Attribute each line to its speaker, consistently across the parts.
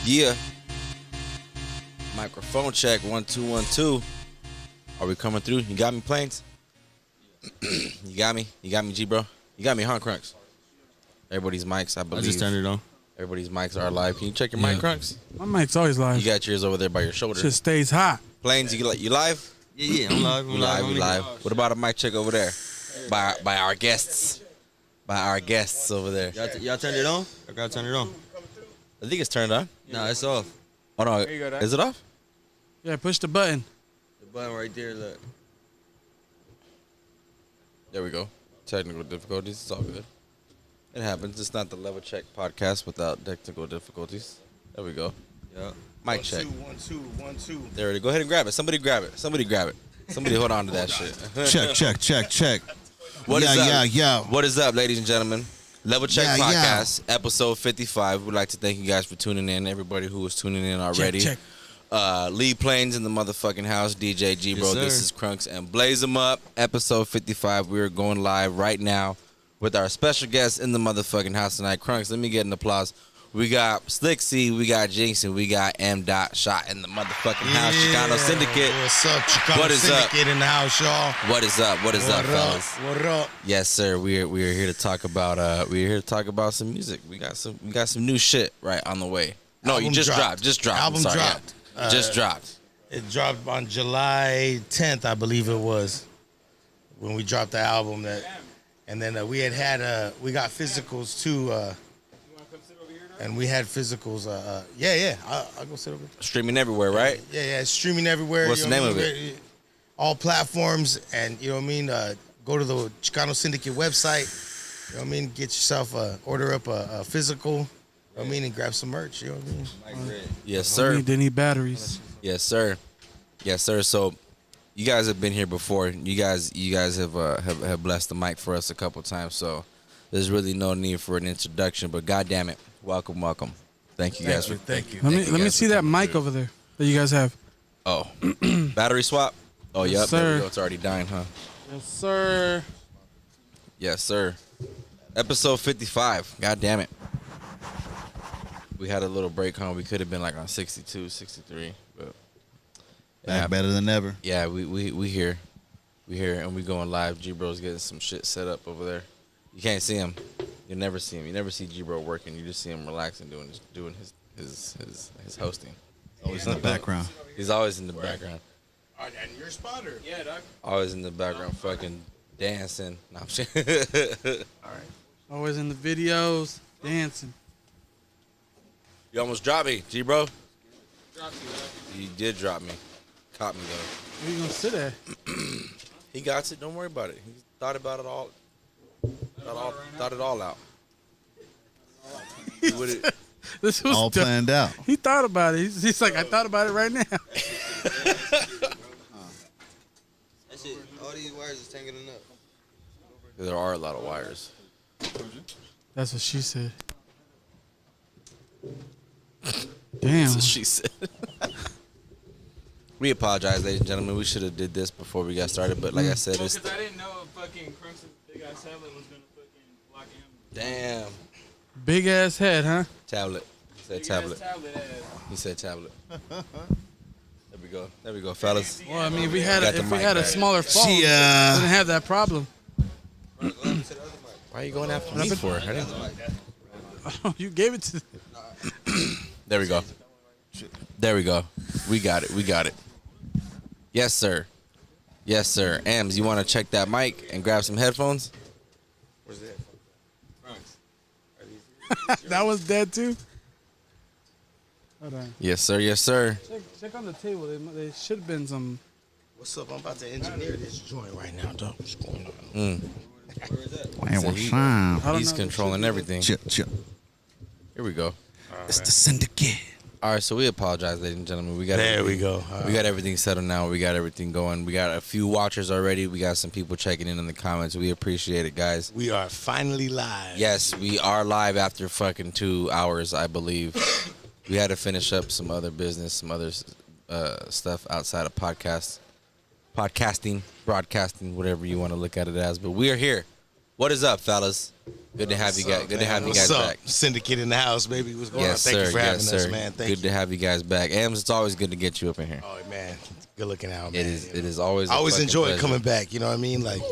Speaker 1: Yeah. Microphone check. 1 2 1 2. Are we coming through? You got me, Planes? You got me? You got me, G, bro? You got me, huh, Crunks? Everybody's mics, I believe.
Speaker 2: I just turned it on.
Speaker 1: Everybody's mics are live. Can you check your mic, Crunks?
Speaker 3: My mic's always live.
Speaker 1: You got yours over there by your shoulder.
Speaker 3: Shit stays hot.
Speaker 1: Planes, you live?
Speaker 2: Yeah, I'm live.
Speaker 1: You live. What about a mic check over there? By our guests. By our guests over there.
Speaker 2: Y'all turned it on? I gotta turn it on.
Speaker 1: I think it's turned on.
Speaker 2: Nah, it's off.
Speaker 1: Oh, no.
Speaker 3: There you go, Doc.
Speaker 1: Is it off?
Speaker 3: Yeah, push the button.
Speaker 2: The button right there, look.
Speaker 1: There we go. Technical difficulties. It's all good. It happens. It's not the Level Check podcast without technical difficulties. There we go.
Speaker 2: Yeah.
Speaker 1: Mic check.
Speaker 4: 1 2 1 2.
Speaker 1: There it is. Go ahead and grab it. Somebody grab it. Somebody hold on to that shit.
Speaker 5: Check.
Speaker 1: What is up?
Speaker 5: Yeah.
Speaker 1: What is up, ladies and gentlemen? Level Check
Speaker 5: Yeah,
Speaker 1: podcast, episode 55. We'd like to thank you guys for tuning in. Everybody who was tuning in already.
Speaker 3: Check.
Speaker 1: Lee Plains in the motherfucking house. DJ G, bro.
Speaker 2: Yes,
Speaker 1: This is Crunks and Blaze 'em up. Episode 55. We're going live right now with our special guest in the motherfucking house tonight. Crunks, let me get an applause. We got Slick C, we got Jinx, and we got M. Dot Shot in the motherfucking house. XIKANO Syndicate.
Speaker 4: What's up, XIKANO
Speaker 1: What is up?
Speaker 4: Syndicate in the house, y'all.
Speaker 1: What is up? What is up, fellas?
Speaker 4: What up?
Speaker 1: Yes, sir. We are here to talk about some music. We got some new shit right on the way. No,
Speaker 4: Album
Speaker 1: you just
Speaker 4: dropped.
Speaker 1: dropped.
Speaker 4: Album
Speaker 1: I'm sorry,
Speaker 4: dropped.
Speaker 1: yeah. Just dropped.
Speaker 4: It dropped on July 10th, I believe it was, when we dropped the album. And then we got physicals too. And we had physicals. I'll go sit over there.
Speaker 1: Streaming everywhere, right?
Speaker 4: Yeah, it's streaming everywhere.
Speaker 1: What's
Speaker 4: you
Speaker 1: the
Speaker 4: know
Speaker 1: name
Speaker 4: what I
Speaker 1: of
Speaker 4: mean? All platforms, and you know what I mean. Go to the XIKANO Syndicate website. You know what I mean. Get yourself order up a physical. You know what I mean, and grab some merch. You know what I mean.
Speaker 1: Yes, sir.
Speaker 3: They need batteries.
Speaker 1: Yes, sir. Yes, sir. So, you guys have been here before. You guys have blessed the mic for us a couple times. So, there's really no need for an introduction. But goddamn it, welcome. Thank you guys.
Speaker 4: Thank you.
Speaker 3: Let me see that mic over there that you guys have.
Speaker 1: Oh, battery swap. Oh,
Speaker 3: Yes,
Speaker 1: yep. There we
Speaker 3: sir.
Speaker 1: go. It's already dying, huh?
Speaker 3: Yes, sir.
Speaker 1: Yes, sir. Episode 55. God damn it. We had a little break, huh? We could have been like on 62, 63, but
Speaker 5: Back better than ever.
Speaker 1: yeah, we here. We here and we going live. G-Bro's getting some shit set up over there. You can't see him. You never see him. You never see G-Bro working. You just see him relaxing, doing his hosting.
Speaker 5: Always in the background.
Speaker 1: He's always in the background.
Speaker 4: And your spotter. Yeah, Doc.
Speaker 1: Always in the background fucking dancing. No, I'm shit.
Speaker 4: All right.
Speaker 3: Always in the videos, dancing.
Speaker 1: You almost dropped me, G-Bro. You did drop me. Caught me though.
Speaker 3: Where you gonna sit at?
Speaker 1: He got it. Don't worry about it. He thought about it all. Thought it all out. He would've-
Speaker 3: This was
Speaker 5: All
Speaker 3: dope.
Speaker 5: planned out.
Speaker 3: He thought about it. He's like, I thought about it right now.
Speaker 2: That shit, all these wires is tangling up.
Speaker 1: there are a lot of wires.
Speaker 3: That's what she said. Damn.
Speaker 1: That's what she said. We apologize, ladies and gentlemen. We should have did this before we got started, but like I said, it's
Speaker 6: Because I didn't know if fucking Crunks' big ass tablet was gonna fucking block him.
Speaker 1: damn
Speaker 3: Big ass head, huh?
Speaker 1: tablet. He said
Speaker 6: Big ass
Speaker 1: tablet.
Speaker 6: tablet ass.
Speaker 1: He said tablet. There we go, fellas.
Speaker 3: Well, I mean, if we had
Speaker 1: Got the
Speaker 3: a
Speaker 1: mic back.
Speaker 3: smaller phone,
Speaker 5: She,
Speaker 3: we wouldn't have that problem.
Speaker 1: Why are you going after me for? I didn't-
Speaker 3: You gave it to.
Speaker 1: There we go. There we go. We got it. Yes, sir. Yes, sir. Ams, you want to check that mic and grab some headphones?
Speaker 2: Where's that?
Speaker 3: That was dead too. Hold on.
Speaker 1: Yes, sir. Yes, sir.
Speaker 3: Check on the table. There should have been some.
Speaker 4: What's up? I'm about to engineer this joint right now, dog. What's going on?
Speaker 2: Where is that?
Speaker 5: Man,
Speaker 1: So
Speaker 5: what's
Speaker 1: he-
Speaker 5: up?
Speaker 3: I don't
Speaker 1: He's
Speaker 3: know.
Speaker 1: controlling everything.
Speaker 5: Chill.
Speaker 1: Here we go.
Speaker 5: It's the syndicate.
Speaker 1: All right, so we apologize, ladies and gentlemen. We got
Speaker 4: There we
Speaker 1: everything-
Speaker 4: go.
Speaker 1: We got everything settled now. We got everything going. We got a few watchers already. We got some people checking in the comments. We appreciate it, guys.
Speaker 4: We are finally live.
Speaker 1: Yes, we are live after fucking 2 hours, I believe. We had to finish up some other business, some other stuff outside of podcasting, broadcasting, whatever you want to look at it as. But we are here. What is up, fellas? Good to have you guys. Good to have you
Speaker 4: What's
Speaker 1: guys
Speaker 4: up?
Speaker 1: back.
Speaker 4: Syndicate in the house, baby. What's going on?
Speaker 1: Yes,
Speaker 4: Thank
Speaker 1: sir.
Speaker 4: you for having
Speaker 1: Yes,
Speaker 4: us,
Speaker 1: sir.
Speaker 4: man. Thank
Speaker 1: Good
Speaker 4: you.
Speaker 1: to have you guys back. Ams, it's always good to get you up in here.
Speaker 4: Oh man, good looking out, man.
Speaker 1: It is. It is always.
Speaker 4: I
Speaker 1: a
Speaker 4: always
Speaker 1: fucking
Speaker 4: enjoy
Speaker 1: pleasure.
Speaker 4: coming back. You know what I mean? Like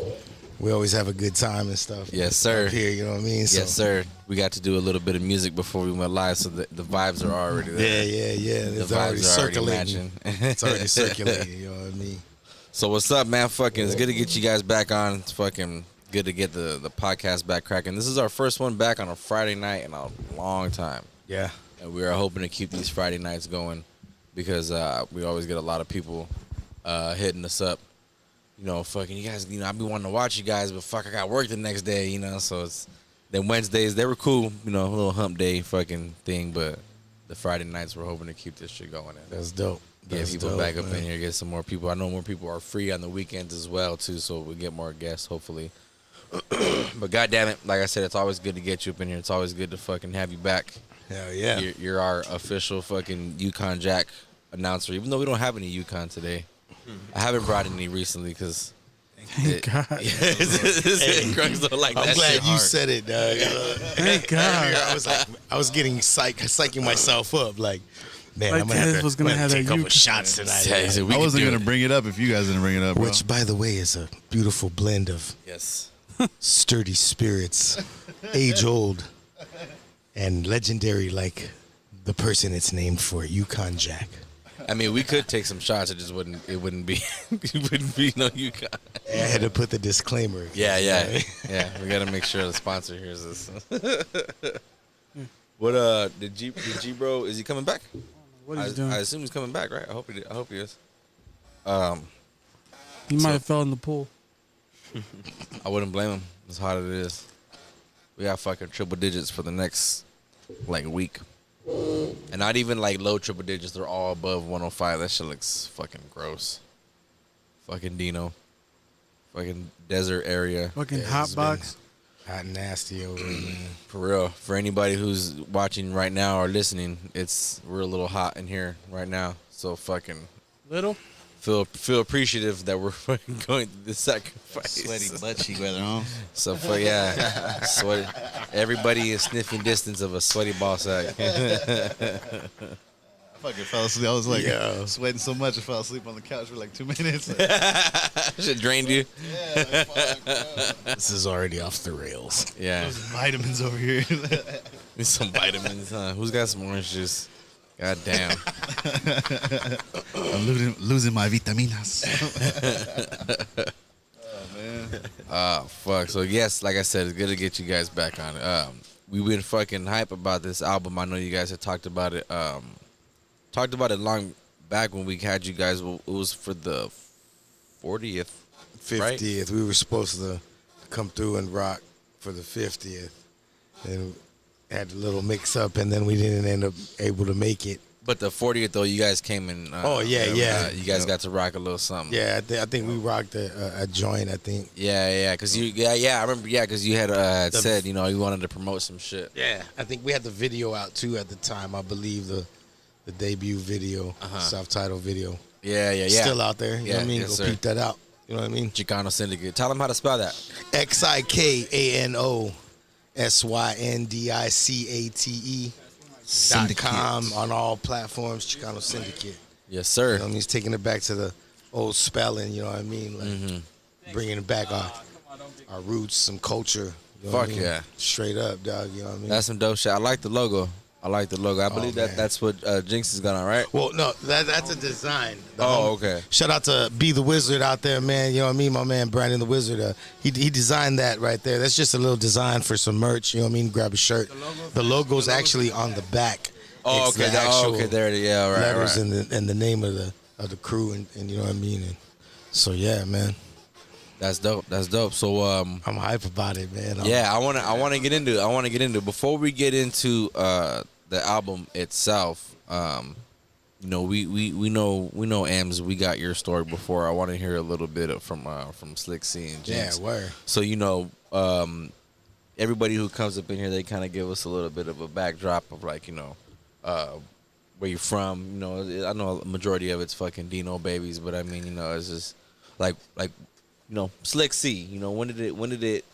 Speaker 4: we always have a good time and stuff.
Speaker 1: Yes, sir.
Speaker 4: Up here, you know what I mean? So,
Speaker 1: Yes, sir. We got to do a little bit of music before we went live, so the vibes are already there.
Speaker 4: Yeah.
Speaker 1: The
Speaker 4: It's
Speaker 1: vibes
Speaker 4: already
Speaker 1: are already
Speaker 4: circulating.
Speaker 1: matching.
Speaker 4: It's already circulating. You know what I mean?
Speaker 1: So what's up, man? Fucking, it's good to get you guys back on. It's fucking good to get the podcast back cracking. This is our first one back on a Friday night in a long time,
Speaker 4: Yeah.
Speaker 1: and we are hoping to keep these Friday nights going because we always get a lot of people hitting us up. You know, fucking you guys. You know, I be wanting to watch you guys, but fuck, I got work the next day. You know, so it's then Wednesdays they were cool. You know, a little hump day fucking thing, but the Friday nights we're hoping to keep this shit going. And
Speaker 4: That's dope.
Speaker 1: get
Speaker 4: That's
Speaker 1: people
Speaker 4: dope,
Speaker 1: back up
Speaker 4: man.
Speaker 1: in here, get some more people. I know more people are free on the weekends as well too, so we get more guests hopefully. But goddamn it, like I said, it's always good to get you up in here. It's always good to fucking have you back.
Speaker 4: Hell yeah.
Speaker 1: You're our official fucking Yukon Jack announcer, even though we don't have any Yukon today. I haven't brought any recently because.
Speaker 3: Thank God.
Speaker 1: Crunks don't like
Speaker 4: I'm
Speaker 1: that
Speaker 4: glad
Speaker 1: shit
Speaker 4: you
Speaker 1: hard.
Speaker 4: said it, dog.
Speaker 3: Thank God.
Speaker 4: Earlier, I was like, I was getting psyching myself up, like, man,
Speaker 3: Like
Speaker 4: I'm gonna
Speaker 3: Tez
Speaker 4: have to,
Speaker 3: was gonna
Speaker 4: I'm
Speaker 3: have
Speaker 4: take a
Speaker 3: that
Speaker 4: couple
Speaker 3: uke.
Speaker 4: shots tonight.
Speaker 1: Yeah, he said we
Speaker 5: I
Speaker 1: could
Speaker 5: wasn't
Speaker 1: do
Speaker 5: gonna
Speaker 1: it.
Speaker 5: bring it up if you guys didn't bring it up, bro.
Speaker 4: Which, by the way, is a beautiful blend of
Speaker 1: Yes.
Speaker 4: sturdy spirits, age old, and legendary, like the person it's named for, Yukon Jack.
Speaker 1: I mean, we could take some shots. It just wouldn't. It wouldn't be. It wouldn't be no Yukon.
Speaker 4: I had to put the disclaimer.
Speaker 1: Yeah. We gotta make sure the sponsor hears this. What did G bro? Is he coming back?
Speaker 3: What he's doing?
Speaker 1: I assume he's coming back, right? I hope he is.
Speaker 3: He might have fell in the pool.
Speaker 1: I wouldn't blame him. As hot as it is, we got fucking triple digits for the next like week, and not even like low triple digits. They're all above 105. That shit looks fucking gross. Fucking Dino. Fucking desert area.
Speaker 3: Fucking
Speaker 4: Yeah,
Speaker 3: hot
Speaker 4: it's
Speaker 3: box.
Speaker 4: Hot and nasty over there, man.
Speaker 1: For real. For anybody who's watching right now or listening, we're a little hot in here right now. So fucking
Speaker 3: Little.
Speaker 1: feel appreciative that we're fucking going through this sacrifice.
Speaker 5: Sweaty butt cheek weather, huh?
Speaker 1: So for yeah, sweaty. Everybody is sniffing distance of a sweaty ball sack.
Speaker 5: I fucking fell asleep. I was like
Speaker 4: Yeah.
Speaker 5: sweating so much I fell asleep on the couch for like 2 minutes.
Speaker 1: Shit drained you.
Speaker 4: This is already off the rails.
Speaker 1: Yeah,
Speaker 5: Vitamins over here.
Speaker 1: need some vitamins. Huh? Who's got some orange juice? God damn.
Speaker 5: I'm losing my vitaminas. Oh man.
Speaker 1: Fuck. So yes, like I said, it's good to get you guys back on it. We've been fucking hype about this album. I know you guys had talked about it. Talked about it long back when we had you guys. It was for the 40th,
Speaker 4: 50th.
Speaker 1: right?
Speaker 4: We were supposed to come through and rock for the 50th. And had a little mix up, and then we didn't end up able to make it.
Speaker 1: But the 40th though, you guys came in.
Speaker 4: Oh, yeah.
Speaker 1: You guys got to rock a little something.
Speaker 4: Yeah, I think we rocked a joint, I think.
Speaker 1: Yeah. Cause I remember. Yeah, cause you had said you wanted to promote some shit.
Speaker 4: Yeah. I think we had the video out, too, at the time. I believe the debut video, self-titled video.
Speaker 1: Yeah.
Speaker 4: Still out there. You know what I mean?
Speaker 1: yes,
Speaker 4: Go
Speaker 1: sir.
Speaker 4: peep that out. You know what I mean?
Speaker 1: Chicano Syndicate. Tell them how to spell that.
Speaker 4: XIKANO.com on all platforms, Chicano Syndicate.
Speaker 1: Yes,
Speaker 4: You know
Speaker 1: sir.
Speaker 4: what I mean? He's taking it back to the old spelling, you know what I mean? Like bringing it back our roots, some culture. You know what I
Speaker 1: Fuck
Speaker 4: mean?
Speaker 1: yeah.
Speaker 4: Straight up, dog, you know what I mean?
Speaker 1: That's some dope shit. I like the logo. I believe
Speaker 4: man.
Speaker 1: that's what Jinx has got on, right?
Speaker 4: Well, no, that's a design.
Speaker 1: Okay.
Speaker 4: Shout out to Be the Wizard out there, man. You know what I mean? My man Brandon the Wizard. He designed that right there. That's just a little design for some merch. You know what I mean? Grab a shirt. The logo's actually on the back.
Speaker 1: Oh,
Speaker 4: It's
Speaker 1: okay.
Speaker 4: the actual
Speaker 1: There it is. Yeah, all right.
Speaker 4: letters
Speaker 1: All right.
Speaker 4: and the name of the crew and you know what I mean. And so yeah, man,
Speaker 1: That's dope. So
Speaker 4: I'm hype about it, man.
Speaker 1: yeah, I wanna get into it. Before we get into the album itself, we know Ams. We got your story before. I want to hear a little bit from Slick C and
Speaker 4: Yeah,
Speaker 1: Jinx.
Speaker 4: word.
Speaker 1: So everybody who comes up in here, they kind of give us a little bit of a backdrop of like where you're from. You know, I know a majority of it's fucking Dino babies, but I mean, it's just like Slick C. When did it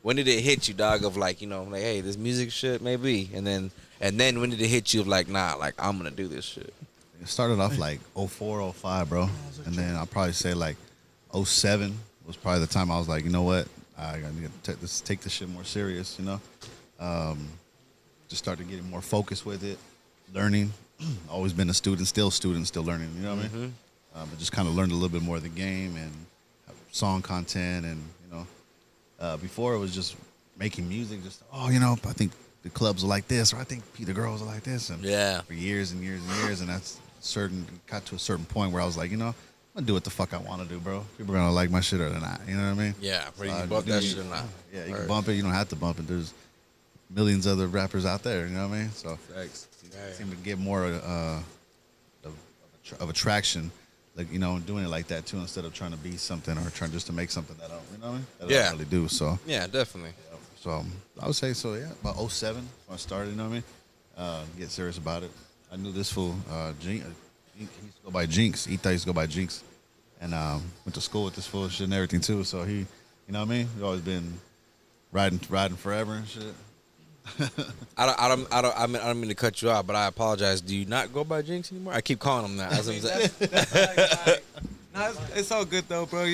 Speaker 1: when did it hit you, dog? Of like, like, hey, this music shit maybe, and then when did it hit you of like, nah, like I'm gonna do this shit?
Speaker 5: It started off like 04, 05, bro. And then I'll probably say like 07 was probably the time I was like, you know what? I gotta take this shit more serious, Just started getting more focused with it, learning. Always been a student, still learning, you know what I mean? But just kind of learned a little bit more of the game and song content and, before it was just making music, just, I think the clubs are like this, or I think the girls are like this. And for years and years and years, and got to a certain point where I was like, I'm going to do what the fuck I want to do, bro. People are going to like my shit or not, you know what I mean?
Speaker 1: Yeah, whether you can bump that shit or not.
Speaker 5: Yeah, you can bump it, you don't have to bump it. There's millions of other rappers out there, you know what I mean? So seem to get more of attraction, like, doing it like that too, instead of trying to be something or trying just to make something that I don't, you know what I mean? That I don't really do, so.
Speaker 1: Yeah, definitely.
Speaker 5: So I would say so, yeah. About 07 when I started, you know what I mean? Get serious about it. I knew this fool, he used to go by Jinx. Ita used to go by Jinx. And went to school with this fool shit and everything too. So he, you know what I mean? He's always been riding forever and shit.
Speaker 1: I don't mean to cut you off, but I apologize. Do you not go by Jinx anymore? I keep calling him that.
Speaker 7: No, it's all good though, bro.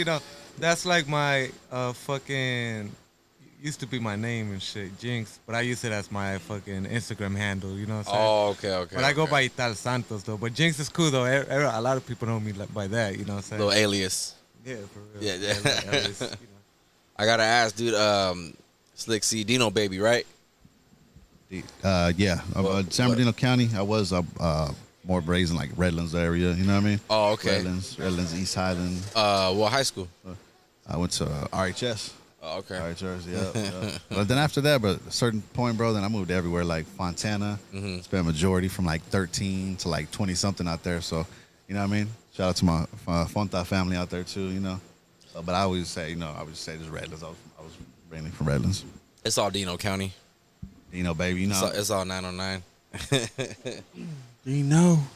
Speaker 7: That's like my fucking used to be my name and shit, Jinx. But I use it as my fucking Instagram handle. You know what I'm saying?
Speaker 1: Oh, okay.
Speaker 7: But I go by Ital Santos though. But Jinx is cool though. A lot of people know me by that. You know what I'm saying?
Speaker 1: Little alias.
Speaker 7: Yeah, for real.
Speaker 1: Yeah.
Speaker 7: Alias,
Speaker 1: I gotta ask, dude. Slick C, Dino baby, right?
Speaker 5: Yeah. San Bernardino County. I was more raised in like Redlands area. You know what I mean?
Speaker 1: Oh, okay.
Speaker 5: Redlands, East Highland.
Speaker 1: What high school?
Speaker 5: I went to RHS.
Speaker 1: Oh, okay.
Speaker 5: RHS, yeah. But then after that, but a certain point, bro, then I moved everywhere, like Fontana. Spent a majority from like 13 to like 20 something out there. So, you know what I mean? Shout out to my Fonta family out there too. But I always say, just Redlands. I was mainly from Redlands.
Speaker 1: It's all Dino County.
Speaker 5: Dino, baby,
Speaker 1: It's all 909.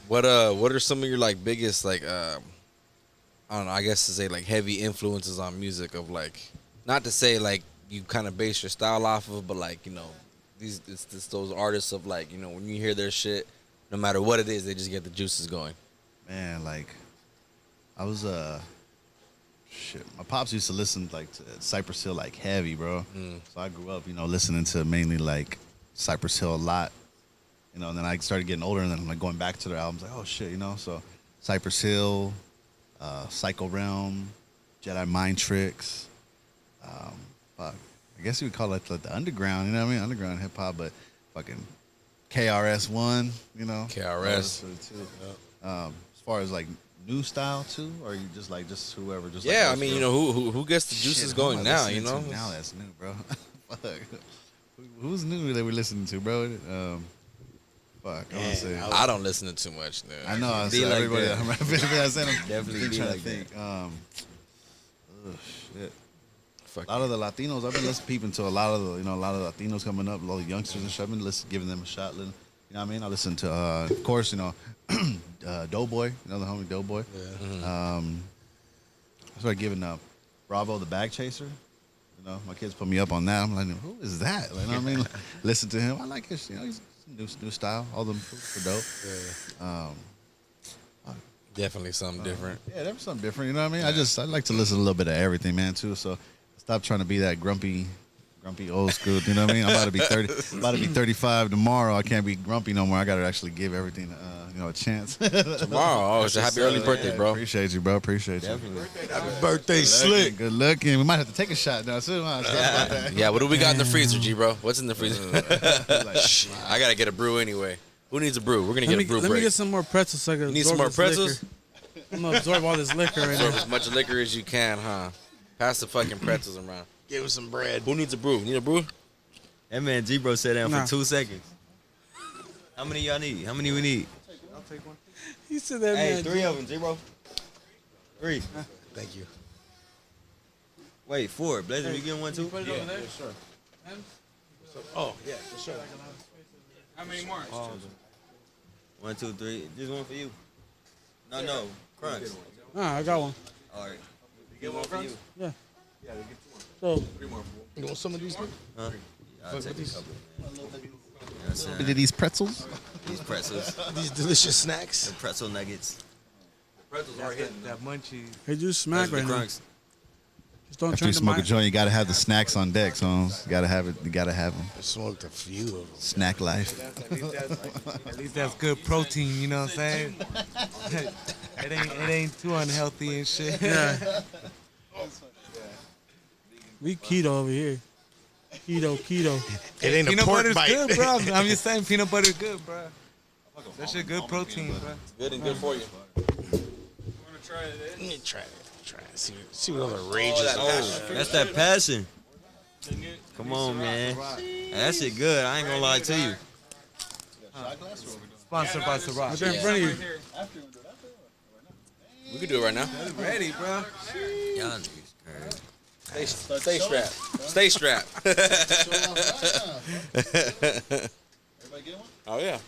Speaker 1: What are some of your like biggest like I don't know, I guess to say like heavy influences on music of like, not to say like you kind of base your style off of, but like, it's those artists of like, when you hear their shit, no matter what it is, they just get the juices going.
Speaker 5: Man, like I was my pops used to listen like to Cypress Hill like heavy, bro. So I grew up, listening to mainly like Cypress Hill a lot. And then I started getting older, and then I'm like going back to their albums, like, oh shit, So Cypress Hill, Psycho Realm, Jedi Mind Tricks. I guess you would call it like the underground, you know what I mean? Underground hip hop, but fucking KRS-One,
Speaker 1: KRS.
Speaker 5: As far as like new style too, or you just whoever just
Speaker 1: Yeah,
Speaker 5: like,
Speaker 1: I mean, who gets the juices
Speaker 5: Shit,
Speaker 1: going
Speaker 5: who am I
Speaker 1: now,
Speaker 5: listening to now that's new, bro. Fuck. Who's new that we're listening to, bro? Fuck, I want to say.
Speaker 1: I don't listen to too much. No.
Speaker 5: I know. I
Speaker 2: Be
Speaker 5: said
Speaker 2: like
Speaker 5: everybody.
Speaker 2: that.
Speaker 5: I said I'm
Speaker 2: Definitely be
Speaker 5: trying
Speaker 2: like
Speaker 5: to think. Shit.
Speaker 1: Fuck
Speaker 5: A lot of the Latinos. I've been peeping to a lot of the Latinos coming up, a lot of youngsters and shit. I've been giving them a shot. You know what I mean? I listen to, of course, Doughboy. The homie Doughboy.
Speaker 1: Yeah.
Speaker 5: I started giving Bravo the Bag Chaser. My kids put me up on that. I'm like, who is that? Like, you know what I mean? Listen to him. I like his. He's new style. All them for dope.
Speaker 1: Yeah. Definitely something different.
Speaker 5: Yeah, there was something different. You know what I mean? I like to listen to a little bit of everything, man, too. So stop trying to be that grumpy old school. You know what I mean? I'm about to be 30, about to be 35 tomorrow. I can't be grumpy no more. I got to actually give everything, a chance.
Speaker 1: Tomorrow. Oh, it's a happy early birthday, bro.
Speaker 5: Appreciate you, bro. Appreciate you.
Speaker 7: Happy birthday, Slick.
Speaker 5: Good looking. We might have to take a shot now too.
Speaker 1: Yeah, what do we got in the freezer, G, bro? What's in the freezer? Shit, I gotta get a brew anyway. Who needs a brew? We're gonna get a brew
Speaker 3: Let
Speaker 1: break.
Speaker 3: me get some more pretzels so I can
Speaker 1: You need some more pretzels?
Speaker 3: I'm gonna absorb all this liquor right
Speaker 1: Absorb
Speaker 3: now.
Speaker 1: as much liquor as you can, huh? Pass the fucking pretzels around.
Speaker 7: Give us some bread.
Speaker 1: Who needs a brew? Need a brew?
Speaker 2: That man G-Bro sat down
Speaker 3: Nah.
Speaker 2: for 2 seconds. How many y'all need? How many we need?
Speaker 3: I'll take one. He said that,
Speaker 2: Hey,
Speaker 3: man.
Speaker 2: 3 of them, G-Bro. 3.
Speaker 7: Thank you.
Speaker 2: Wait, 4. Blazer, you getting one too?
Speaker 3: Put it over there?
Speaker 6: Sure.
Speaker 7: Oh, yeah, for sure.
Speaker 6: How many more?
Speaker 2: 1, 2, 3. Just one for you. No, Crunch.
Speaker 3: Nah, I got one.
Speaker 2: All right. Get one for you.
Speaker 3: Yeah. So,
Speaker 8: You want some of these?
Speaker 2: I'll take a couple, man. You know what I'm saying?
Speaker 5: Did these pretzels?
Speaker 2: These pretzels,
Speaker 8: These delicious snacks.
Speaker 2: the pretzel nuggets.
Speaker 1: Pretzels are hitting.
Speaker 7: That munchie.
Speaker 3: hey, just smack
Speaker 2: The
Speaker 3: right now.
Speaker 2: crunks.
Speaker 3: Just don't
Speaker 5: After
Speaker 3: turn
Speaker 5: you
Speaker 3: the
Speaker 5: smoke a
Speaker 3: mic.
Speaker 5: joint, you gotta have the snacks on deck, so you gotta have it. You gotta have them.
Speaker 8: I smoked a few of them.
Speaker 5: Snack life.
Speaker 7: At least that's good protein, you know what I'm saying? it ain't too unhealthy and shit.
Speaker 3: Yeah. We keto over here. Keto.
Speaker 8: It ain't a
Speaker 7: Peanut
Speaker 8: pork
Speaker 7: butter's
Speaker 8: bite.
Speaker 7: good, bro. I'm just saying peanut butter's good, bro. That shit good protein, bro.
Speaker 1: Good and good for you.
Speaker 6: You want to try it?
Speaker 8: Let me try it. See what other rages.
Speaker 2: That's that passion. Come on, man. That shit good. I ain't gonna lie to you.
Speaker 7: Sponsored by Ciroc.
Speaker 3: Right there in front of you.
Speaker 6: Right here.
Speaker 1: We can do it right now.
Speaker 7: Ready, bro.
Speaker 2: Y'all niggas crazy.
Speaker 1: Stay strapped. Stay strapped. Oh yeah.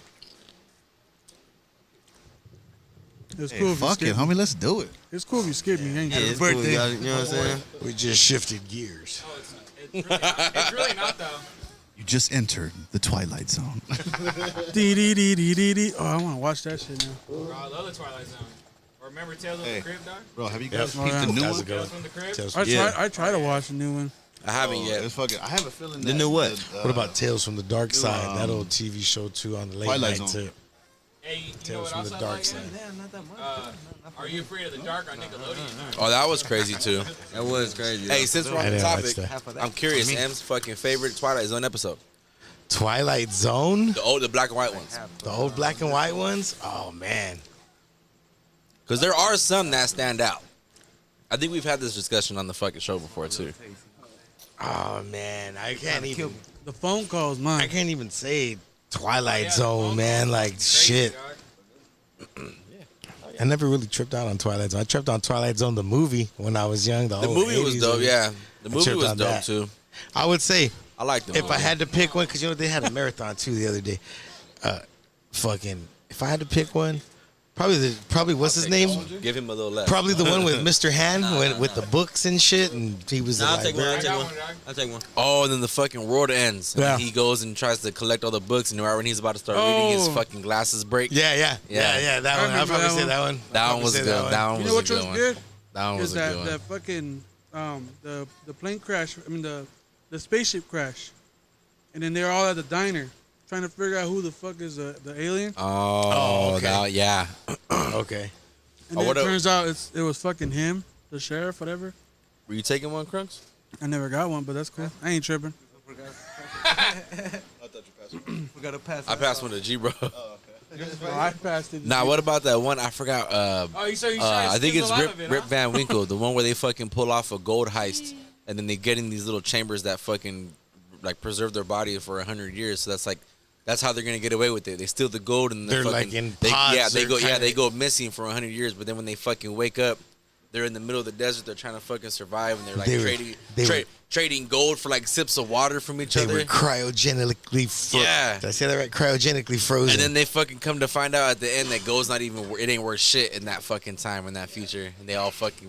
Speaker 3: It's cool if you
Speaker 5: Fuck it,
Speaker 3: skip me.
Speaker 5: homie. Let's do it.
Speaker 3: It's cool if you skip me. Ain't
Speaker 2: Yeah,
Speaker 3: it?
Speaker 2: it's cool. Y'all, you know what I'm saying?
Speaker 8: We just shifted gears.
Speaker 6: It's really not though.
Speaker 5: You just entered the Twilight Zone.
Speaker 3: Dee. Oh, I want to watch that shit now.
Speaker 6: Bro, I love the Twilight Zone. Or remember Tales of
Speaker 5: Hey.
Speaker 6: the Crypt, dog?
Speaker 5: Bro, have you guys
Speaker 3: Yep.
Speaker 5: peeped
Speaker 3: Oh,
Speaker 5: the
Speaker 3: yeah.
Speaker 5: new
Speaker 8: How's
Speaker 5: one?
Speaker 8: it going?
Speaker 6: Tales from the Crypt?
Speaker 8: Tales
Speaker 3: I try to watch the new one.
Speaker 1: I haven't yet.
Speaker 5: It's fucking. I have a feeling.
Speaker 2: The
Speaker 5: that
Speaker 2: new what?
Speaker 8: What about Tales from the Dark Side?
Speaker 5: um,
Speaker 8: That old TV show too on the late
Speaker 5: Twilight
Speaker 8: night
Speaker 5: Zone.
Speaker 8: tip.
Speaker 6: Hey, you know
Speaker 8: Tales
Speaker 6: what
Speaker 8: from
Speaker 6: else
Speaker 8: the
Speaker 6: I
Speaker 8: Dark
Speaker 6: like?
Speaker 8: Side.
Speaker 6: Are You Afraid of the Dark on Nickelodeon?
Speaker 1: Oh, that was crazy too.
Speaker 2: That was crazy.
Speaker 1: Hey, since we're on
Speaker 8: I
Speaker 1: the
Speaker 8: didn't watch
Speaker 1: topic, I'm curious. M's fucking favorite Twilight Zone episode.
Speaker 8: Twilight Zone,
Speaker 1: The black and white ones.
Speaker 8: the old black and white ones. Oh man,
Speaker 1: Because there are some that stand out. I think we've had this discussion on the fucking show before too.
Speaker 8: oh man, I can't even.
Speaker 3: The phone call's
Speaker 8: I
Speaker 3: mine.
Speaker 8: can't even say Twilight
Speaker 6: Yeah,
Speaker 8: Zone,
Speaker 6: the
Speaker 8: man.
Speaker 6: phone
Speaker 8: Like
Speaker 6: Crazy,
Speaker 8: shit.
Speaker 6: dog.
Speaker 8: I never really tripped out on Twilight Zone. I tripped on Twilight Zone the movie when I was young.
Speaker 1: The
Speaker 8: old
Speaker 1: movie was
Speaker 8: 80s
Speaker 1: dope.
Speaker 8: movie.
Speaker 1: Yeah, the movie
Speaker 8: tripped
Speaker 1: was
Speaker 8: on
Speaker 1: dope
Speaker 8: that.
Speaker 1: too.
Speaker 8: I would say
Speaker 1: I liked the
Speaker 8: if
Speaker 1: movie.
Speaker 8: I had to pick one, because you know they had a marathon too the other day. Fucking, if I had to pick one, probably what's his name?
Speaker 1: Give him a little less.
Speaker 8: Probably the one with Mr. Han with the books and shit, and he was
Speaker 2: Nah,
Speaker 8: the
Speaker 2: I'll take one. I'll
Speaker 8: librarian.
Speaker 2: take
Speaker 6: got
Speaker 2: one.
Speaker 6: one, dog.
Speaker 2: I'll take one.
Speaker 1: Oh, and then the fucking world ends. And
Speaker 8: Yeah.
Speaker 1: he goes and tries to collect all the books, and right when he's about to start reading, his
Speaker 3: Oh.
Speaker 1: fucking glasses break.
Speaker 8: Yeah. That
Speaker 3: I
Speaker 8: one. I'll
Speaker 3: remember
Speaker 8: probably
Speaker 3: that
Speaker 8: say
Speaker 3: one.
Speaker 8: that one.
Speaker 1: That
Speaker 8: I'll
Speaker 1: one was
Speaker 8: probably
Speaker 1: good.
Speaker 8: say
Speaker 1: That one
Speaker 3: You
Speaker 1: was
Speaker 3: know
Speaker 1: a
Speaker 3: which
Speaker 1: good
Speaker 3: was
Speaker 1: one.
Speaker 3: good?
Speaker 1: That one was
Speaker 3: Is
Speaker 1: a
Speaker 3: that
Speaker 1: good one.
Speaker 3: that fucking the plane crash? I mean the spaceship crash, and then they're all at the diner trying to figure out who the fuck is the alien.
Speaker 1: Oh,
Speaker 8: okay.
Speaker 1: yeah.
Speaker 8: Okay.
Speaker 3: And
Speaker 1: Oh,
Speaker 3: then
Speaker 1: what
Speaker 3: it
Speaker 1: a-
Speaker 3: turns out it was fucking him, the sheriff, whatever.
Speaker 1: Were you taking one, Crunks?
Speaker 3: I never got one, but that's cool. I ain't tripping.
Speaker 7: We gotta pass.
Speaker 1: I passed one to G, bro.
Speaker 3: I passed it.
Speaker 1: Nah, what about that one? I forgot.
Speaker 6: Oh, you so you trying to
Speaker 1: I think
Speaker 6: skip
Speaker 1: it's
Speaker 6: a lot
Speaker 1: Rip,
Speaker 6: of it,
Speaker 1: Rip
Speaker 6: huh?
Speaker 1: Van Winkle, the one where they fucking pull off a gold heist, and then they get in these little chambers that fucking like preserve their body for 100 years. So that's how they're gonna get away with it. They steal the gold and
Speaker 8: They're,
Speaker 1: fucking,
Speaker 8: like, in
Speaker 1: they,
Speaker 8: pods,
Speaker 1: yeah,
Speaker 8: they're kinda-
Speaker 1: they go missing for 100 years. But then when they fucking wake up, they're in the middle of the desert. They're trying to fucking survive, and they're like
Speaker 8: They were-
Speaker 1: trading gold for like sips of water from each
Speaker 8: They
Speaker 1: other.
Speaker 8: were cryogenically frozen.
Speaker 1: Yeah.
Speaker 8: Did I say that right? Cryogenically frozen.
Speaker 1: And then they fucking come to find out at the end that gold's not even, it ain't worth shit in that fucking time, in that future. And they all fucking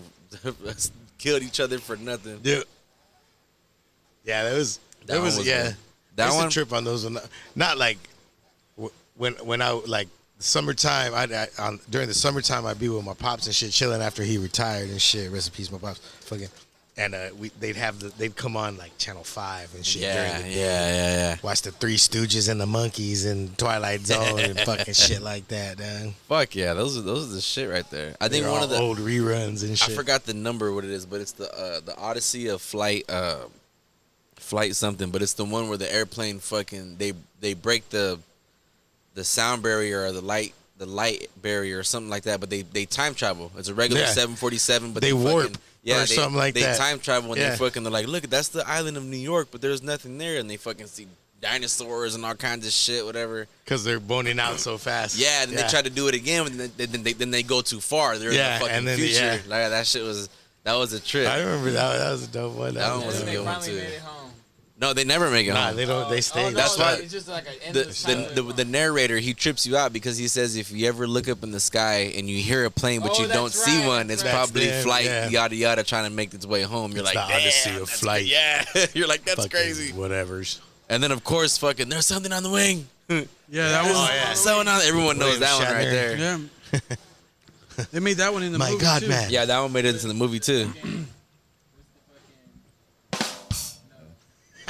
Speaker 1: killed each other for nothing.
Speaker 8: Dude. Yeah, that was
Speaker 1: That one was
Speaker 8: yeah.
Speaker 1: good.
Speaker 8: I
Speaker 1: That
Speaker 8: used
Speaker 1: one,
Speaker 8: to trip on those one. Not like when I like summertime. During the summertime I'd be with my pops and shit, chilling after he retired and shit. Rest in peace, my pops. Fucking. And they'd come on like Channel 5 and shit during
Speaker 1: yeah,
Speaker 8: the
Speaker 1: yeah,
Speaker 8: day.
Speaker 1: yeah.
Speaker 8: Watch the Three Stooges and the Monkeys and Twilight Zone and fucking shit like that, dang.
Speaker 1: Fuck yeah, those are the shit right there. I think
Speaker 8: They're
Speaker 1: one
Speaker 8: all
Speaker 1: of the
Speaker 8: old reruns and shit.
Speaker 1: I forgot the number what it is, but it's the Odyssey of Flight something, but it's the one where the airplane fucking they break the sound barrier or the light barrier or something like that, but they time travel. It's a regular
Speaker 8: Yeah.
Speaker 1: 747, but
Speaker 8: They warp
Speaker 1: fucking, yeah,
Speaker 8: or something like
Speaker 1: they
Speaker 8: that.
Speaker 1: time travel and
Speaker 8: Yeah.
Speaker 1: they're like, look, that's the island of New York, but there's nothing there, and they fucking see dinosaurs and all kinds of shit, whatever.
Speaker 8: Because they're boning out so fast.
Speaker 1: Yeah, and they try to do it again, and then they go too far. They're in
Speaker 8: Yeah,
Speaker 1: the fucking
Speaker 8: and then,
Speaker 1: future.
Speaker 8: yeah.
Speaker 1: Like that shit was a trip.
Speaker 8: I remember that was a dope one.
Speaker 1: That one
Speaker 8: was
Speaker 1: was
Speaker 8: a
Speaker 1: a
Speaker 6: They
Speaker 1: good one
Speaker 6: finally
Speaker 1: too.
Speaker 6: made it home.
Speaker 1: No, they never make it
Speaker 8: Nah,
Speaker 1: home.
Speaker 8: they don't. They stay.
Speaker 1: That's why
Speaker 6: It's just like an endless
Speaker 1: the narrator, he trips you out because he says if you ever look up in the sky and you hear a plane but
Speaker 6: Oh,
Speaker 1: you don't
Speaker 6: that's
Speaker 1: see
Speaker 6: right,
Speaker 1: one,
Speaker 6: that's
Speaker 1: it's
Speaker 6: right.
Speaker 1: probably
Speaker 8: That's them,
Speaker 1: flight
Speaker 8: yeah.
Speaker 1: yada yada trying to make its way home. You're
Speaker 8: It's
Speaker 1: like,
Speaker 8: the Odyssey
Speaker 1: damn,
Speaker 8: of
Speaker 1: that's
Speaker 8: flight.
Speaker 1: yeah. You're like, that's
Speaker 8: fucking
Speaker 1: crazy.
Speaker 8: Whatever's.
Speaker 1: And then of course, fucking, there's something on the wing.
Speaker 3: Yeah, that was.
Speaker 8: yeah.
Speaker 1: Someone on. Everyone knows
Speaker 8: William
Speaker 1: that one right
Speaker 8: Shatner.
Speaker 1: there.
Speaker 3: Yeah. They made that one in the
Speaker 8: My
Speaker 3: movie
Speaker 8: God,
Speaker 3: too.
Speaker 8: man.
Speaker 1: Yeah, that one made it into the movie too.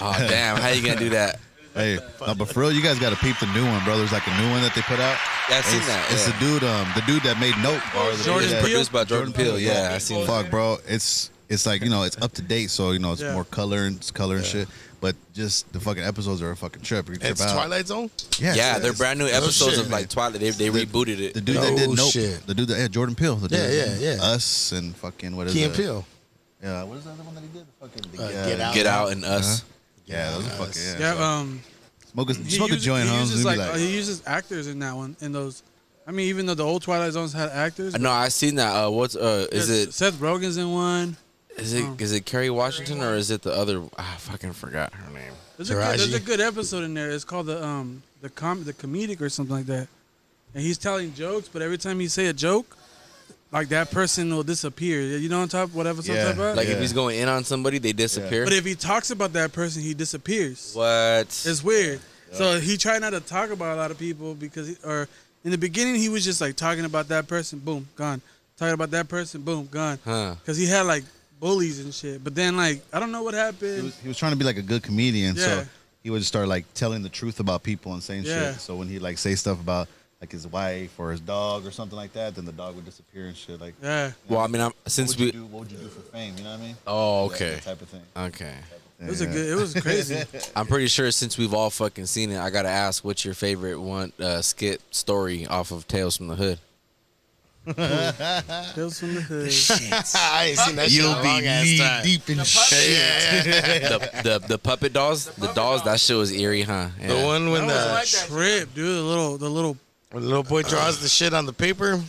Speaker 1: Oh damn! How you gonna do that?
Speaker 5: Hey, no, but for real, you guys got to peep the new one, bro. There's like a new one that they put out.
Speaker 1: Yeah, I seen
Speaker 5: It's-
Speaker 1: that.
Speaker 5: It's
Speaker 1: yeah.
Speaker 5: the dude that made Nope. Or the
Speaker 3: Jordan
Speaker 5: dude that-
Speaker 3: Peele?
Speaker 1: Produced by Jordan Peele. Yeah, I seen that.
Speaker 5: Fuck, bro. It's like, it's up to date, so it's
Speaker 3: Yeah.
Speaker 5: more color and shit. But just the fucking episodes are a fucking trip. You trip
Speaker 8: It's
Speaker 5: out.
Speaker 8: Twilight Zone.
Speaker 5: Yes,
Speaker 1: Yeah,
Speaker 5: yes.
Speaker 1: they're brand new episodes
Speaker 8: shit,
Speaker 1: of like Twilight. They
Speaker 5: The-
Speaker 1: rebooted it.
Speaker 5: The dude that did
Speaker 8: No
Speaker 5: Nope.
Speaker 8: shit.
Speaker 5: The dude that Jordan Peele. The dude,
Speaker 8: Yeah.
Speaker 5: Us and fucking what is
Speaker 8: Key
Speaker 5: it?
Speaker 8: and Peele.
Speaker 5: Yeah, what is the other one that he did? Fucking
Speaker 8: Get Out.
Speaker 1: Get Out and Us.
Speaker 5: Yeah, those are fucking
Speaker 3: Yeah,
Speaker 5: Smoke a
Speaker 3: he
Speaker 5: joint,
Speaker 3: he
Speaker 5: Holmes.
Speaker 3: uses
Speaker 5: and be
Speaker 3: like, he uses actors in that one. In those, I mean, even though the old Twilight Zones had actors.
Speaker 1: No, I seen that. What's is it?
Speaker 3: Seth Rogen's in one.
Speaker 1: Is it Kerry Washington or is it the other? I fucking forgot her name.
Speaker 3: There's a good episode in there. It's called the comedic or something like that. And he's telling jokes, but every time he say a joke, like that person will disappear. You know what episode I'm
Speaker 5: Yeah.
Speaker 3: talking about?
Speaker 1: Like if
Speaker 5: Yeah.
Speaker 1: he's going in on somebody, they disappear.
Speaker 3: But if he talks about that person, he disappears.
Speaker 1: What?
Speaker 3: It's weird. So he tried not to talk about a lot of people because, or in the beginning, he was just like talking about that person, boom, gone. Talking about that person, boom, gone.
Speaker 1: Huh?
Speaker 3: Because he had like bullies and shit. But then like I don't know what happened.
Speaker 5: He was trying to be like a good comedian,
Speaker 3: Yeah.
Speaker 5: so he would start like telling the truth about people and saying
Speaker 3: Yeah.
Speaker 5: shit. So when he like say stuff about like his wife or his dog or something like that, then the dog would disappear and shit. Like,
Speaker 3: Yeah,
Speaker 1: Well, I mean, since we.
Speaker 5: what would you do for fame? You know what I mean?
Speaker 1: Oh,
Speaker 5: That
Speaker 1: okay.
Speaker 5: type of thing.
Speaker 1: Okay.
Speaker 3: it was it was crazy.
Speaker 1: I'm pretty sure since we've all fucking seen it, I gotta ask, what's your favorite one skit story off of Tales from the Hood?
Speaker 3: Tales from the Hood.
Speaker 8: I ain't seen that shit in a long ass time.
Speaker 5: deep in shit.
Speaker 1: The puppet dolls, that shit was eerie, huh? Yeah.
Speaker 8: The one when
Speaker 3: That was
Speaker 8: the
Speaker 3: a trip, dude. The little.
Speaker 8: when the little boy draws the shit on the paper.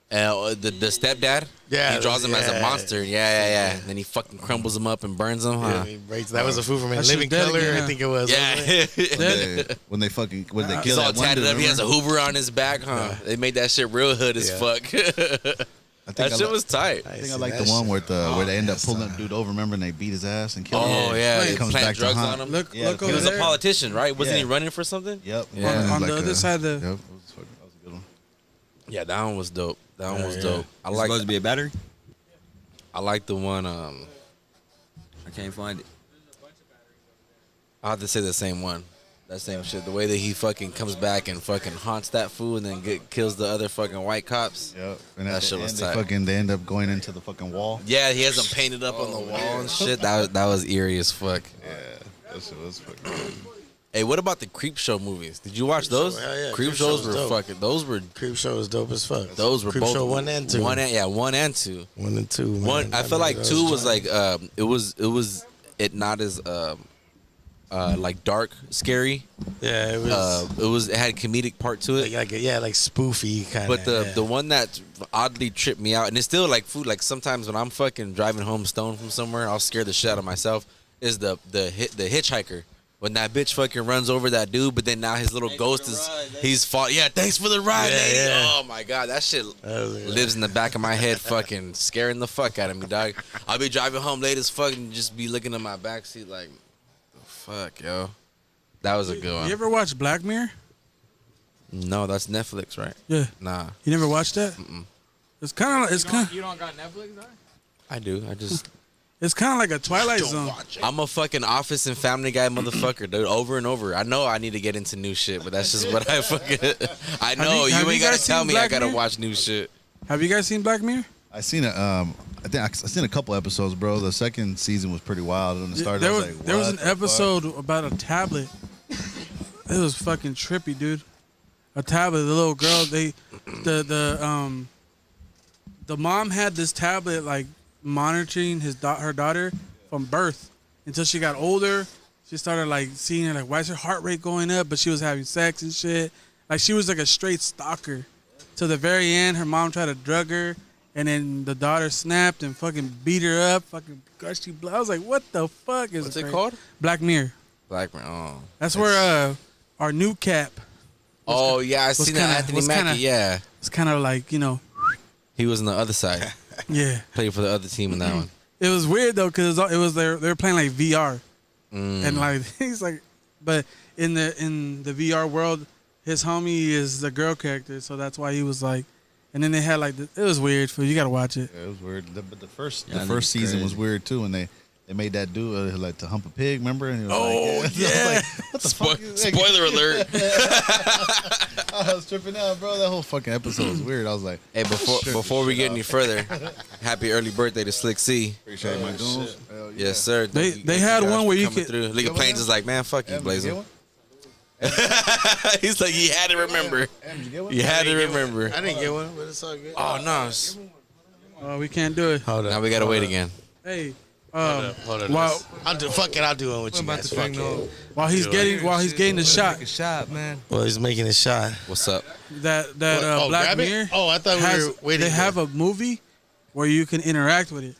Speaker 1: The stepdad,
Speaker 8: Yeah,
Speaker 1: he draws him as a
Speaker 8: yeah.
Speaker 1: monster. Yeah. Then he fucking crumbles him up and burns him, huh?
Speaker 8: Yeah, he breaks- that was a food from
Speaker 3: That
Speaker 8: In
Speaker 3: shit's
Speaker 8: Living
Speaker 3: dead
Speaker 8: Color.
Speaker 3: again,
Speaker 8: I
Speaker 3: huh?
Speaker 8: think it was.
Speaker 1: Yeah.
Speaker 5: when they
Speaker 1: He's
Speaker 5: kill
Speaker 1: all
Speaker 5: that one
Speaker 1: tatted
Speaker 5: dude,
Speaker 1: up. He has a
Speaker 5: remember?
Speaker 1: Hoover on his back, huh? They made that shit real hood as
Speaker 8: Yeah.
Speaker 1: fuck. That shit was tight.
Speaker 5: I think I like the one where they end up pulling the dude over. Remember, and they beat his ass and kill him.
Speaker 1: Oh yeah,
Speaker 3: Like,
Speaker 1: they
Speaker 5: comes
Speaker 1: plant
Speaker 5: back to
Speaker 1: drugs
Speaker 5: haunt.
Speaker 1: on him.
Speaker 3: Look
Speaker 5: Yeah,
Speaker 3: over
Speaker 1: He was a
Speaker 3: there.
Speaker 1: politician, right? Wasn't he
Speaker 5: Yeah.
Speaker 1: running for something?
Speaker 5: Yep.
Speaker 1: Yeah.
Speaker 3: On the other side of the.
Speaker 5: Yep. That was a good one.
Speaker 1: Yeah, that one was dope. That one was dope. I
Speaker 2: It's
Speaker 1: like.
Speaker 2: supposed to be a battery.
Speaker 1: I like the one.
Speaker 2: I can't find it.
Speaker 1: I have to say the same one. That same shit. The way that he fucking comes back and fucking haunts that fool and then kills the other fucking white cops.
Speaker 5: Yep. And
Speaker 1: That
Speaker 5: at
Speaker 1: shit
Speaker 5: the
Speaker 1: was
Speaker 5: end,
Speaker 1: tight.
Speaker 5: they end up going into the fucking wall.
Speaker 1: Yeah, he has them painted up on the wall and shit. That was eerie as fuck.
Speaker 5: Yeah. That shit was fucking.
Speaker 1: Hey, what about the Creep Show movies? Did you watch those?
Speaker 8: Hell yeah,
Speaker 1: Creep
Speaker 8: Creep Show
Speaker 1: shows
Speaker 8: was
Speaker 1: were
Speaker 8: dope.
Speaker 1: fucking. Those were
Speaker 8: Creep Show was dope as fuck.
Speaker 1: those were
Speaker 8: Creep
Speaker 1: both
Speaker 8: Show 1 and 2.
Speaker 1: One and 2.
Speaker 8: 1 and 2. Man.
Speaker 1: One, I feel like
Speaker 8: those
Speaker 1: 2 was
Speaker 8: joints.
Speaker 1: like it not as like dark scary.
Speaker 8: Yeah,
Speaker 1: It had a comedic part to it.
Speaker 8: like spoofy kind of.
Speaker 1: But the one that oddly tripped me out, and it's still like food. Like sometimes when I'm fucking driving home stoned from somewhere, I'll scare the shit out of myself. Is the hitchhiker. When that bitch fucking runs over that dude, but then now his little ghost he's fought. Yeah, thanks for the ride,
Speaker 8: Yeah,
Speaker 1: lady.
Speaker 8: yeah.
Speaker 1: Oh my god, that shit lives in the back of my head, fucking scaring the fuck out of me, dog. I'll be driving home late as fuck and just be looking at my backseat like, fuck, yo. That was a good one.
Speaker 3: You ever watch Black Mirror?
Speaker 1: No, that's Netflix, right?
Speaker 3: Yeah.
Speaker 1: Nah,
Speaker 3: You never watched that? It's kind of
Speaker 6: You don't got Netflix, though?
Speaker 1: I do.
Speaker 3: it's kind of like a Twilight Zone.
Speaker 1: I'm a fucking Office and Family Guy motherfucker, dude. Over and over. I know I need to get into new shit, but that's just what I fucking. I know
Speaker 3: have
Speaker 1: you
Speaker 3: you
Speaker 1: ain't gotta
Speaker 3: guys
Speaker 1: tell
Speaker 3: seen
Speaker 1: me I
Speaker 3: Black
Speaker 1: gotta
Speaker 3: Mirror?
Speaker 1: watch new shit.
Speaker 3: Have you guys seen Black Mirror?
Speaker 5: I seen it. I think I seen a couple episodes, bro. The second season was pretty wild. When it started,
Speaker 3: There
Speaker 5: I
Speaker 3: was
Speaker 5: was like,
Speaker 3: there was
Speaker 5: what
Speaker 3: an
Speaker 5: the fuck?
Speaker 3: episode about a tablet. It was fucking trippy, dude. A tablet. The little girl. The mom had this tablet like monitoring her daughter from birth until she got older. She started like seeing her like, why is her heart rate going up? But she was having sex and shit. Like she was like a straight stalker. To the very end, her mom tried to drug her, and then the daughter snapped and fucking beat her up, fucking gushy blood. I was like, what the fuck is
Speaker 1: What's it
Speaker 3: crazy?
Speaker 1: called?
Speaker 3: Black Mirror.
Speaker 1: Blackman. Oh.
Speaker 3: That's where our new Cap
Speaker 1: Oh yeah, I seen that Anthony Mackie. Yeah,
Speaker 3: was kind of like,
Speaker 1: he was on the other side.
Speaker 3: yeah.
Speaker 1: Played for the other team in that one.
Speaker 3: It was weird though, cause it was they were playing like VR, and like he's like, but in the VR world, his homie is the girl character, so that's why he was like, and then they had like it was weird. You gotta watch it.
Speaker 5: Yeah, it was weird. But the first
Speaker 2: Yeah, I think
Speaker 5: first
Speaker 2: it's
Speaker 5: season
Speaker 2: crazy.
Speaker 5: was weird too, and they made that dude like to hump a pig. Remember? And he was
Speaker 3: Oh,
Speaker 5: like,
Speaker 3: yeah.
Speaker 5: I was like, what the fuck? is that?
Speaker 1: Spoiler alert.
Speaker 5: I was tripping out, bro. That whole fucking episode was weird. I was like,
Speaker 1: Hey, before we get any further, happy early birthday to Slick C.
Speaker 5: appreciate my goons. Hell yeah.
Speaker 1: Yes, sir.
Speaker 3: They
Speaker 1: Thank
Speaker 3: had
Speaker 1: guys
Speaker 3: one
Speaker 1: for
Speaker 3: where you
Speaker 1: coming
Speaker 3: could-
Speaker 1: through. Look at
Speaker 5: Get one
Speaker 1: Plains
Speaker 5: now?
Speaker 1: is like, man, fuck you,
Speaker 5: Em, did you get
Speaker 1: Blazer.
Speaker 5: one?
Speaker 1: He's like, he had to remember.
Speaker 5: Em, did you get one?
Speaker 1: You had to remember.
Speaker 8: I didn't get one, but it's all good.
Speaker 1: Oh no.
Speaker 3: Oh, we can't do it.
Speaker 8: Hold
Speaker 1: Now we gotta wait again.
Speaker 3: Hey,
Speaker 8: Hold on.
Speaker 3: while
Speaker 8: I'll do one with
Speaker 7: I'm
Speaker 8: you
Speaker 7: about
Speaker 8: guys.
Speaker 7: to
Speaker 8: Fuck
Speaker 7: drink
Speaker 8: it.
Speaker 7: no.
Speaker 3: while he's getting the shot,
Speaker 7: Take a shot, man.
Speaker 8: Well, he's making a shot.
Speaker 1: What's up?
Speaker 3: that
Speaker 8: Oh,
Speaker 3: Black
Speaker 8: grab it?
Speaker 3: Mirror.
Speaker 8: Oh, I thought we
Speaker 3: has,
Speaker 8: were waiting.
Speaker 3: They have a movie where you can interact with it.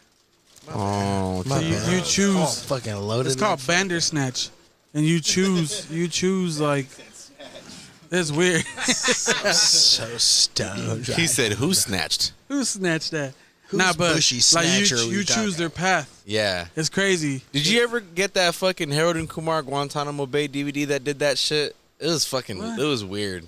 Speaker 1: Oh,
Speaker 8: My
Speaker 3: You,
Speaker 8: bad.
Speaker 3: you
Speaker 8: Oh,
Speaker 3: choose.
Speaker 8: fucking loaded.
Speaker 3: It's called Bandersnatch, and you choose like. It's weird.
Speaker 8: so stoned.
Speaker 1: he said, "Who snatched?"
Speaker 3: Who snatched that?
Speaker 8: Who's
Speaker 3: Nah, but
Speaker 8: Bushy
Speaker 3: like
Speaker 8: Snatcher
Speaker 3: you
Speaker 8: we talking
Speaker 3: choose their path.
Speaker 1: Yeah.
Speaker 3: It's crazy.
Speaker 1: Did you ever get that fucking Harold and Kumar Guantanamo Bay DVD that did that shit? It was fucking.
Speaker 3: What?
Speaker 1: It was weird.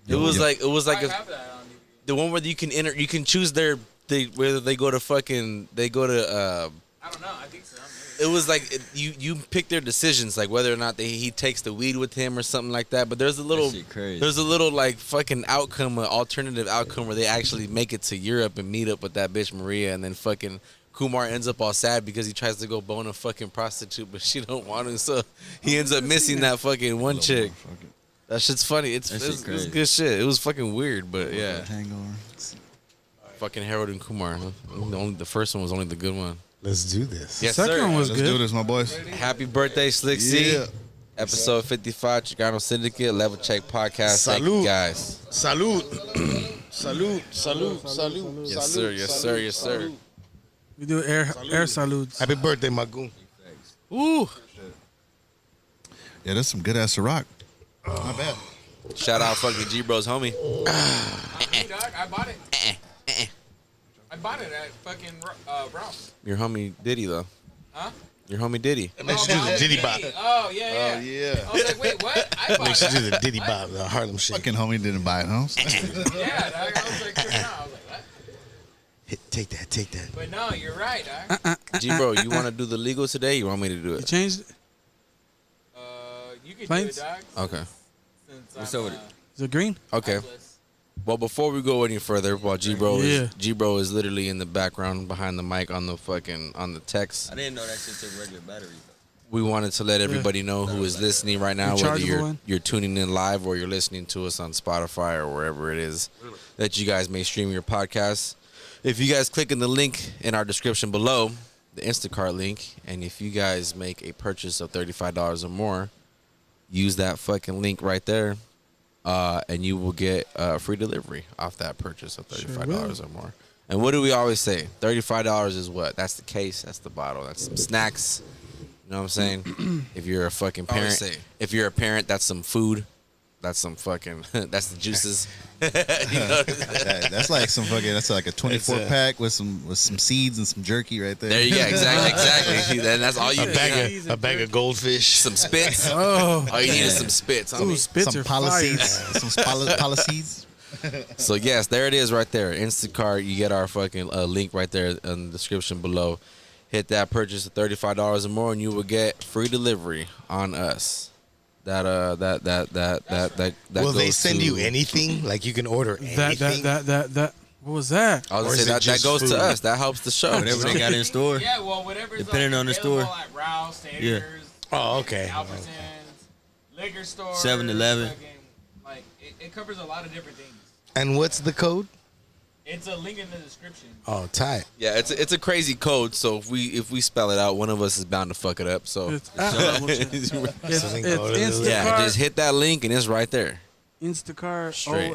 Speaker 1: It was like
Speaker 6: I
Speaker 1: a,
Speaker 6: have that on DVD.
Speaker 1: the one where you can you can choose whether they go to
Speaker 6: I don't know. I think so.
Speaker 1: it was like you pick their decisions, like whether or not he takes the weed with him or something like that. But there's a little
Speaker 2: shit crazy.
Speaker 1: there's a little like fucking outcome, an alternative outcome where they actually make it to Europe and meet up with that bitch Maria, and then fucking Kumar ends up all sad because he tries to go bone a fucking prostitute, but she don't want him, so he ends up missing that fucking one chick. That shit's funny. It's
Speaker 2: That shit
Speaker 1: it's
Speaker 2: crazy.
Speaker 1: good shit. It was fucking weird, but yeah.
Speaker 5: Hangover.
Speaker 1: Fucking Harold and Kumar. Huh? The first one was only the good one.
Speaker 8: Let's do this.
Speaker 1: Yes,
Speaker 3: Second
Speaker 1: sir.
Speaker 3: one was
Speaker 5: Let's
Speaker 3: good.
Speaker 5: do this, my boys.
Speaker 1: Happy birthday, Slick C.
Speaker 5: Yeah.
Speaker 1: Episode 55, Chicano Syndicate, Level Check Podcast. Thank you
Speaker 8: Salute.
Speaker 1: guys.
Speaker 8: Salute. Salute. Salute. Salute.
Speaker 1: Yes, sir. Yes, sir. Yes, sir.
Speaker 3: We do air salutes.
Speaker 8: Happy birthday, my goon.
Speaker 1: Ooh.
Speaker 5: Yeah, that's some good ass Ciroc. Not bad.
Speaker 1: Shout out fucking G Bros homie.
Speaker 6: Hey, dog, I bought it. I bought it at fucking Ralph's.
Speaker 1: Your homie Diddy, though.
Speaker 6: Huh?
Speaker 1: Your homie Diddy.
Speaker 8: Makes you do the Diddy Bop.
Speaker 6: Oh, yeah, yeah.
Speaker 5: Yeah.
Speaker 6: I was like, wait, what? I bought
Speaker 8: Makes you do
Speaker 6: that.
Speaker 8: the Diddy Bop, the Harlem shit.
Speaker 5: Fucking homie didn't buy it, huh?
Speaker 6: Yeah, dog. I was like, tripping out. I was like, what?
Speaker 8: Take that.
Speaker 6: But no, you're right, dog.
Speaker 1: G Bro, you want to do the legal today? You want me to do
Speaker 3: You
Speaker 1: it?
Speaker 3: changed it?
Speaker 6: You can
Speaker 3: Planes?
Speaker 6: do it, dog.
Speaker 1: Okay.
Speaker 6: Since
Speaker 2: What's
Speaker 6: I'm,
Speaker 2: up with it?
Speaker 3: Is it green?
Speaker 1: Okay.
Speaker 6: helpless.
Speaker 1: Well, before we go any further, while G Bro
Speaker 3: Yeah.
Speaker 1: is literally in the background behind the mic on the text.
Speaker 2: I didn't know that shit took regular batteries.
Speaker 1: We wanted to let everybody know who is listening right now, whether
Speaker 3: Rechargeable one?
Speaker 1: you're tuning in live or you're listening to us on Spotify or wherever it is that you guys may stream your podcasts. If you guys click in the link in our description below, the Instacart link, and if you guys make a purchase of $35 or more, use that fucking link right there, and you will get free delivery off that purchase of $35 or more. And what do we always say? $35 is what? That's the case. That's the bottle. That's some snacks. You know what I'm saying? If you're a fucking parent, that's some food. That's some fucking. That's the juices. You know what I'm saying?
Speaker 5: That's like some fucking. That's like a 24 pack with some seeds and some jerky right there.
Speaker 1: There you go. Exactly. Then that's all you need.
Speaker 8: A bag of goldfish.
Speaker 1: Some spits.
Speaker 3: Oh,
Speaker 1: All you need is some spits.
Speaker 3: ooh,
Speaker 1: Homie.
Speaker 3: spits
Speaker 5: Some
Speaker 3: are fire.
Speaker 5: policies. Some policies.
Speaker 1: So yes, there it is right there. Instacart. You get our fucking link right there in the description below. Hit that purchase of $35 or more, and you will get free delivery on us. That
Speaker 8: Will
Speaker 1: goes
Speaker 8: they send
Speaker 1: to,
Speaker 8: you anything? Like you can order anything?
Speaker 3: That. What was that?
Speaker 1: I was
Speaker 8: Or
Speaker 1: gonna
Speaker 8: is
Speaker 1: say
Speaker 8: it
Speaker 1: that
Speaker 8: just
Speaker 1: goes
Speaker 8: food?
Speaker 1: to us. That helps the show.
Speaker 2: Whatever they got in store.
Speaker 6: Yeah, well, whatever's
Speaker 2: Depending
Speaker 6: like
Speaker 2: on the
Speaker 6: available
Speaker 2: store.
Speaker 6: at Ralph's,
Speaker 2: Yeah.
Speaker 6: Taters,
Speaker 8: Oh, okay.
Speaker 6: Albertsons, liquor store,
Speaker 2: 7-Eleven.
Speaker 6: Like it covers a lot of different things.
Speaker 8: And what's the code?
Speaker 6: It's a link in the description.
Speaker 8: Oh, tight.
Speaker 1: Yeah, it's a crazy code. So if we spell it out, one of us is bound to fuck it up. So
Speaker 3: It's Instacart.
Speaker 1: yeah, just hit that link and it's right there.
Speaker 3: Instacart,
Speaker 1: Straight.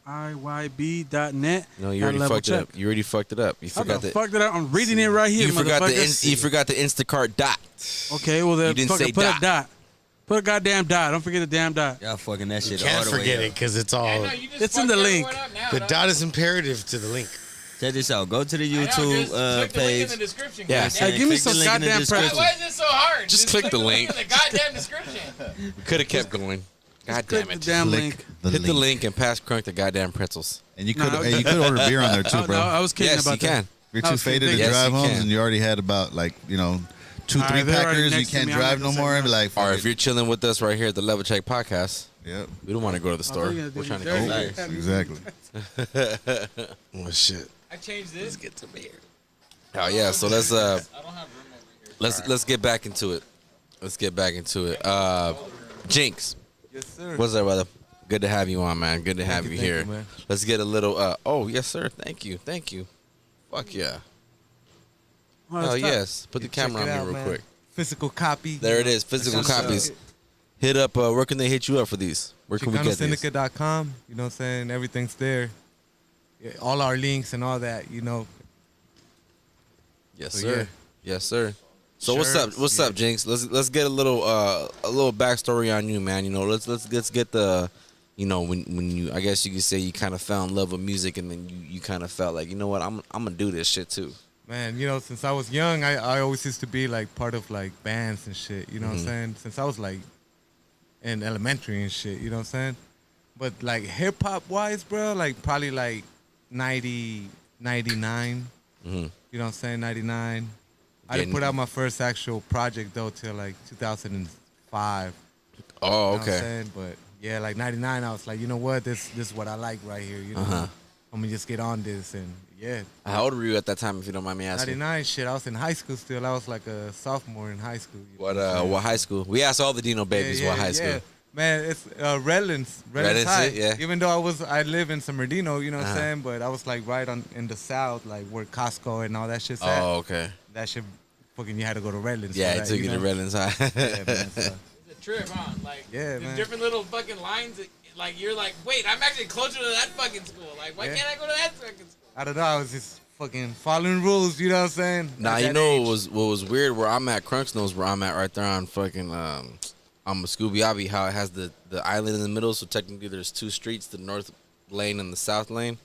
Speaker 3: OLOIYB.net.
Speaker 1: No, you already fucked it up. You already fucked it up. You
Speaker 3: How
Speaker 1: forgot
Speaker 3: the
Speaker 1: the.
Speaker 3: fuck did I'm reading it right here,
Speaker 1: You forgot the.
Speaker 3: motherfucker.
Speaker 1: You forgot the Instacart dot.
Speaker 3: Okay, well then
Speaker 1: You didn't
Speaker 3: fucking
Speaker 1: say
Speaker 3: put
Speaker 1: dot.
Speaker 3: a dot. Put a goddamn dot. Don't forget the damn dot.
Speaker 2: Y'all fucking that shit all
Speaker 8: Can't
Speaker 2: the way
Speaker 8: forget
Speaker 2: up.
Speaker 8: it because it's all.
Speaker 6: I know, you just
Speaker 3: It's in
Speaker 6: fucked
Speaker 3: the link.
Speaker 6: everyone up now,
Speaker 8: The
Speaker 6: dog.
Speaker 8: dot is imperative to the link.
Speaker 2: Check this out. Go to the
Speaker 6: I know,
Speaker 2: YouTube
Speaker 6: just click the link
Speaker 2: page.
Speaker 6: in the description.
Speaker 1: Yeah.
Speaker 6: goddamn.
Speaker 3: Hey, give me
Speaker 2: Click the
Speaker 3: some
Speaker 2: link in the
Speaker 3: goddamn
Speaker 2: description.
Speaker 3: pretzels.
Speaker 6: Why is it so hard?
Speaker 1: Just click the link.
Speaker 6: in the goddamn description.
Speaker 1: We could have kept going. God
Speaker 3: Click
Speaker 1: damn
Speaker 3: the
Speaker 1: it.
Speaker 3: damn
Speaker 5: Click
Speaker 3: link.
Speaker 1: Hit the link and pass Crunk the goddamn pretzels.
Speaker 5: And you could
Speaker 3: Nah,
Speaker 5: you could order beer on there too,
Speaker 3: No,
Speaker 5: bro.
Speaker 3: I was kidding
Speaker 1: Yes,
Speaker 3: about
Speaker 1: you can.
Speaker 3: that.
Speaker 5: You're
Speaker 3: I
Speaker 5: too
Speaker 3: was
Speaker 5: faded to
Speaker 3: kidding.
Speaker 1: Yes,
Speaker 5: drive
Speaker 1: you
Speaker 5: homes,
Speaker 1: can.
Speaker 5: and you already had about like 2,
Speaker 3: Alright,
Speaker 5: 3
Speaker 3: they're already
Speaker 5: packers. You
Speaker 3: next to
Speaker 5: can't
Speaker 3: me. I'm
Speaker 5: drive
Speaker 3: not
Speaker 5: no
Speaker 3: gonna
Speaker 5: more.
Speaker 3: say
Speaker 5: And be like,
Speaker 1: Or
Speaker 5: fuck
Speaker 1: if
Speaker 5: it.
Speaker 1: you're chilling with us right here at the Level Check Podcast,
Speaker 5: Yep.
Speaker 1: we don't want to go to the store.
Speaker 3: you're gonna do
Speaker 1: We're trying to
Speaker 3: me
Speaker 1: go.
Speaker 3: dirty.
Speaker 2: Nice.
Speaker 5: Exactly.
Speaker 8: Oh shit.
Speaker 6: I changed this.
Speaker 1: Get to beer. Oh yeah, so let's
Speaker 6: I don't have room over here.
Speaker 1: let's get back into it. Let's get back into it. Jinx,
Speaker 7: Yes, sir.
Speaker 1: what's up, brother? Good to have you on, man. Good to have you
Speaker 7: thank
Speaker 1: here.
Speaker 7: you, man.
Speaker 1: Let's get a little. Oh yes, sir. Thank you. Fuck yeah.
Speaker 3: Oh, that's
Speaker 1: Oh
Speaker 3: tough.
Speaker 1: yes. Put the
Speaker 7: Check
Speaker 1: camera
Speaker 7: it
Speaker 1: on
Speaker 7: out,
Speaker 1: me real
Speaker 7: man.
Speaker 1: quick.
Speaker 7: Physical copy.
Speaker 1: There it is. Physical
Speaker 7: Chicano
Speaker 1: copies.
Speaker 7: Syndicate.
Speaker 1: Hit up. Where can they hit you up for these? Where can we get these?
Speaker 7: ChicanoSyndicate.com. You know what I'm saying? Everything's there. Yeah, all our links and all that, you know.
Speaker 1: Yes,
Speaker 7: So,
Speaker 1: sir.
Speaker 7: yeah.
Speaker 1: Yes, sir. So what's
Speaker 7: Shirts,
Speaker 1: up? What's
Speaker 7: yeah.
Speaker 1: up, Jinx? Let's get a little backstory on you, man. You know, let's get the, you know, when you, I guess you could say you kind of fell in love with music, and then you kind of felt like, you know what, I'm gonna do this shit too.
Speaker 7: Man, you know, since I was young, I always used to be like part of like bands and shit, you know what I'm saying? Since I was like in elementary and shit, you know what I'm saying? But like hip hop wise, bro, like probably like 90, 99.
Speaker 1: Mm-hmm.
Speaker 7: You know what I'm saying? 99. I
Speaker 1: Getting-
Speaker 7: didn't put out my first actual project though till like 2005.
Speaker 1: Oh,
Speaker 7: You know what I'm
Speaker 1: okay.
Speaker 7: saying? But yeah, like 99, I was like, you know what? This is what I like right here. You know, I'm gonna just get on this and yeah.
Speaker 1: How old were you at that time, if you don't mind me asking?
Speaker 7: 99 shit. I was in high school still. I was like a sophomore in high school. you know
Speaker 1: What
Speaker 7: I'm saying?
Speaker 1: what high school? We asked all the Dino babies what high school.
Speaker 7: Man, it's Redlands
Speaker 1: Redlands,
Speaker 7: High.
Speaker 1: yeah.
Speaker 7: Even though I live in San Bernardino, you know what I'm
Speaker 1: Uh-huh.
Speaker 7: saying? But I was like right on in the south, like where Costco and all that shit's at.
Speaker 1: Oh, okay.
Speaker 7: That shit, fucking, you had to go to Redlands.
Speaker 1: Yeah,
Speaker 7: for
Speaker 1: it
Speaker 7: that,
Speaker 1: took you to
Speaker 7: know?
Speaker 1: Redlands High.
Speaker 7: Yeah, man. So,
Speaker 6: It's a trip, huh? Like,
Speaker 7: Yeah,
Speaker 6: there's
Speaker 7: man.
Speaker 6: different little fucking lines. That, like, you're like, wait, I'm actually closer to that fucking school. Like, why
Speaker 7: Yeah.
Speaker 6: can't I go to that fucking school?
Speaker 7: I don't know. I was just fucking following rules. You know what I'm saying?
Speaker 1: Nah,
Speaker 7: At
Speaker 1: you
Speaker 7: that
Speaker 1: know
Speaker 7: age.
Speaker 1: what was weird? Where I'm at, Crunks knows where I'm at right there on fucking on Scooby Abbey. How it has the island in the middle, so technically there's 2 streets: the north lane and the south lane.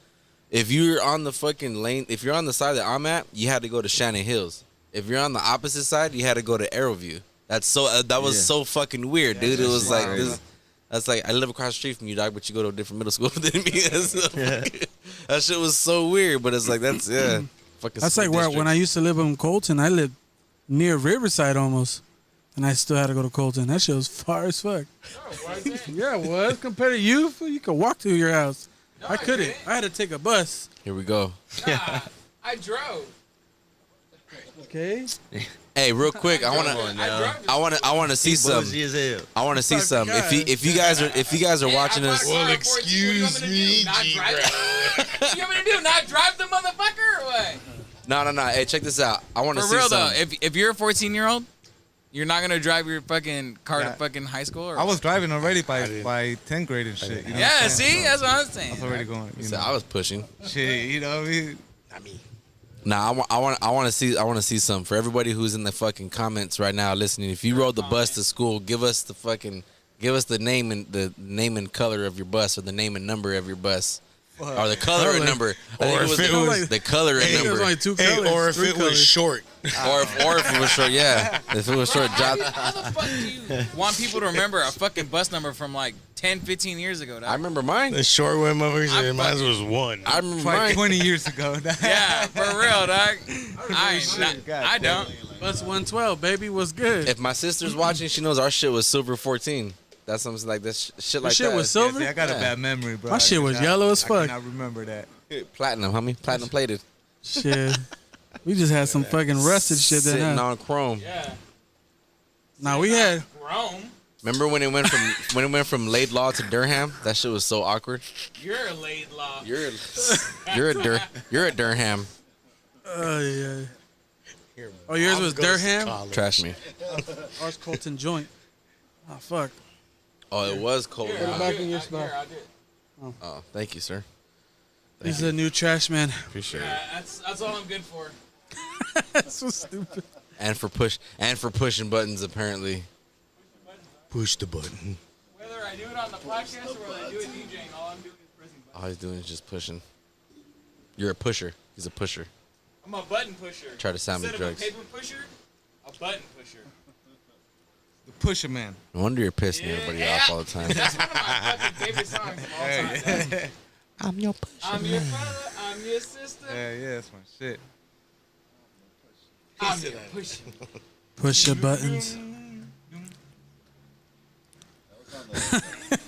Speaker 1: If you're on the fucking lane, if you're on the side that I'm at, you had to go to Shannon Hills. If you're on the opposite side, you had to go to Arrowview. That's so that was
Speaker 2: Yeah.
Speaker 1: so fucking weird, dude. It was like
Speaker 7: wild.
Speaker 1: this. That's like I live across the street from you, dog, but you go to a different middle school than me. That shit was so weird, but it's like that's fucking.
Speaker 3: That's
Speaker 1: school
Speaker 3: like where
Speaker 1: district.
Speaker 3: when I used to live in Colton, I lived near Riverside almost, and I still had to go to Colton. That shit was far as fuck. Yeah, it was compared to you. Fool, you could walk to your house. I couldn't.
Speaker 6: didn't.
Speaker 3: I had to take a bus.
Speaker 1: Here we go.
Speaker 6: Nah, I drove.
Speaker 3: Okay.
Speaker 1: Hey, real quick, I wanna.
Speaker 2: on
Speaker 6: I
Speaker 2: now.
Speaker 6: drove.
Speaker 1: I want to see some.
Speaker 2: Bougie as hell.
Speaker 1: I want to see some. If you guys are watching this,
Speaker 8: Well, excuse me,
Speaker 6: Not
Speaker 8: G,
Speaker 6: drive. What you want me to do? Not drive the motherfucker or what?
Speaker 1: no. Hey, check this out. I want to
Speaker 6: For
Speaker 1: see
Speaker 6: real
Speaker 1: some.
Speaker 6: though, if you're a 14-year-old, you're not gonna drive your fucking car to
Speaker 7: Yeah.
Speaker 6: fucking high school. Or
Speaker 7: I was driving already by
Speaker 8: didn't.
Speaker 7: 10th grade and shit. You know
Speaker 6: Yeah,
Speaker 7: what I'm saying?
Speaker 6: see, that's what I'm
Speaker 7: I
Speaker 6: saying.
Speaker 7: was already going. You
Speaker 1: So
Speaker 7: know,
Speaker 1: I was pushing.
Speaker 7: shit. You know what I mean?
Speaker 1: Nah, I want to see some for everybody who's in the fucking comments right now listening. If you rode the bus to school, give us the name and color of your bus, or the name and number of your bus, or the color and number. I think
Speaker 8: Or
Speaker 1: it was
Speaker 8: if it
Speaker 1: the,
Speaker 8: was-
Speaker 1: the color and
Speaker 8: Hey,
Speaker 3: There's
Speaker 1: number,
Speaker 3: only 2
Speaker 8: Hey,
Speaker 3: colors.
Speaker 8: or if
Speaker 3: 3
Speaker 8: it
Speaker 3: colors.
Speaker 8: was short.
Speaker 1: or if it was short. Yeah, if it was short, drop.
Speaker 6: How the fuck do you want people to remember a fucking bus number from like 10, 15 years ago? Dog?
Speaker 1: I remember mine.
Speaker 8: The short one, motherfuckers.
Speaker 6: I'm
Speaker 8: Mine
Speaker 6: fucking-
Speaker 8: was 1.
Speaker 1: I remember
Speaker 7: Like
Speaker 1: mine.
Speaker 7: 20 years ago.
Speaker 6: Yeah, for real, dog. I don't.
Speaker 3: Bus 112, baby, was good.
Speaker 1: If my sister's watching, she knows our shit was silver 14. That's something like this shit like
Speaker 3: shit
Speaker 1: that.
Speaker 3: was silver?
Speaker 7: I got
Speaker 1: Yeah.
Speaker 7: a bad memory, bro.
Speaker 3: My shit was yellow as fuck.
Speaker 7: I cannot remember that.
Speaker 1: Platinum, homie. Platinum plated.
Speaker 3: Shit. We just had some fucking rusted shit
Speaker 1: Sitting
Speaker 3: then, huh?
Speaker 1: on chrome.
Speaker 6: Yeah.
Speaker 3: Nah, we had.
Speaker 6: Rome.
Speaker 1: Remember when it went from Laidlaw to Durham? That shit was so awkward.
Speaker 6: You're a late law.
Speaker 1: You're a Durham.
Speaker 3: Yeah. Oh, yours was Durham?
Speaker 1: Trash me.
Speaker 3: Ours Colton joint. Oh, fuck.
Speaker 1: Oh, it was cold.
Speaker 3: Put it back in your spot.
Speaker 6: I did.
Speaker 1: Oh, thank you, sir.
Speaker 3: He's a new trash man.
Speaker 1: Appreciate it.
Speaker 6: That's all I'm good for.
Speaker 3: That's so stupid.
Speaker 1: And for pushing buttons, apparently.
Speaker 8: Push the button.
Speaker 6: Whether I do it on the podcast or whether I do it DJing, all I'm doing is pressing buttons.
Speaker 1: All he's doing is just pushing. You're a pusher. He's a pusher.
Speaker 6: I'm a button pusher.
Speaker 1: Try to sound me
Speaker 6: Instead of
Speaker 1: drugs.
Speaker 6: a paper pusher, a button pusher.
Speaker 7: The Pusher Man.
Speaker 1: No wonder you're pissing everybody off all the time.
Speaker 6: That's one of my fucking favorite songs of all time.
Speaker 1: I'm your pusher.
Speaker 6: I'm your brother, I'm your sister,
Speaker 7: Yeah, that's my shit.
Speaker 6: I'm your pusher.
Speaker 3: Push your buttons.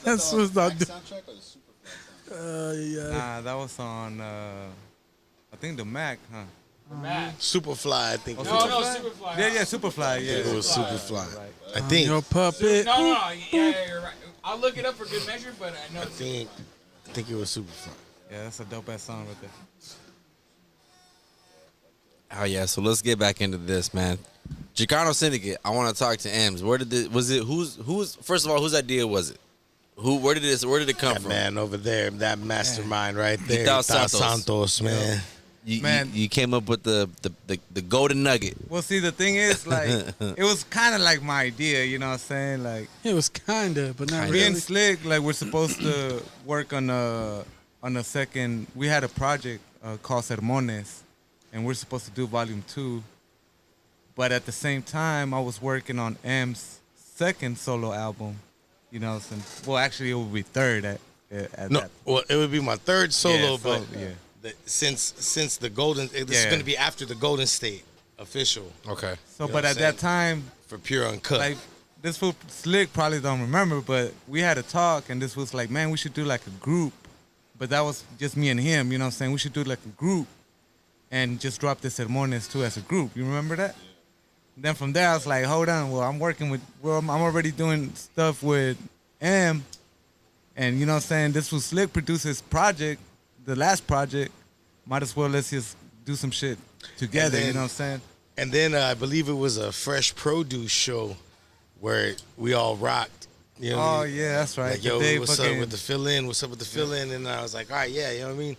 Speaker 3: That's what's not doing. Yeah.
Speaker 7: Nah, that was on, I think the Mac, huh?
Speaker 6: Matt.
Speaker 8: Superfly, I think.
Speaker 6: No,
Speaker 8: Superfly.
Speaker 6: Superfly.
Speaker 7: Yeah, Superfly, yeah.
Speaker 8: It was Superfly.
Speaker 7: Right.
Speaker 8: I think.
Speaker 3: Your puppet.
Speaker 6: No, yeah, you're right. I'll look it up for good measure, but I know
Speaker 8: I think it was Superfly.
Speaker 7: Yeah, that's a dope ass song right there.
Speaker 1: Oh yeah, so let's get back into this, man. Chicano Syndicate. I want to talk to Ems. Where did this? Was it who's? First of all, whose idea was it? Where did it come
Speaker 8: That
Speaker 1: from?
Speaker 8: man over there, that mastermind right there,
Speaker 1: Ithao
Speaker 8: Ithao
Speaker 1: Santos.
Speaker 8: Santos, man.
Speaker 1: You came up with the golden nugget.
Speaker 7: Well, see, the thing is, like, it was kind of like my idea, you know what I'm saying? Like,
Speaker 3: It was kinda, but not
Speaker 7: me and
Speaker 3: really.
Speaker 7: Slick, like, we're supposed to work on a second. We had a project called Sermones, and we're supposed to do volume 2. But at the same time, I was working on M's second solo album. You know, well, actually, it would be third at
Speaker 8: No,
Speaker 7: that.
Speaker 8: well, it would be my third solo,
Speaker 7: Yeah,
Speaker 8: but
Speaker 7: yeah.
Speaker 8: since the Golden, this is
Speaker 7: Yeah.
Speaker 8: going to be after the Golden State official
Speaker 1: Okay.
Speaker 7: So,
Speaker 8: You know
Speaker 7: but
Speaker 8: what I'm
Speaker 7: at that time,
Speaker 8: for Pure Uncut.
Speaker 7: like, this fool Slick probably don't remember, but we had a talk, and this was like, man, we should do like a group. But that was just me and him, you know what I'm saying? We should do like a group and just drop the Sermones too as a group. You remember that? Then from there, I was like, hold on. Well, I'm already doing stuff with M. And you know what I'm saying? This was Slick produced his project, the last project. Might as well let's just do some shit together,
Speaker 8: then-
Speaker 7: you know what I'm saying?
Speaker 8: And then I believe it was a fresh produce show where we all rocked. You know what I
Speaker 7: Oh,
Speaker 8: mean?
Speaker 7: yeah, that's right.
Speaker 8: Like,
Speaker 7: The
Speaker 8: yo,
Speaker 7: day
Speaker 8: what's up
Speaker 7: fucking-
Speaker 8: with the fill-in? What's up with the fill-in? And I was like, all right, yeah, you know what I mean?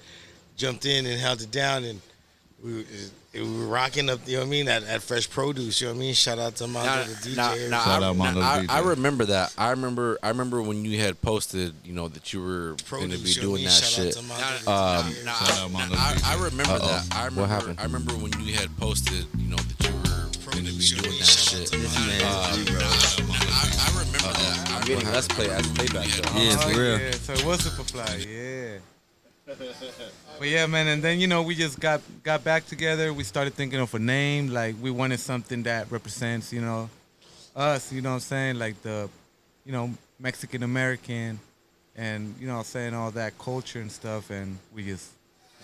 Speaker 8: Jumped in and held it down, and we were rocking up, you know what I mean, at Fresh Produce, you know what I mean? Shout out to Mondo, the DJ.
Speaker 5: Shout out Mondo
Speaker 1: I
Speaker 5: DJ.
Speaker 1: remember that. I remember when you had posted, you know, that you were going to be
Speaker 8: Produce, you know what I
Speaker 1: doing
Speaker 8: mean?
Speaker 1: that
Speaker 8: Shout out
Speaker 1: shit.
Speaker 8: to Mondo, the DJ.
Speaker 5: Shout out Mondo
Speaker 1: I
Speaker 5: DJ.
Speaker 1: remember that.
Speaker 5: What happened?
Speaker 1: I remember when you had posted, you know, that you were going to be doing that shit. I remember that. I'm getting let's play back though.
Speaker 5: Yeah, for real.
Speaker 7: Yeah, so it was Superfly, yeah. But yeah, man, and then, you know, we just got back together. We started thinking of a name. Like, we wanted something that represents, you know, us, you know what I'm saying? Like the, you know, Mexican American and, you know what I'm saying, all that culture and stuff. And we're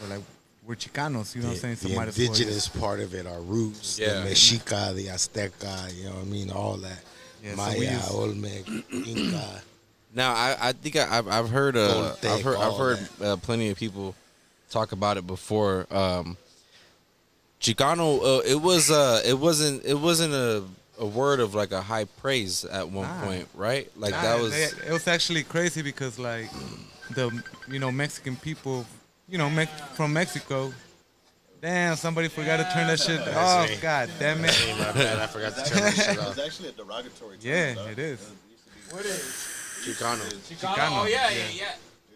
Speaker 7: like, we're Chicanos, you know what I'm saying? So
Speaker 8: The
Speaker 7: might as well
Speaker 8: indigenous part of it, our roots,
Speaker 1: Yeah.
Speaker 8: the Mexica, the Azteca, you know what I mean, all that.
Speaker 7: Yeah, so
Speaker 8: Maya,
Speaker 7: we just-
Speaker 8: Olmec, Inca.
Speaker 1: Now I think I've heard
Speaker 8: Toltec, all
Speaker 1: plenty of people talk about it before. Chicano, it wasn't a word of like a high praise at one
Speaker 7: Nah.
Speaker 1: point, right? Like
Speaker 7: Nah,
Speaker 1: that was
Speaker 7: it was actually crazy because, like, the, you know, Mexican people, you know, from Mexico. Damn, somebody forgot to turn that shit off.
Speaker 8: me.
Speaker 7: God damn it.
Speaker 8: Hey, my bad, I forgot to turn that shit off.
Speaker 5: actually a derogatory term.
Speaker 7: Yeah, it is.
Speaker 6: What is?
Speaker 1: Chicano.
Speaker 6: Chicano. Oh, yeah.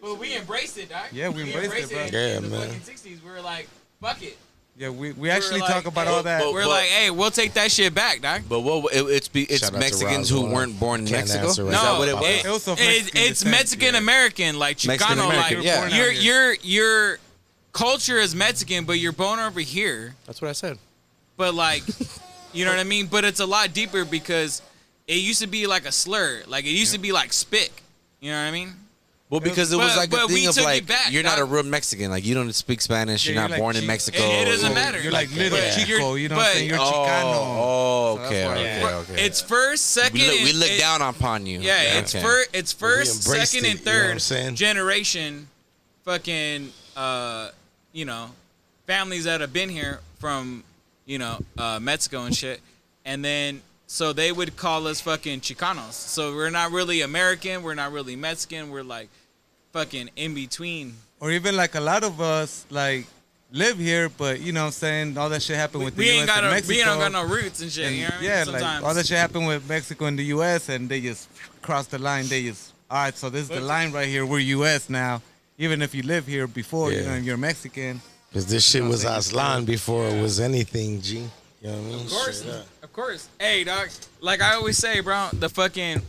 Speaker 6: But we embraced it, dog.
Speaker 7: Yeah, we embraced it, bro.
Speaker 8: Yeah,
Speaker 6: in the
Speaker 8: man.
Speaker 6: fucking 60s, we were like, fuck it.
Speaker 7: Yeah, we actually
Speaker 6: like,
Speaker 7: talk about
Speaker 6: hey,
Speaker 7: all that.
Speaker 1: but-
Speaker 6: We're like, hey, we'll take that shit back, dog.
Speaker 1: But it's
Speaker 8: Shout out to
Speaker 1: Mexicans who
Speaker 8: Roswell.
Speaker 1: weren't born in
Speaker 8: Can't
Speaker 1: Mexico.
Speaker 8: answer
Speaker 1: Is
Speaker 8: right
Speaker 1: that
Speaker 8: now.
Speaker 1: what it
Speaker 8: No,
Speaker 1: was?
Speaker 7: It was of Mexican
Speaker 6: It's
Speaker 7: descent,
Speaker 6: Mexican
Speaker 7: yeah.
Speaker 6: American, like
Speaker 1: Mexican
Speaker 6: Chicano,
Speaker 1: American,
Speaker 6: like
Speaker 1: yeah.
Speaker 6: your culture is Mexican, but you're born over here.
Speaker 1: That's what I said.
Speaker 6: But like, you know what I mean? But it's a lot deeper because it used to be like a slur. Like it used to be like spick. You know what I mean?
Speaker 1: Well, because it was
Speaker 6: But-
Speaker 1: like a
Speaker 6: but we
Speaker 1: thing of
Speaker 6: took it
Speaker 1: like
Speaker 6: back,
Speaker 1: you're not a
Speaker 6: dog.
Speaker 1: real Mexican. Like you don't speak Spanish.
Speaker 7: Yeah,
Speaker 1: You're not
Speaker 7: you're like
Speaker 1: born in
Speaker 7: Chi-
Speaker 1: Mexico.
Speaker 6: It doesn't matter.
Speaker 7: You're like little
Speaker 6: But
Speaker 7: Chico,
Speaker 6: you're-
Speaker 7: you know what I'm saying? You're
Speaker 6: but-
Speaker 7: Chicano.
Speaker 1: Oh,
Speaker 7: So
Speaker 1: okay,
Speaker 7: that's why-
Speaker 1: okay.
Speaker 6: It's first, second.
Speaker 1: We look
Speaker 6: it-
Speaker 1: down upon you.
Speaker 6: Yeah, it's
Speaker 1: okay.
Speaker 6: it's first,
Speaker 8: embraced
Speaker 6: second,
Speaker 8: it,
Speaker 6: and
Speaker 8: you know what I'm
Speaker 6: third
Speaker 8: saying?
Speaker 6: generation, fucking, you know, families that have been here from, you know, Mexico and shit, and then So they would call us fucking Chicanos. So we're not really American. We're not really Mexican. We're like fucking in between.
Speaker 7: Or even like a lot of us like live here, but you know what I'm saying, all that shit happened with the
Speaker 6: We
Speaker 7: US
Speaker 6: ain't got
Speaker 7: and
Speaker 6: no,
Speaker 7: Mexico.
Speaker 6: we don't got no roots and shit.
Speaker 7: And
Speaker 6: You know what I mean?
Speaker 7: yeah,
Speaker 6: Sometimes.
Speaker 7: like all that shit happened with Mexico and the US, and they just crossed the line. They just, all right, so this is the line right here. We're US now. Even if you live here before, you
Speaker 8: Yeah.
Speaker 7: know, you're Mexican.
Speaker 8: Because this shit was
Speaker 7: saying?
Speaker 8: Aslan before it was anything, G. You know what I mean?
Speaker 6: Of course,
Speaker 8: Straight up.
Speaker 6: of course. Hey, dog. Like I always say, bro, the fucking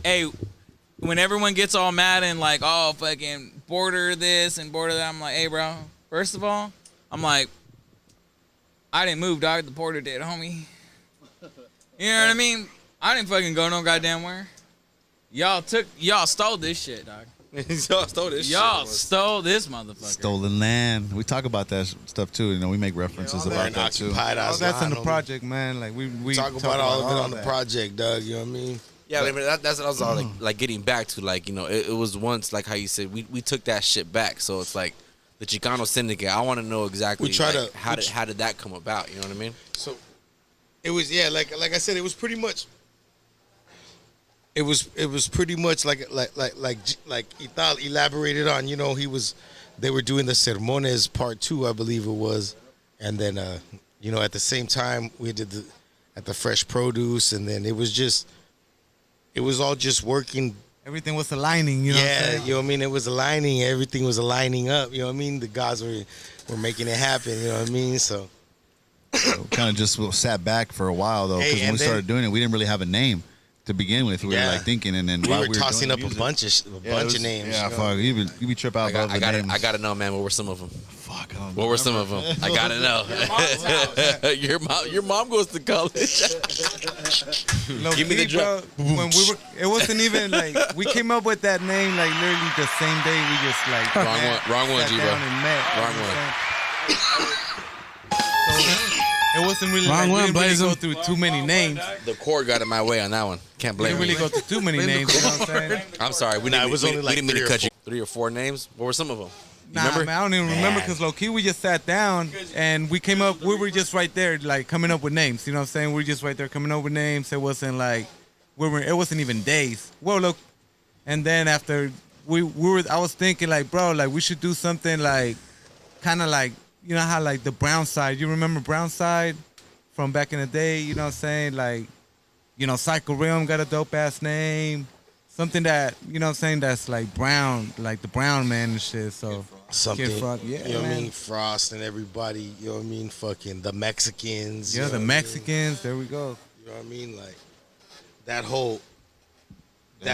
Speaker 6: when everyone gets all mad and like, oh, fucking border this and border that, I'm like, hey, bro. First of all, I'm like, I didn't move, dog. The border did, homie. You know what I mean? I didn't fucking go no goddamn where. Y'all stole this shit, dog.
Speaker 1: Y'all stole this
Speaker 6: Y'all
Speaker 1: shit.
Speaker 6: stole this motherfucker.
Speaker 5: Stolen land. We talk about that stuff too. You know, we make references
Speaker 7: all
Speaker 5: about
Speaker 8: And
Speaker 5: that too.
Speaker 8: occupied
Speaker 7: All
Speaker 8: Aslan.
Speaker 7: that's in the
Speaker 8: homie.
Speaker 7: project, man. Like we
Speaker 8: Talk about all of it on the
Speaker 7: that.
Speaker 8: project, Doug. You know what I mean?
Speaker 1: Yeah, I mean, that's what I was all like getting back to. Like, you know, it was once, like how you said, we took that shit back. So it's like the Chicano Syndicate. I want to know exactly
Speaker 8: We try
Speaker 1: like,
Speaker 8: to-
Speaker 1: how did that come about? You know what I mean?
Speaker 8: So it was like I said, it was pretty much. It was pretty much like Ital elaborated on. You know, they were doing the Sermones Part 2, I believe it was, and then you know, at the same time we did at the Fresh Produce, and then it was all just working.
Speaker 7: Everything was aligning, you know what I'm
Speaker 8: Yeah,
Speaker 7: saying?
Speaker 8: you know what I mean? It was aligning. Everything was aligning up. You know what I mean? The gods were making it happen. You know what I mean? So
Speaker 5: Kind of just sat back for a while though,
Speaker 8: Hey,
Speaker 5: because when
Speaker 8: and
Speaker 5: we
Speaker 8: then-
Speaker 5: started doing it, we didn't really have a name to begin with. We
Speaker 8: Yeah.
Speaker 5: were like thinking, and then
Speaker 8: we
Speaker 5: while
Speaker 8: were tossing
Speaker 5: doing
Speaker 8: up
Speaker 5: the
Speaker 8: a
Speaker 5: music-
Speaker 8: bunch of
Speaker 5: Yeah, it was-
Speaker 8: names.
Speaker 5: Yeah,
Speaker 8: you know?
Speaker 5: fuck. You be trip out
Speaker 1: I got,
Speaker 5: about
Speaker 1: I
Speaker 5: the
Speaker 1: got,
Speaker 5: names.
Speaker 1: I got to know, man. What were some of them?
Speaker 5: Fuck. I don't
Speaker 1: What were some
Speaker 5: remember.
Speaker 1: of them? I gotta know. Your mom goes to college.
Speaker 7: Low
Speaker 1: Give me the
Speaker 7: key, bro, when we were, it wasn't even like we came up with that name like literally the same day we just like
Speaker 1: Wrong one,
Speaker 7: sat
Speaker 1: G, bro.
Speaker 7: down and met.
Speaker 1: Wrong
Speaker 7: You know
Speaker 1: one.
Speaker 7: what I'm saying? So it wasn't really
Speaker 3: Wrong
Speaker 7: like we
Speaker 3: one,
Speaker 7: didn't really
Speaker 3: Blaze
Speaker 7: go
Speaker 3: 'em.
Speaker 7: through too many names.
Speaker 1: The cord got in my way on that one. Can't
Speaker 7: We
Speaker 1: blame
Speaker 7: didn't really
Speaker 1: me.
Speaker 7: go through too many names. You know what I'm saying?
Speaker 1: I'm sorry. We
Speaker 8: Nah,
Speaker 1: didn't,
Speaker 8: it was
Speaker 1: we,
Speaker 8: only
Speaker 1: we
Speaker 8: like
Speaker 1: didn't mean to
Speaker 8: 3 or
Speaker 1: cut you. 3 or 4 names. What were some of them? You
Speaker 7: Nah,
Speaker 1: remember?
Speaker 7: man, I don't even remember because low key we just sat down and we came up. We were just right there, like coming up with names. You know what I'm saying? We were just right there coming up with names. It wasn't like it wasn't even days. Well, look, and then after we were, I was thinking like, bro, like we should do something like, kind of like, you know how like the Brown Side. You remember Brown Side from back in the day? You know what I'm saying? Like, you know, Psycho Realm got a dope ass name. Something that, you know what I'm saying, that's like brown, like the brown man and shit. So
Speaker 8: Something,
Speaker 7: Kid Frost, yeah,
Speaker 8: you know what I
Speaker 7: man.
Speaker 8: mean? Frost and everybody, you know what I mean? Fucking the Mexicans. you
Speaker 7: yeah,
Speaker 8: know
Speaker 7: the
Speaker 8: what I mean?
Speaker 7: Mexicans, there we go.
Speaker 8: You know what I mean? Like that whole,
Speaker 5: They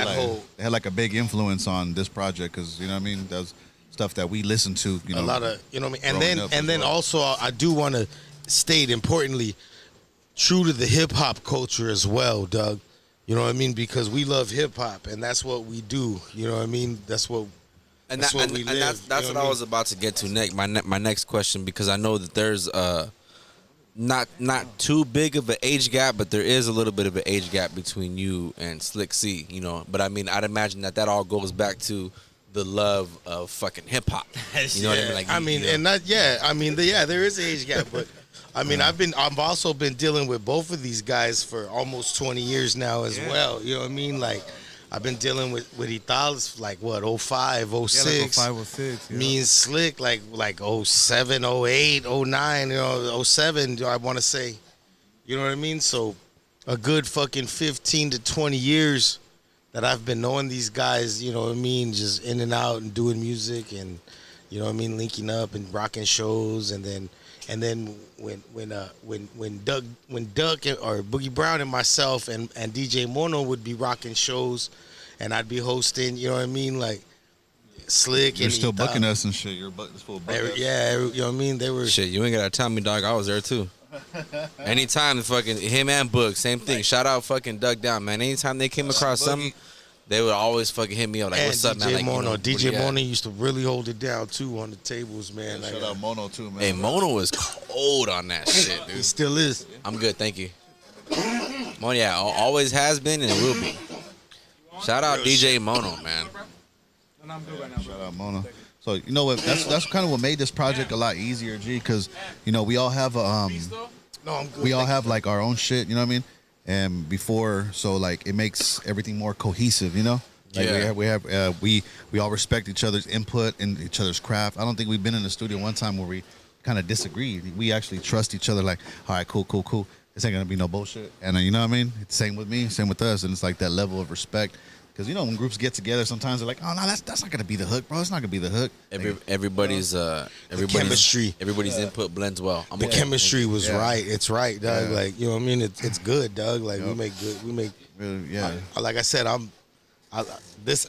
Speaker 5: had like a big influence on this project because, you know what I mean? That was stuff that we listened to, you know.
Speaker 8: a lot of, you know what I mean?
Speaker 5: growing up as
Speaker 8: And then
Speaker 5: well.
Speaker 8: also I do want to state importantly, true to the hip hop culture as well, Doug. You know what I mean? Because we love hip hop and that's what we do. You know what I mean? That's what
Speaker 1: And,
Speaker 8: That's
Speaker 1: that,
Speaker 8: what
Speaker 1: and,
Speaker 8: we
Speaker 1: and
Speaker 8: live,
Speaker 1: that's
Speaker 8: you
Speaker 1: that's
Speaker 8: know
Speaker 1: what
Speaker 8: what I
Speaker 1: I
Speaker 8: mean?
Speaker 1: was about to get to next. My next question, because I know that there's not too big of an age gap, but there is a little bit of an age gap between you and Slick C. You know, but I mean, I'd imagine that all goes back to the love of fucking hip hop. You know what I mean? Like,
Speaker 8: I mean,
Speaker 1: you know.
Speaker 8: and not there is an age gap, but I mean, I've also been dealing with both of these guys for almost 20 years now as well. You know what I mean? Like, I've been dealing with Itals like what 05, 06.
Speaker 7: Yeah, like 05, 06. Yeah.
Speaker 8: Me and Slick like 07, 08, 09, you know, 07, I want to say. You know what I mean? So a good fucking 15 to 20 years that I've been knowing these guys, you know what I mean, just in and out and doing music and, you know what I mean, linking up and rocking shows. And then when Doug or Boogie Brown and myself and DJ Mono would be rocking shows and I'd be hosting, you know what I mean, like Slick.
Speaker 5: You're
Speaker 8: and
Speaker 5: still
Speaker 8: Ital.
Speaker 5: booking us and shit. You're full of us.
Speaker 8: Yeah, you know what I mean? They were.
Speaker 1: Shit, you ain't gotta tell me, dog. I was there too. Anytime fucking him and Book, same thing. Shout out fucking Doug Down, man. Anytime they came across something, they would always fucking hit me up like,
Speaker 8: And
Speaker 1: "What's up, man?"
Speaker 8: DJ
Speaker 1: Like, you
Speaker 8: Mono.
Speaker 1: know, what do
Speaker 8: DJ
Speaker 1: you got?
Speaker 8: Mono used to really hold it down too on the tables, man.
Speaker 5: Shout
Speaker 8: Like,
Speaker 5: out Mono too, man.
Speaker 1: Hey, Mono was cold on that shit,
Speaker 8: he
Speaker 1: dude.
Speaker 8: still is.
Speaker 1: I'm good, thank you. Mono, yeah, always has been and will be. Shout out DJ Mono, man.
Speaker 5: Shout out Mono. So you know what? That's kind of what made this project a lot easier, G. Because you know we all have
Speaker 8: No, I'm good.
Speaker 5: we all have like our own shit. You know what I mean? and before, so like it makes everything more cohesive, you know. Like
Speaker 1: Yeah.
Speaker 5: we all respect each other's input and each other's craft. I don't think we've been in the studio one time where we kind of disagreed. We actually trust each other. Like, all right, cool. This ain't gonna be no bullshit. And you know what I mean? It's same with me, same with us. And it's like that level of respect. Because you know when groups get together, sometimes they're like, "Oh no, that's not gonna be the hook, bro. It's not gonna be the hook."
Speaker 1: Everybody's
Speaker 8: chemistry.
Speaker 1: Everybody's input blends well.
Speaker 8: The chemistry was
Speaker 5: Yeah.
Speaker 8: right. It's right, Doug.
Speaker 5: Yeah.
Speaker 8: Like, you know what I mean? It's good, Doug. Like, we make good. We make.
Speaker 5: Really, yeah.
Speaker 8: Like I said, this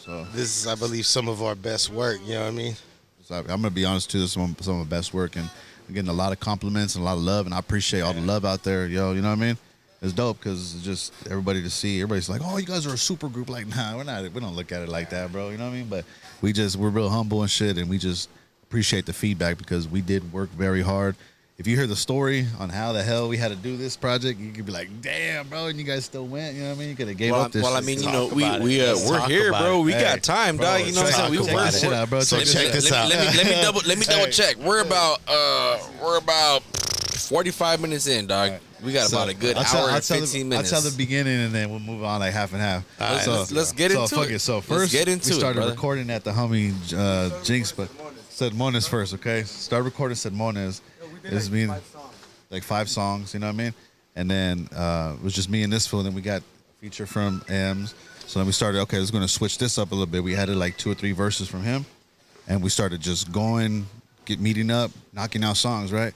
Speaker 5: So
Speaker 8: is, I believe, some of our best work. You know what I mean?
Speaker 5: So I'm gonna be honest too. This is some of my best work, and I'm getting a lot of compliments and a lot of love, and I appreciate all the love out there, yo. You know what I mean? It's dope because it's just everybody to see. Everybody's like, "Oh, you guys are a super group." Like, nah, we're not. We don't look at it like that, bro. You know what I mean? But we're real humble and shit, and we just appreciate the feedback because we did work very hard. If you hear the story on how the hell we had to do this project, you could be like, "Damn, bro!" And you guys still went. You know what I mean? You could have gave up this.
Speaker 1: Well, I
Speaker 5: shit.
Speaker 1: mean, you
Speaker 8: Talk
Speaker 1: know,
Speaker 8: about it.
Speaker 1: we're
Speaker 8: Talk
Speaker 1: here,
Speaker 8: about
Speaker 1: bro.
Speaker 8: it.
Speaker 1: We
Speaker 5: Hey,
Speaker 1: got time,
Speaker 5: bro,
Speaker 1: dog. You know what I'm saying? We
Speaker 8: talk
Speaker 1: work.
Speaker 8: about
Speaker 5: shit out, bro.
Speaker 8: So check this out.
Speaker 1: Let me double check. We're about 45 minutes in, dog. We got about a good hour and 15 minutes.
Speaker 5: I'll tell the beginning, and then we'll move on like half and half.
Speaker 1: All right, let's get into
Speaker 5: fuck
Speaker 1: it.
Speaker 5: So
Speaker 1: Let's
Speaker 5: first,
Speaker 1: get into
Speaker 5: we
Speaker 1: it,
Speaker 5: started
Speaker 1: brother.
Speaker 5: recording at the homie Jinx, but said Mones first, okay? Started recording, said Mones. It's me, like 5 songs, you know what I mean? And then it was just me and this fool, and then we got a feature from M's. So then we started, okay, let's going to switch this up a little bit. We had like 2 or 3 verses from him, and we started just meeting up, knocking out songs, right?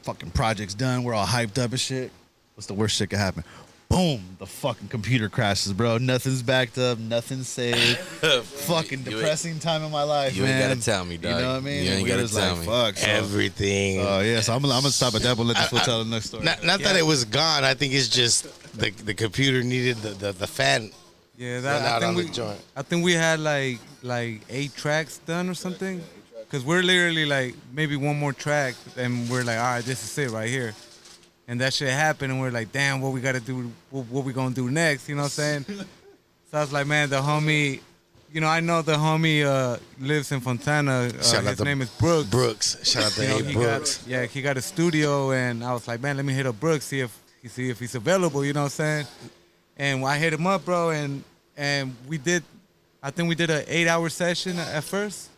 Speaker 5: Fucking project's done. We're all hyped up and shit. What's the worst shit could happen? Boom! The fucking computer crashes, bro. Nothing's backed up. Nothing's saved. Fucking depressing time in my life,
Speaker 1: You
Speaker 5: man.
Speaker 1: ain't gotta tell me, dog.
Speaker 5: You know what I mean?
Speaker 1: You ain't
Speaker 5: We
Speaker 1: gotta
Speaker 5: was
Speaker 1: tell
Speaker 5: like,
Speaker 1: me.
Speaker 5: fuck. So,
Speaker 8: Everything.
Speaker 5: so I'm gonna stop at that, but let the fool tell the next story.
Speaker 8: Not that it was gone. I think it's just the computer needed the fan.
Speaker 7: Yeah,
Speaker 8: Went out on the joint.
Speaker 7: I think we had like 8 tracks done or something. Cause we're literally like maybe one more track, and we're like, all right, this is it right here. And that shit happened, and we're like, damn, what we gotta do? What we gonna do next? You know what I'm saying? So I was like, man, the homie, you know, I know the homie lives in Fontana.
Speaker 8: Shout out
Speaker 7: His
Speaker 8: to
Speaker 7: name is Brooks.
Speaker 8: Shout out to
Speaker 7: You know,
Speaker 8: A. Brooks.
Speaker 7: he got a studio, and I was like, man, let me hit up Brooks, see if he's available. You know what I'm saying? And I hit him up, bro, and we did. I think we did an 8-hour session at first.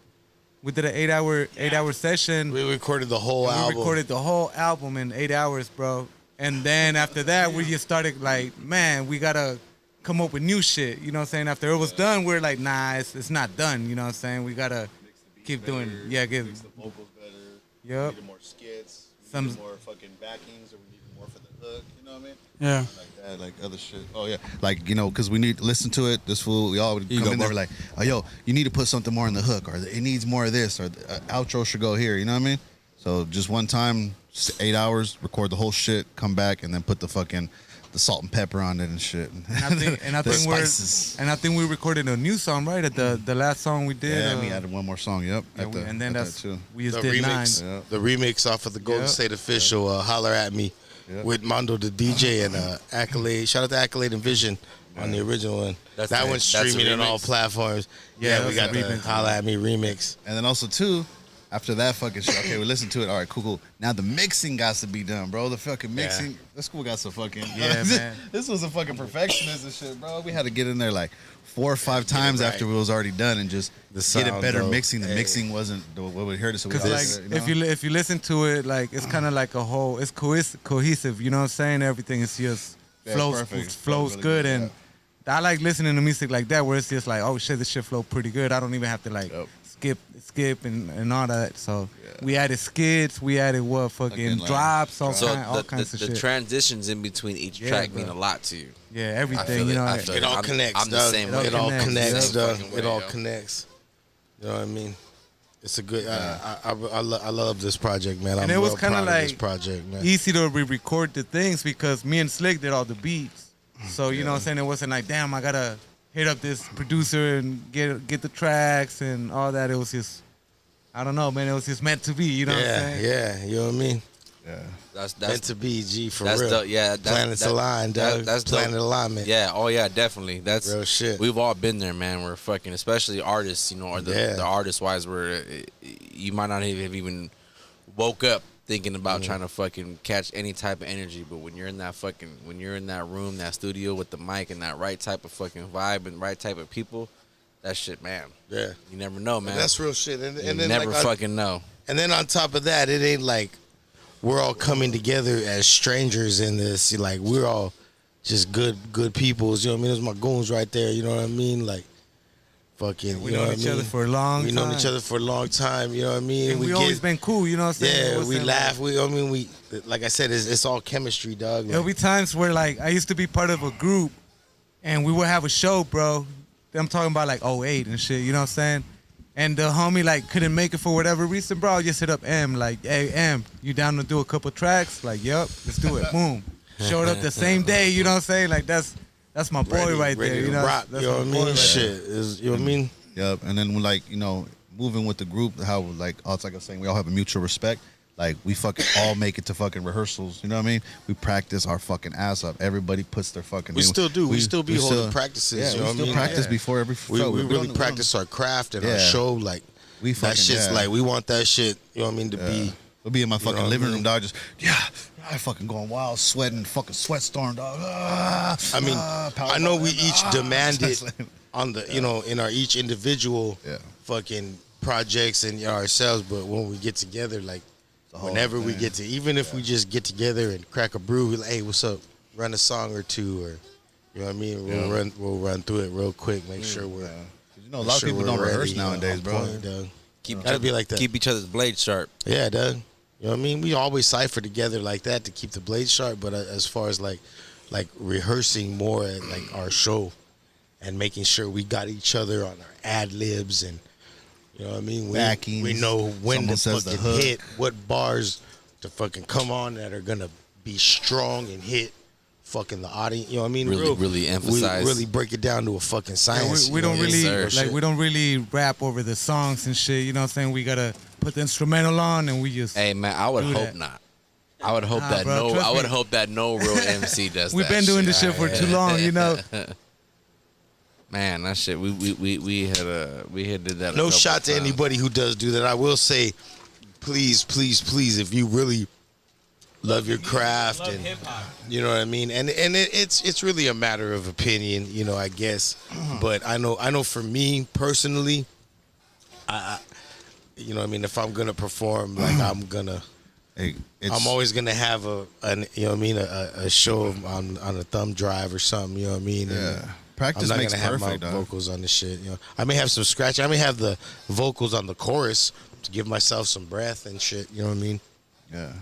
Speaker 7: We did an 8-hour session.
Speaker 8: We recorded the whole
Speaker 7: We
Speaker 8: album.
Speaker 7: recorded the whole album in 8 hours, bro. And then after that, we just started like, man, we gotta come up with new shit. You know what I'm saying? After it was done, we're like, nah, it's not done. You know what I'm saying? We gotta keep doing. Yeah,
Speaker 5: the vocals better.
Speaker 7: Yep.
Speaker 5: needed more skits.
Speaker 7: Some-
Speaker 5: needed more fucking backings, or we needed more for the hook. You know what I mean?
Speaker 3: Yeah.
Speaker 5: Like that, like other shit. Oh yeah, like you know, because we need to listen to it. This fool, we all would come
Speaker 1: go,
Speaker 5: in there
Speaker 1: bro.
Speaker 5: like, oh yo, you need to put something more in the hook, or it needs more of this, or the outro should go here. You know what I mean? So just one time, just 8 hours, record the whole shit, come back, and then put the salt and pepper on it and shit.
Speaker 7: And I
Speaker 5: The
Speaker 7: think
Speaker 5: spices.
Speaker 7: we recorded a new song, right? At the last song we did.
Speaker 5: Yeah, we added one more song. Yep.
Speaker 7: Yeah,
Speaker 5: at the-
Speaker 7: and then
Speaker 5: at
Speaker 7: that's
Speaker 5: that too.
Speaker 7: we just
Speaker 8: The
Speaker 7: did 9.
Speaker 8: remix,
Speaker 5: Yeah.
Speaker 8: the remix off of the Golden
Speaker 7: Yeah.
Speaker 8: State Official, Holler at Me,
Speaker 5: Yeah.
Speaker 8: with Mondo the DJ and Accolade. Shout out to Accolade and Vision on the original one.
Speaker 1: That's
Speaker 8: that
Speaker 1: the-
Speaker 8: one's
Speaker 1: that's the
Speaker 8: streaming on all
Speaker 1: remix?
Speaker 8: platforms.
Speaker 7: Yeah,
Speaker 8: Yeah, we
Speaker 7: that's
Speaker 8: got
Speaker 7: the
Speaker 8: the
Speaker 7: remix.
Speaker 8: Holler at Me remix.
Speaker 5: And then also too, after that fucking shit, okay, we listened to it. All right, cool. Now the mixing got to be done, bro. The fucking mixing. This school got some fucking.
Speaker 7: Yeah, man.
Speaker 5: This was a fucking perfectionist and shit, bro. We had to get in there like 4 or 5 times
Speaker 8: right.
Speaker 5: after it was already done and just
Speaker 8: The
Speaker 5: get a
Speaker 8: sound,
Speaker 5: better
Speaker 8: though.
Speaker 5: mixing. The
Speaker 8: Hey.
Speaker 5: mixing wasn't what we heard it. So we
Speaker 7: Cause
Speaker 5: just,
Speaker 7: like if you listen to it, like it's kind of like a whole. It's cohesive. You know what I'm saying? Everything is just
Speaker 5: Yeah,
Speaker 7: flows
Speaker 5: perfect.
Speaker 7: flows
Speaker 5: Really
Speaker 7: good,
Speaker 5: good,
Speaker 7: and I like listening to music like that where it's just like, oh shit, this shit flow pretty good. I don't even have to like
Speaker 5: Yep.
Speaker 7: skip and all that. So we added skits, we added fucking
Speaker 5: Fucking, like,
Speaker 7: drops, all,
Speaker 1: So
Speaker 7: all kinds of
Speaker 1: the
Speaker 7: shit.
Speaker 1: transitions in between each
Speaker 7: Yeah,
Speaker 1: track
Speaker 7: bro.
Speaker 1: mean a lot to you.
Speaker 7: Yeah,
Speaker 1: I
Speaker 7: everything.
Speaker 1: feel
Speaker 7: You
Speaker 1: it.
Speaker 7: know,
Speaker 1: I feel
Speaker 8: It all
Speaker 1: I'm-
Speaker 8: connects,
Speaker 1: I'm the
Speaker 8: dog.
Speaker 1: same
Speaker 7: way.
Speaker 8: It all
Speaker 7: Connects,
Speaker 8: connects,
Speaker 1: yeah.
Speaker 8: dog.
Speaker 1: Fucking way,
Speaker 8: It all
Speaker 1: yo.
Speaker 8: connects. You know what I mean? It's a good. I love this project, man.
Speaker 7: And
Speaker 8: I'm
Speaker 7: it was
Speaker 8: real
Speaker 7: kinda
Speaker 8: proud of this
Speaker 7: like
Speaker 8: project, man.
Speaker 7: easy to re-record the things because me and Slick did all the beats. So you know what I'm saying? It wasn't like, damn, I gotta hit up this producer and get the tracks and all that. It was just, I don't know, man. It was just meant to be. You know what I'm
Speaker 8: Yeah,
Speaker 7: saying?
Speaker 8: yeah. You know what I mean?
Speaker 1: That's
Speaker 8: Meant to be, G, for
Speaker 1: that's
Speaker 8: real.
Speaker 1: yeah.
Speaker 8: Planets aligned, dog.
Speaker 1: That's dope.
Speaker 8: Planet alignment.
Speaker 1: Yeah. Oh yeah. Definitely. That's
Speaker 8: Real shit.
Speaker 1: We've all been there, man. We're fucking, especially artists. You know, or the
Speaker 8: Yeah.
Speaker 1: artist wise, where you might not have even woke up thinking about trying to fucking catch any type of energy. But when you're in that room, that studio with the mic and that right type of fucking vibe and right type of people, that shit, man.
Speaker 8: Yeah.
Speaker 1: You never know, man.
Speaker 8: That's real shit. And
Speaker 1: you
Speaker 8: then
Speaker 1: never
Speaker 8: like,
Speaker 1: fucking know.
Speaker 8: And then on top of that, it ain't like we're all coming together as strangers in this. Like we're all just good peoples. You know what I mean? There's my goons right there. You know what I mean? Like fucking.
Speaker 7: We
Speaker 8: you know
Speaker 7: known
Speaker 8: what
Speaker 7: each
Speaker 8: I
Speaker 7: other
Speaker 8: mean?
Speaker 7: for a long
Speaker 8: We
Speaker 7: time.
Speaker 8: known each other for a long time. You know what I mean?
Speaker 7: And we always been cool, you know what I'm saying?
Speaker 8: Yeah,
Speaker 7: What's
Speaker 8: we
Speaker 7: that,
Speaker 8: laugh. We like I said, it's all chemistry, dog.
Speaker 7: There'll be times where like I used to be part of a group, and we would have a show, bro. I'm talking about like '08 and shit. You know what I'm saying? And the homie like couldn't make it for whatever reason, bro. I just hit up M like, hey M, you down to do a couple tracks? Like, yup, let's do it. Boom. Showed up the same day. You know what I'm saying? Like that's my boy right there.
Speaker 8: ready
Speaker 7: You
Speaker 8: to
Speaker 7: know?
Speaker 8: rock,
Speaker 7: That's
Speaker 8: you know
Speaker 7: my
Speaker 8: what I
Speaker 7: boy
Speaker 8: mean?
Speaker 7: right
Speaker 8: Shit, is, you know what I mean?
Speaker 5: Yep. And then like, moving with the group, how like it's like I was saying, we all have a mutual respect. Like we fucking all make it to fucking rehearsals. You know what I mean? We practice our fucking ass up. Everybody puts their fucking.
Speaker 8: We still do. We still be holding practices.
Speaker 5: Yeah,
Speaker 8: you know
Speaker 5: we
Speaker 8: what I
Speaker 5: still
Speaker 8: mean?
Speaker 5: practice
Speaker 8: Yeah.
Speaker 5: before every.
Speaker 8: We
Speaker 5: show.
Speaker 8: really practice our craft and our
Speaker 5: Yeah.
Speaker 8: show. Like
Speaker 5: We fucking
Speaker 8: that shit's
Speaker 5: yeah.
Speaker 8: like we want that shit. You know what I mean? To be.
Speaker 5: We'll be in my fucking
Speaker 8: know what I
Speaker 5: living
Speaker 8: mean?
Speaker 5: room, dog. Just I fucking going wild, sweating, fucking sweat storm, dog.
Speaker 8: I mean,
Speaker 5: power
Speaker 8: I know we
Speaker 5: button,
Speaker 8: each demand it on the, in our each individual
Speaker 5: Yeah.
Speaker 8: fucking projects and ourselves, but when we get together, like
Speaker 5: whole
Speaker 8: whenever we
Speaker 5: thing.
Speaker 8: get to, even if we just get together and crack a brew, we like, hey, what's up? Run a song or two, or you know what I mean? We'll run through it real quick, make sure we're.
Speaker 5: A lot of people don't rehearse nowadays, bro.
Speaker 8: Gotta be like that.
Speaker 1: Keep each other's blades sharp.
Speaker 8: Yeah, Doug. You know what I mean? We always cipher together like that to keep the blades sharp, but as far as like rehearsing more at like our show and making sure we got each other on our ad libs and you know what I mean?
Speaker 5: Backings.
Speaker 8: We know when to
Speaker 5: Someone says the
Speaker 8: fucking
Speaker 5: hook.
Speaker 8: hit, what bars to fucking come on that are gonna be strong and hit fucking the audience. You know what I mean?
Speaker 1: Really emphasize.
Speaker 8: We really break it down to a fucking science.
Speaker 7: we
Speaker 8: you know
Speaker 7: don't
Speaker 8: what I mean?
Speaker 7: really
Speaker 1: sir.
Speaker 7: we don't really rap over the songs and shit. You know what I'm saying? We gotta put the instrumental on and we just.
Speaker 1: Hey man, I would
Speaker 7: Do
Speaker 1: hope
Speaker 7: that.
Speaker 1: not. I would hope
Speaker 7: Nah,
Speaker 1: that
Speaker 7: bro,
Speaker 1: no.
Speaker 7: trust
Speaker 1: I would
Speaker 7: me.
Speaker 1: hope that no real MC does.
Speaker 7: We've
Speaker 1: that
Speaker 7: been doing
Speaker 1: shit.
Speaker 7: this shit for too long, you know.
Speaker 1: Man, that shit. We had did that. a
Speaker 8: No
Speaker 1: couple
Speaker 8: shot to
Speaker 1: times.
Speaker 8: anybody who does do that. I will say, please, if you really love your craft and you know what I mean, and it's really a matter of opinion, you know, I guess. But I know for me personally, I you know what I mean, if I'm gonna perform, like
Speaker 5: Hey,
Speaker 8: I'm always gonna have you know what I mean, a show on a thumb drive or something, you know what I mean.
Speaker 5: Yeah.
Speaker 8: And
Speaker 5: Practice
Speaker 8: I'm not
Speaker 5: makes
Speaker 8: gonna have
Speaker 5: perfect,
Speaker 8: my
Speaker 5: dog.
Speaker 8: vocals on the shit. You know, I may have some scratch. I may have the vocals on the chorus to give myself some breath and shit. You know what I mean?
Speaker 5: Yeah.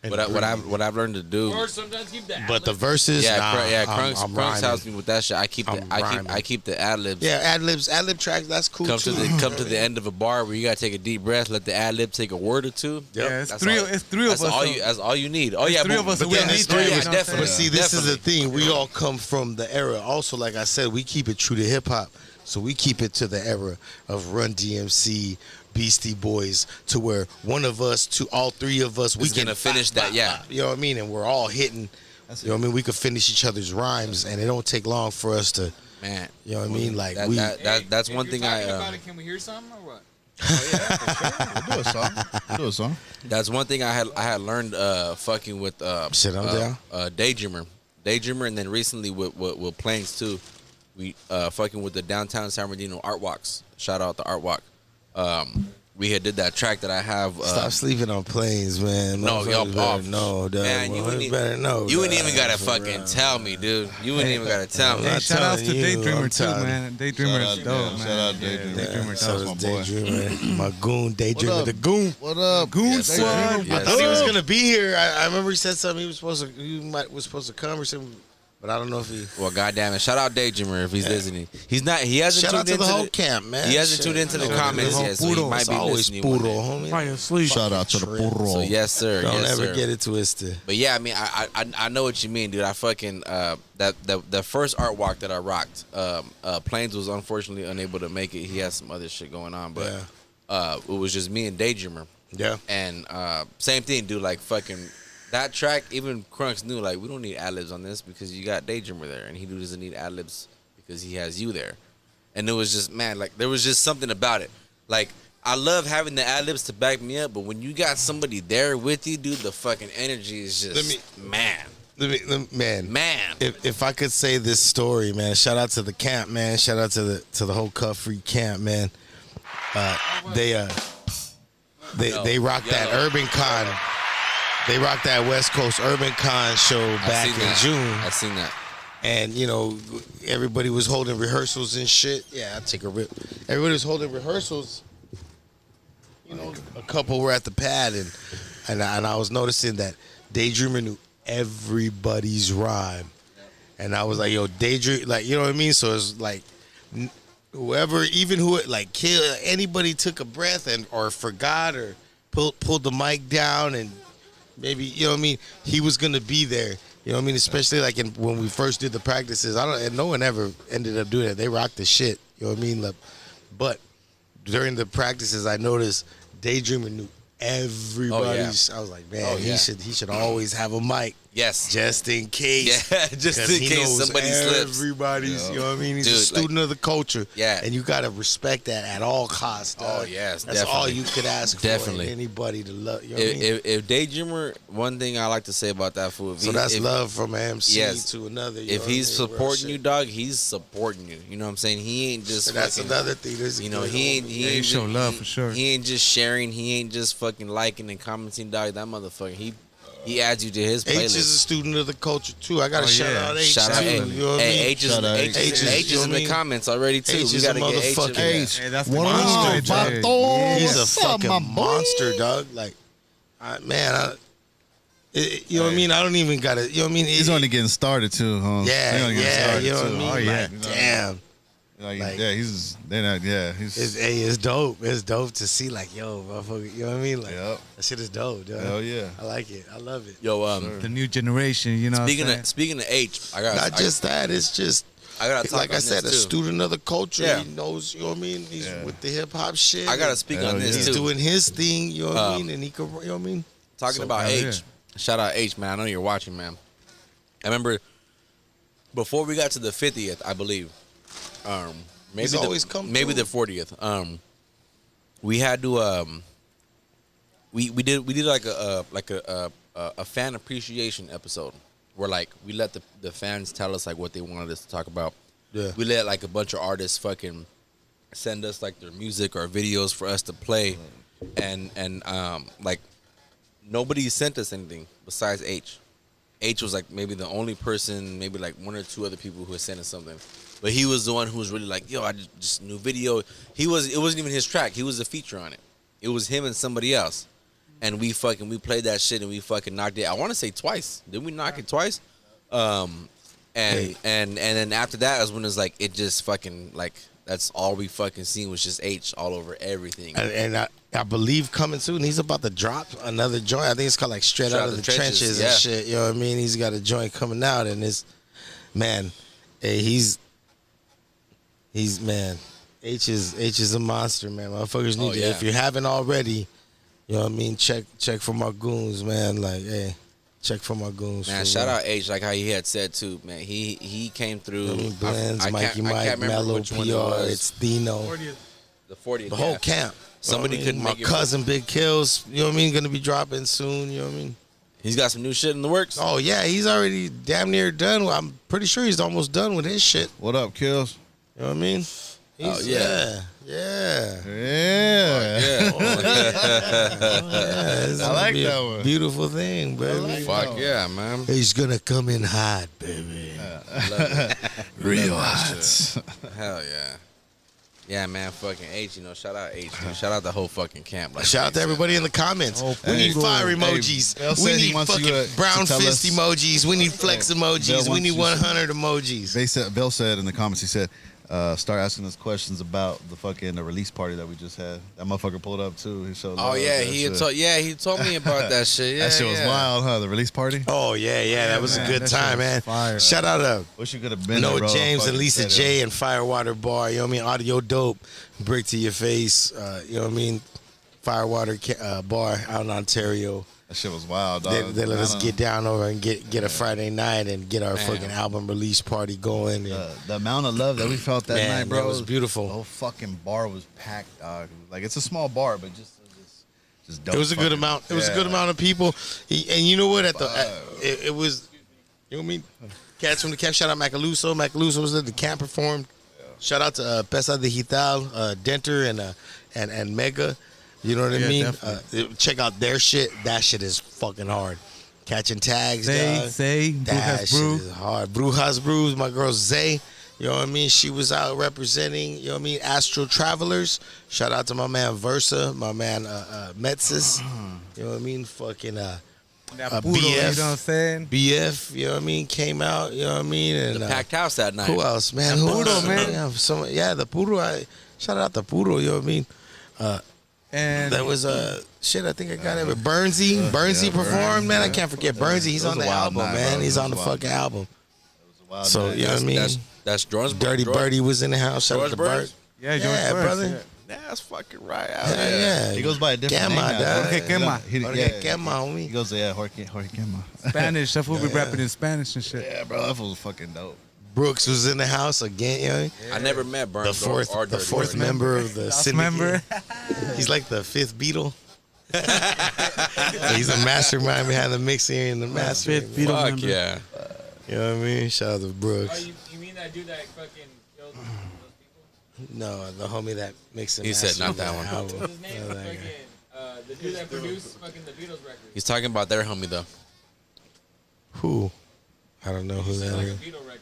Speaker 8: And
Speaker 1: What I've learned to do.
Speaker 6: Or sometimes keep that.
Speaker 8: but the verses,
Speaker 1: Yeah,
Speaker 8: nah,
Speaker 1: Crunks
Speaker 8: I'm
Speaker 1: helps
Speaker 8: rhyming.
Speaker 1: me with that shit. I keep
Speaker 8: I'm rhyming.
Speaker 1: I keep the ad libs.
Speaker 8: Yeah, ad lib tracks. That's cool
Speaker 1: Come
Speaker 8: too.
Speaker 1: to the end of a bar where you gotta take a deep breath, let the ad lib take a word or two.
Speaker 8: Yep.
Speaker 7: Yeah, it's
Speaker 1: That's
Speaker 7: three.
Speaker 1: all-
Speaker 7: It's three of
Speaker 1: That's
Speaker 7: us.
Speaker 1: all
Speaker 7: so-
Speaker 1: you. That's all you need. Oh
Speaker 7: There's
Speaker 1: yeah,
Speaker 7: three of us, so
Speaker 8: But
Speaker 7: we
Speaker 8: yeah,
Speaker 7: don't need
Speaker 8: it's
Speaker 7: three.
Speaker 8: three.
Speaker 7: You
Speaker 1: Yeah,
Speaker 7: know what I'm saying?
Speaker 8: But see, this is the
Speaker 1: Definitely.
Speaker 8: thing. We all come from the era. Also, like I said, we keep it true to hip hop. So we keep it to the era of Run DMC, Beastie Boys, to where one of us, to all three of us, we
Speaker 1: Is
Speaker 8: can
Speaker 1: gonna finish that, yeah.
Speaker 8: You know what I mean? And we're all hitting. You know what I mean? We could finish each other's rhymes, and it don't take long for us to.
Speaker 1: man.
Speaker 8: You know what I mean? Like
Speaker 1: That,
Speaker 8: we.
Speaker 1: that's one thing I.
Speaker 6: About it, can we hear something or what?
Speaker 5: Do a song. Do a song.
Speaker 1: That's one thing I had learned fucking with
Speaker 8: Shit, I'm down.
Speaker 1: Daydreamer, and then recently with Planes too. We fucking with the downtown San Bernardino Art Walks. Shout out the Art Walk. We had did that track that I have.
Speaker 8: Stop sleeping on planes, man.
Speaker 1: No, y'all
Speaker 8: Motherfuckers better
Speaker 1: off.
Speaker 8: know, dog.
Speaker 1: Man, you wouldn't
Speaker 8: better know.
Speaker 1: You wouldn't
Speaker 8: dog,
Speaker 1: even gotta
Speaker 8: for
Speaker 1: fucking
Speaker 8: real.
Speaker 1: tell me, dude. You wouldn't even gotta tell me.
Speaker 7: Hey,
Speaker 8: I'm
Speaker 7: shout outs to
Speaker 8: telling you,
Speaker 7: Daydreamer
Speaker 8: I'm
Speaker 7: too,
Speaker 8: telling
Speaker 7: man. Daydreamer is
Speaker 5: Shout out,
Speaker 7: dope,
Speaker 5: yeah,
Speaker 7: man.
Speaker 5: shout out
Speaker 7: Yeah,
Speaker 5: Daydreamer.
Speaker 7: Daydreamer
Speaker 8: So
Speaker 7: dope.
Speaker 8: does
Speaker 5: my boy.
Speaker 8: Daydreamer, my goon, Daydreamer,
Speaker 5: up?
Speaker 8: the goon.
Speaker 5: What up?
Speaker 7: Goon
Speaker 5: Yes,
Speaker 7: Squad.
Speaker 5: Daydreamer.
Speaker 1: Yes,
Speaker 8: I thought he was
Speaker 1: sir.
Speaker 8: gonna be here. I remember he said something. Was supposed to come or something, but I don't know if he.
Speaker 1: Well, goddamn it! Shout out Daydreamer if he's listening. He's not. He hasn't
Speaker 8: Shout out
Speaker 1: tuned
Speaker 8: to the
Speaker 1: into
Speaker 8: whole camp, man.
Speaker 1: He hasn't
Speaker 8: Shit.
Speaker 1: tuned into the
Speaker 8: Shout out to
Speaker 1: comments
Speaker 8: whole
Speaker 1: yet, so he
Speaker 8: puro.
Speaker 1: might
Speaker 8: It's
Speaker 1: be
Speaker 8: always
Speaker 1: listening one
Speaker 8: puro,
Speaker 1: day.
Speaker 8: homie.
Speaker 3: Probably asleep.
Speaker 5: Shout out to the burro.
Speaker 1: So yes, sir.
Speaker 8: Don't
Speaker 1: yes,
Speaker 8: ever
Speaker 1: sir.
Speaker 8: get it twisted.
Speaker 1: But yeah, I mean, I know what you mean, dude. I fucking that first art walk that I rocked. Plains was unfortunately unable to make it. He had some other shit going on, but it was just me and Daydreamer.
Speaker 8: Yeah.
Speaker 1: And same thing, dude. Like fucking that track, even Crunks knew like we don't need ad libs on this because you got Daydreamer there, and he doesn't need ad libs because he has you there. And it was just, man, like there was just something about it. Like I love having the ad libs to back me up, but when you got somebody there with you, dude, the fucking energy is just man.
Speaker 8: Man. If I could say this story, man, shout out to the camp, man. Shout out to the whole Cuff Free camp, man. They rocked that Urban Con. They rocked that West Coast Urban Con show back in June.
Speaker 1: I seen that.
Speaker 8: And, you know, everybody was holding rehearsals and shit. Yeah, I'll take a rip. Everybody was holding rehearsals. You know, a couple were at the pad, and I was noticing that Daydreamer knew everybody's rhyme. And I was like, yo, Daydream, like, you know what I mean? So it's like, whoever, even who, like, anybody took a breath or forgot or pulled the mic down and maybe, you know what I mean? He was going to be there. You know what I mean? Especially like when we first did the practices. And no one ever ended up doing it. They rocked the shit. You know what I mean? Like, but during the practices, I noticed Daydreamer knew everybody's. I was like, man, he should always have a mic.
Speaker 1: Yes.
Speaker 8: Just in case.
Speaker 1: Yeah, just in case somebody slips.
Speaker 8: Everybody's, you know what I mean? He's a student of the culture.
Speaker 1: Yeah.
Speaker 8: And you got to respect that at all costs.
Speaker 1: Oh,
Speaker 8: dog.
Speaker 1: yes,
Speaker 8: That's
Speaker 1: definitely.
Speaker 8: all you could ask
Speaker 1: Definitely.
Speaker 8: for. Anybody to love. You know what I mean?
Speaker 1: If Daydreamer, one thing I like to say about that fool.
Speaker 8: So that's love from an MC
Speaker 1: Yes.
Speaker 8: to another. You
Speaker 1: If
Speaker 8: know what I
Speaker 1: he's
Speaker 8: mean? Real
Speaker 1: supporting
Speaker 8: shit.
Speaker 1: you, dog, he's supporting you. You know what I'm saying? He ain't just.
Speaker 8: So that's
Speaker 1: fucking,
Speaker 8: another thing. There's a
Speaker 1: You know,
Speaker 8: good
Speaker 1: he ain't.
Speaker 8: homie.
Speaker 1: He
Speaker 7: Yeah, he
Speaker 1: ain't
Speaker 7: show
Speaker 1: just,
Speaker 7: love for sure.
Speaker 1: He ain't just sharing. He ain't just fucking liking and commenting, dog. That motherfucker. He adds you to his playlist.
Speaker 8: H is a student of the culture too. I got to shout out H.
Speaker 1: Shout out
Speaker 8: too,
Speaker 1: H.
Speaker 8: You know what I
Speaker 1: Hey,
Speaker 8: mean?
Speaker 1: H is
Speaker 5: Shout out
Speaker 1: H
Speaker 5: H.
Speaker 1: is
Speaker 8: you
Speaker 1: in
Speaker 8: know
Speaker 1: the
Speaker 8: what I mean?
Speaker 1: comments already too.
Speaker 8: H
Speaker 1: We
Speaker 8: is a
Speaker 1: gotta get H. in
Speaker 8: motherfucking
Speaker 1: there.
Speaker 5: H.
Speaker 7: Hey, that's the
Speaker 5: What up,
Speaker 7: monster, Jay.
Speaker 5: Vato?
Speaker 8: He's a
Speaker 5: What's up,
Speaker 8: fucking
Speaker 5: my boy?
Speaker 8: monster, dog. Like, you know what I mean? I don't even got to. You know what I mean?
Speaker 5: He's only getting started too, huh?
Speaker 8: Yeah,
Speaker 5: He's only getting
Speaker 8: yeah.
Speaker 5: started,
Speaker 8: You know what I
Speaker 5: too.
Speaker 8: mean?
Speaker 5: Oh yeah.
Speaker 8: Like, damn.
Speaker 5: Like, yeah,
Speaker 8: It's dope. It's dope to see, like, yo, motherfucker, you know what I mean? Like,
Speaker 5: Yep.
Speaker 8: that shit is dope, dog.
Speaker 5: Hell yeah.
Speaker 8: I like it. I love it.
Speaker 1: Yo,
Speaker 7: The new generation, you know.
Speaker 1: speaking of H, I got
Speaker 8: Not just that. It's just,
Speaker 1: I gotta talk
Speaker 8: like
Speaker 1: on
Speaker 8: I said, a
Speaker 1: this too.
Speaker 8: student of the culture.
Speaker 1: Yeah.
Speaker 8: He knows, you know what I mean? He's
Speaker 5: Yeah.
Speaker 8: with the hip hop shit.
Speaker 1: I gotta
Speaker 8: and
Speaker 1: speak
Speaker 5: Hell
Speaker 1: on this
Speaker 5: yeah.
Speaker 8: He's
Speaker 1: too.
Speaker 8: doing his thing, you know what I mean? And he could, you know what I mean?
Speaker 1: Talking about
Speaker 7: hell
Speaker 1: H. Shout out H, man. I know you're watching, man. I remember before we got to the 50th, I believe. Maybe
Speaker 8: He's always come
Speaker 1: maybe
Speaker 8: through.
Speaker 1: the 40th. We had to we did like a fan appreciation episode where like we let the fans tell us like what they wanted us to talk about.
Speaker 8: Yeah.
Speaker 1: We let like a bunch of artists fucking send us like their music or videos for us to play, and like nobody sent us anything besides H. H was like maybe the only person, maybe like one or two other people who had sent us something. But he was the one who was really like, yo, I just new video. It wasn't even his track. He was a feature on it. It was him and somebody else. And we played that shit and we fucking knocked it. I want to say twice. Didn't we knock it twice? And then after that is when it's like it just fucking like that's all we fucking seen was just H all over everything.
Speaker 8: And I believe coming soon, he's about to drop another joint. I think it's called like Straight Out of the Trenches
Speaker 1: yeah.
Speaker 8: and shit. You know what I mean? He's got a joint coming out, and it's, man, hey, he's man. H is a monster, man. Motherfuckers need to.
Speaker 1: Yeah.
Speaker 8: If you haven't already, you know what I mean. Check for my goons, man. Like, hey, check for my goons.
Speaker 1: Man,
Speaker 8: for
Speaker 1: shout
Speaker 8: real.
Speaker 1: out H, like how he had said too, man. He came through.
Speaker 8: You know what I mean? Blends,
Speaker 1: I
Speaker 8: Mikey
Speaker 1: can't
Speaker 8: Mike,
Speaker 1: remember
Speaker 8: Mellow,
Speaker 1: which one it
Speaker 8: PR,
Speaker 1: was.
Speaker 8: it's Dino.
Speaker 1: The 40th.
Speaker 8: The whole
Speaker 1: yeah.
Speaker 8: camp.
Speaker 1: Somebody
Speaker 8: You know what I
Speaker 1: couldn't
Speaker 8: mean? My
Speaker 1: make it.
Speaker 8: cousin Big Kills, you know what I mean, gonna be dropping soon, you know what I mean?
Speaker 1: He's got some new shit in the works.
Speaker 8: Oh yeah, he's already damn near done. I'm pretty sure he's almost done with his shit.
Speaker 5: What up, Kills?
Speaker 8: You know what I mean?
Speaker 1: Oh, yeah.
Speaker 8: Yeah.
Speaker 5: Yeah.
Speaker 1: Yeah.
Speaker 8: It's
Speaker 5: I
Speaker 8: gonna
Speaker 5: like
Speaker 8: be
Speaker 5: that
Speaker 8: a
Speaker 5: one.
Speaker 8: Beautiful thing, baby.
Speaker 1: Fuck yeah, man.
Speaker 8: He's gonna come in hot, baby.
Speaker 5: Real hot.
Speaker 1: Hell yeah. Yeah, man, fucking H, you know, shout out H, dude. Shout out the whole fucking camp. Like
Speaker 8: Shout out to
Speaker 1: Jay said,
Speaker 8: everybody in
Speaker 1: man.
Speaker 8: the comments.
Speaker 7: Oh,
Speaker 8: We need
Speaker 7: people.
Speaker 8: fire
Speaker 5: Hey,
Speaker 8: emojis.
Speaker 5: Bell
Speaker 8: We
Speaker 5: said he
Speaker 8: need
Speaker 5: wants
Speaker 8: fucking
Speaker 5: you to
Speaker 8: brown
Speaker 5: tell
Speaker 8: fist
Speaker 5: us-
Speaker 8: emojis. We need flex
Speaker 5: Bell
Speaker 8: emojis. We
Speaker 5: wants
Speaker 8: need
Speaker 5: you-
Speaker 8: 100 emojis.
Speaker 5: Bill said in the comments, he said, start asking us questions about the release party that we just had. That motherfucker pulled up too. He showed
Speaker 1: Oh
Speaker 5: love.
Speaker 1: yeah,
Speaker 5: That
Speaker 1: he had
Speaker 5: shit.
Speaker 1: he told me about that shit. Yeah,
Speaker 5: That shit was
Speaker 1: yeah.
Speaker 5: wild, huh? The release party.
Speaker 8: Oh yeah, that was a
Speaker 7: man,
Speaker 8: good
Speaker 7: that shit
Speaker 8: time,
Speaker 7: was
Speaker 8: man.
Speaker 7: fire.
Speaker 8: Shout out to
Speaker 5: Wish you could have been.
Speaker 8: Noah
Speaker 5: there, bro.
Speaker 8: James and
Speaker 5: Fucking
Speaker 8: Lisa
Speaker 5: said it.
Speaker 8: J and Firewater Bar. You know what I mean? Audio dope, brick to your face. You know what I mean? Firewater Bar out in Ontario.
Speaker 5: That shit was wild,
Speaker 8: They,
Speaker 5: dog.
Speaker 8: they let us
Speaker 5: Atlanta-
Speaker 8: get down over and get a Friday night and get our fucking album release party going. And,
Speaker 5: The amount of love that we felt that
Speaker 8: Man,
Speaker 5: night, bro,
Speaker 8: that was beautiful.
Speaker 5: The whole fucking bar was packed, dog. Like it's a small bar, but just dope.
Speaker 8: it was a good
Speaker 5: fucking-
Speaker 8: amount. It was a
Speaker 5: Yeah.
Speaker 8: good amount of people. And you know what? It was. You know what I mean? Cats from the camp. Shout out Macaluso. Macaluso was there. The camp performed. Shout out to Pesa de Hital, Denter, and Mega. You know what I
Speaker 7: Yeah,
Speaker 8: mean? Check out their shit. That shit is fucking hard. Catching tags, dog.
Speaker 7: Say,
Speaker 8: That
Speaker 7: Brujas
Speaker 8: shit
Speaker 7: Brew.
Speaker 8: is hard. Brujas Brews, my girl Zay. You know what I mean? She was out representing, you know what I mean, Astral Travelers. Shout out to my man Versa, my man Metzis. You know what I mean? Fucking
Speaker 7: That
Speaker 8: BF.
Speaker 7: puro, you know what I'm saying?
Speaker 8: BF, you know what I mean, came out, you know what I mean? And
Speaker 1: The packed house that night.
Speaker 8: who else, man?
Speaker 7: The
Speaker 8: Who
Speaker 7: Puro,
Speaker 8: else?
Speaker 7: man.
Speaker 8: Yeah, the Puro. Shout out to Puro, you know what I mean?
Speaker 7: And
Speaker 8: That was shit. I think I got it. But Burnsy performed, man. I can't forget Burnsy. He's
Speaker 5: It was
Speaker 8: on
Speaker 5: a
Speaker 8: the
Speaker 5: wild
Speaker 8: album,
Speaker 5: night,
Speaker 8: man.
Speaker 5: bro.
Speaker 8: He's
Speaker 5: It
Speaker 8: on the
Speaker 5: was a wild
Speaker 8: fucking
Speaker 5: night.
Speaker 8: album.
Speaker 5: Wild
Speaker 8: So
Speaker 5: night.
Speaker 8: you know what I mean?
Speaker 1: That's Jordan's
Speaker 8: Dirty
Speaker 1: Jordan.
Speaker 8: Birdie was in the house. Shout out
Speaker 1: George
Speaker 8: to
Speaker 1: Burns?
Speaker 8: Bird.
Speaker 7: yeah, George
Speaker 8: Yeah,
Speaker 7: Burns,
Speaker 8: brother.
Speaker 7: yeah.
Speaker 1: That's fucking right.
Speaker 8: Yeah.
Speaker 5: He goes by a different
Speaker 8: Gamma,
Speaker 5: name now,
Speaker 8: dog.
Speaker 5: bro.
Speaker 7: Okay, Gamma.
Speaker 8: Jorge Gamma,
Speaker 5: He
Speaker 8: homie.
Speaker 5: goes, yeah, Jorge Gamma.
Speaker 7: Spanish. That fool be rapping in Spanish and shit.
Speaker 5: Yeah, bro, that was fucking dope.
Speaker 8: Brooks was in the house again. You know,
Speaker 1: I never met Burns.
Speaker 8: the fourth,
Speaker 1: or
Speaker 8: the
Speaker 1: Dirty
Speaker 8: fourth
Speaker 1: Jordan.
Speaker 8: member of the
Speaker 7: Last
Speaker 8: syndicate.
Speaker 7: member.
Speaker 8: He's like the fifth Beatle. He's a mastermind behind the mixing and the mastering.
Speaker 3: Fifth Beatle
Speaker 1: Fuck
Speaker 3: member.
Speaker 1: yeah.
Speaker 8: You know what I mean? Shout out to Brooks.
Speaker 6: you mean that dude that fucking killed those people?
Speaker 8: No, the homie that mixed and
Speaker 1: He said
Speaker 8: mastered
Speaker 1: not that one.
Speaker 8: album.
Speaker 6: His name was fucking the dude that produced fucking the Beatles record.
Speaker 1: He's talking about their homie though.
Speaker 8: Who? I don't know who that
Speaker 6: Like a
Speaker 8: is.
Speaker 6: Beatle record.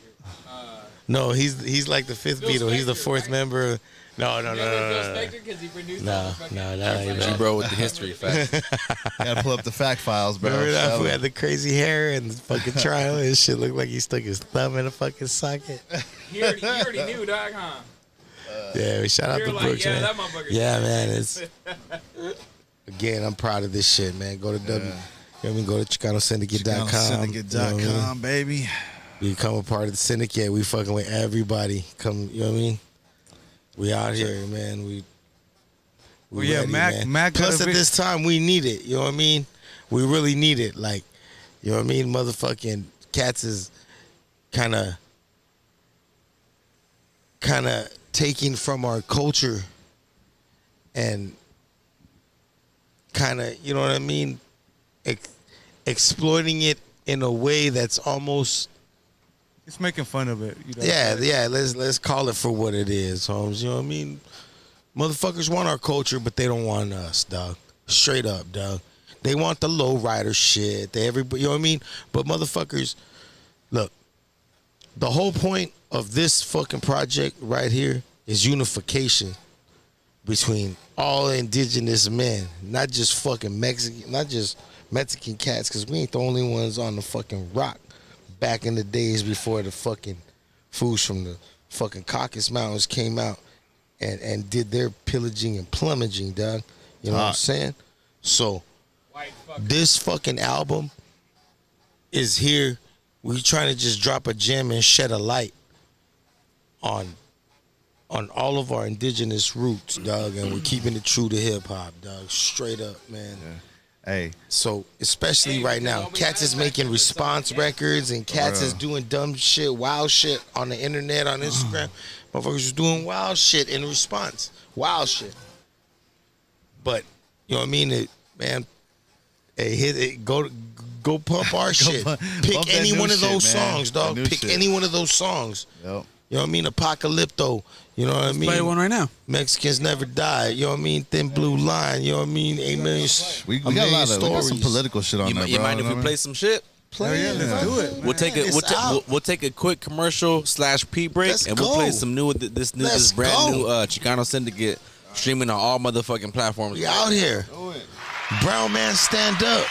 Speaker 8: No, he's like the fifth
Speaker 6: Phil
Speaker 8: Beatle. He's the
Speaker 6: Spector,
Speaker 8: fourth
Speaker 6: right?
Speaker 8: member. No.
Speaker 6: You know Phil Spector because he produced all
Speaker 8: No,
Speaker 6: the fucking
Speaker 8: no, that ain't
Speaker 1: G
Speaker 8: that.
Speaker 1: bro with the history fact.
Speaker 5: Gotta pull up the fact files, bro.
Speaker 8: Remember that
Speaker 5: Show
Speaker 8: who
Speaker 5: it.
Speaker 8: had the crazy hair and the fucking trial and shit looked like he stuck his thumb in a fucking socket.
Speaker 6: He already knew, dog, huh?
Speaker 8: Yeah, shout out
Speaker 6: You're
Speaker 8: to
Speaker 6: like,
Speaker 8: Brooks,
Speaker 6: yeah,
Speaker 8: man.
Speaker 6: that motherfucker.
Speaker 8: Yeah, man. It's again, I'm proud of this shit, man. Go to you know what I mean? Go to ChicanoSyndicate.com.
Speaker 5: Syndicate.com,
Speaker 8: You know what I mean?
Speaker 5: baby.
Speaker 8: Become a part of the syndicate. We fucking with everybody. Come, you know what I mean? We out here, man. We
Speaker 7: Well, yeah,
Speaker 8: ready,
Speaker 7: Mac-
Speaker 8: man.
Speaker 7: Mac
Speaker 8: Plus,
Speaker 7: got a
Speaker 8: at
Speaker 7: big-
Speaker 8: this time, we need it. You know what I mean? We really need it. Like, you know what I mean? Motherfucking Cats is kind of taking from our culture and kind of, you know what I mean? Exploiting it in a way that's almost
Speaker 7: He's making fun of it. You know?
Speaker 8: yeah. Let's call it for what it is, Holmes. You know what I mean? Motherfuckers want our culture, but they don't want us, dog. Straight up, dog. They want the low rider shit. Everybody, you know what I mean? But motherfuckers, look. The whole point of this fucking project right here is unification between all indigenous men, not just fucking Mexican, not just Mexican cats, because we ain't the only ones on the fucking rock back in the days before the fucking fools from the fucking Caucasus Mountains came out and did their pillaging and plumaging, dog. You know what I'm saying? So
Speaker 6: White fucker.
Speaker 8: this fucking album is here. We trying to just drop a gem and shed a light on all of our indigenous roots, dog, and we're keeping it true to hip hop, dog. Straight up, man.
Speaker 5: Hey,
Speaker 8: So especially right now, Cats is making response records and Cats is doing dumb shit, wild shit on the internet, on Instagram. Motherfuckers is doing wild shit in response, wild shit. But you know what I mean, man. Hey, hit it, go pump our shit.
Speaker 5: pump
Speaker 8: Pick
Speaker 5: that
Speaker 8: any
Speaker 5: new
Speaker 8: one of
Speaker 5: shit,
Speaker 8: those
Speaker 5: man.
Speaker 8: songs,
Speaker 5: That
Speaker 8: dog.
Speaker 5: new
Speaker 8: Pick
Speaker 5: shit.
Speaker 8: any one of those songs.
Speaker 5: yep.
Speaker 8: You know what I mean? Apocalypto. You know what I mean?
Speaker 3: Play one right now.
Speaker 8: Mexicans never die. You know what I mean? Thin Blue Line. You know what I mean? A million.
Speaker 5: We got a
Speaker 8: million
Speaker 5: lot of we got some
Speaker 8: stories.
Speaker 5: political shit on
Speaker 1: You,
Speaker 5: there,
Speaker 1: you
Speaker 5: bro.
Speaker 1: mind if
Speaker 5: know
Speaker 1: we
Speaker 5: what I
Speaker 1: play
Speaker 5: mean?
Speaker 1: some shit?
Speaker 8: Play
Speaker 7: yeah,
Speaker 8: it,
Speaker 7: let's
Speaker 8: man.
Speaker 7: do it.
Speaker 1: We'll take
Speaker 8: Man, it's out.
Speaker 1: we'll take a quick commercial / pre break,
Speaker 8: Let's
Speaker 1: and we'll
Speaker 8: go.
Speaker 1: play some new this
Speaker 8: Let's
Speaker 1: brand
Speaker 8: go.
Speaker 1: new Chicano Syndicate streaming on all motherfucking platforms.
Speaker 8: We out here. Brown man, stand up.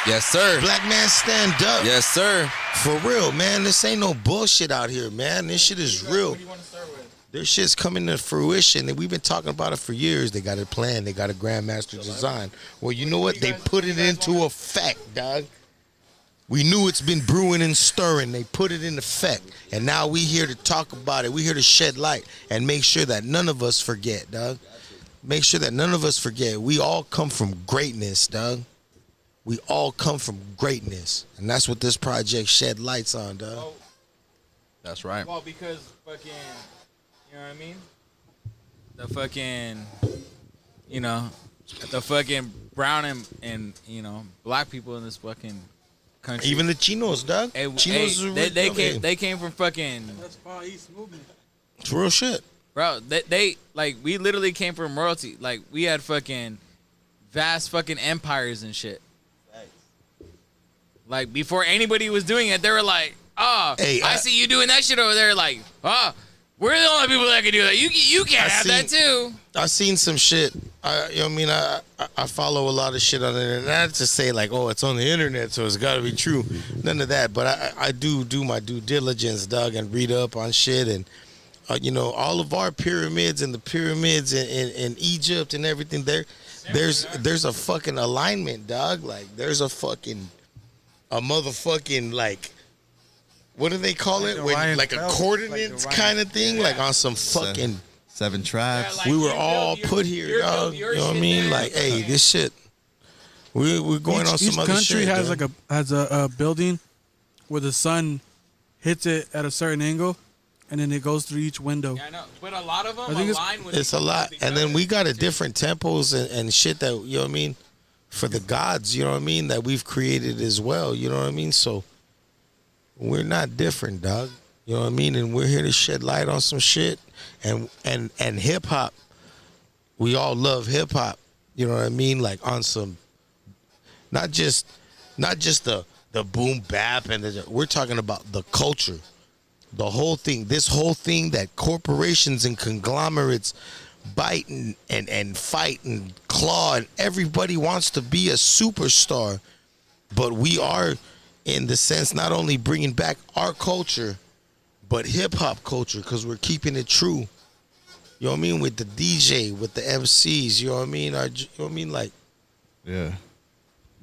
Speaker 1: Yes, sir.
Speaker 8: Black man, stand up.
Speaker 1: Yes, sir.
Speaker 8: For real, man. This ain't no bullshit out here, man. This shit is real.
Speaker 6: What do you want to start with?
Speaker 8: This shit's coming to fruition, and we've been talking about it for years. They got it planned. They got a grandmaster design. Well, you know what? They put it into effect, dog. We knew it's been brewing and stirring. They put it in effect, and now we here to talk about it. We here to shed light and make sure that none of us forget, dog. Make sure that none of us forget. We all come from greatness, dog. we all come from greatness, and that's what this project shed lights on, dog.
Speaker 5: That's right.
Speaker 6: Well, because fucking, you know what I mean? The fucking, you know, the fucking brown and you know, black people in this fucking country.
Speaker 8: Even the Chinos, dog. Chinos,
Speaker 6: they came from fucking.
Speaker 3: That's Far East movement.
Speaker 8: It's real shit.
Speaker 6: Bro, they like we literally came from royalty. Like we had fucking vast fucking empires and shit. Like before anybody was doing it, they were like, "Oh,
Speaker 8: Hey,
Speaker 6: I see you doing that shit over there." Like, "Oh, we're the only people that can do that. You can't have that too."
Speaker 8: I seen some shit. You know what I mean? I follow a lot of shit on the internet. Not to say like, oh, it's on the internet, so it's got to be true. None of that. But I do my due diligence, dog, and read up on shit. And, you know, all of our pyramids and the pyramids in Egypt and everything, there's a fucking alignment, dog. Like, there's a motherfucking, like, what do they call it? When, like a coordinates kind of thing? Like on some fucking...
Speaker 5: 7 tribes.
Speaker 6: Like,
Speaker 8: we were all put here, dog. You know what I mean? Like, hey, this shit. We're going on some other shit.
Speaker 3: Each country
Speaker 8: dog.
Speaker 3: has a building where the sun hits it at a certain angle, and then it goes through each window.
Speaker 6: Yeah, I know, but a lot of them
Speaker 3: I think
Speaker 6: align with.
Speaker 8: It's a lot. And then we got a different temples and shit that, you know what I mean, for the gods, you know what I mean, that we've created as well, you know what I mean? So we're not different, dog. You know what I mean? And we're here to shed light on some shit. And hip hop, we all love hip hop. You know what I mean? Like on some, not just the boom bap we're talking about the culture, the whole thing. This whole thing that corporations and conglomerates bite and fight and claw, and everybody wants to be a superstar, but we are, in the sense, not only bringing back our culture, but hip-hop culture, because we're keeping it true. You know what I mean? With the DJ, with the MCs, you know what I mean? You know what I mean? Like,
Speaker 5: Yeah.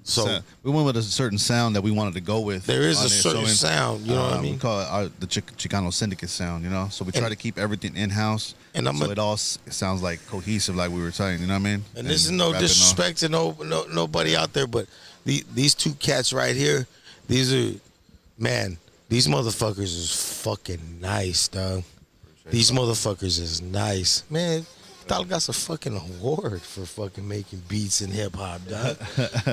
Speaker 8: so
Speaker 5: we went with a certain sound that we wanted to go with.
Speaker 8: there is
Speaker 5: on
Speaker 8: a
Speaker 5: it.
Speaker 8: certain sound, you know what I
Speaker 5: We
Speaker 8: mean?
Speaker 5: call it the Chicano Syndicate sound, you know? So we try to keep everything in-house,
Speaker 8: And
Speaker 5: so it all sounds like cohesive, like we were saying, you know what I mean?
Speaker 8: And this is no
Speaker 5: wrapping off.
Speaker 8: disrespect to nobody out there, but these two cats right here, these are, man, these motherfuckers is fucking nice, dog. These motherfuckers is nice. Man, Tal got a fucking award for fucking making beats in hip hop, dog.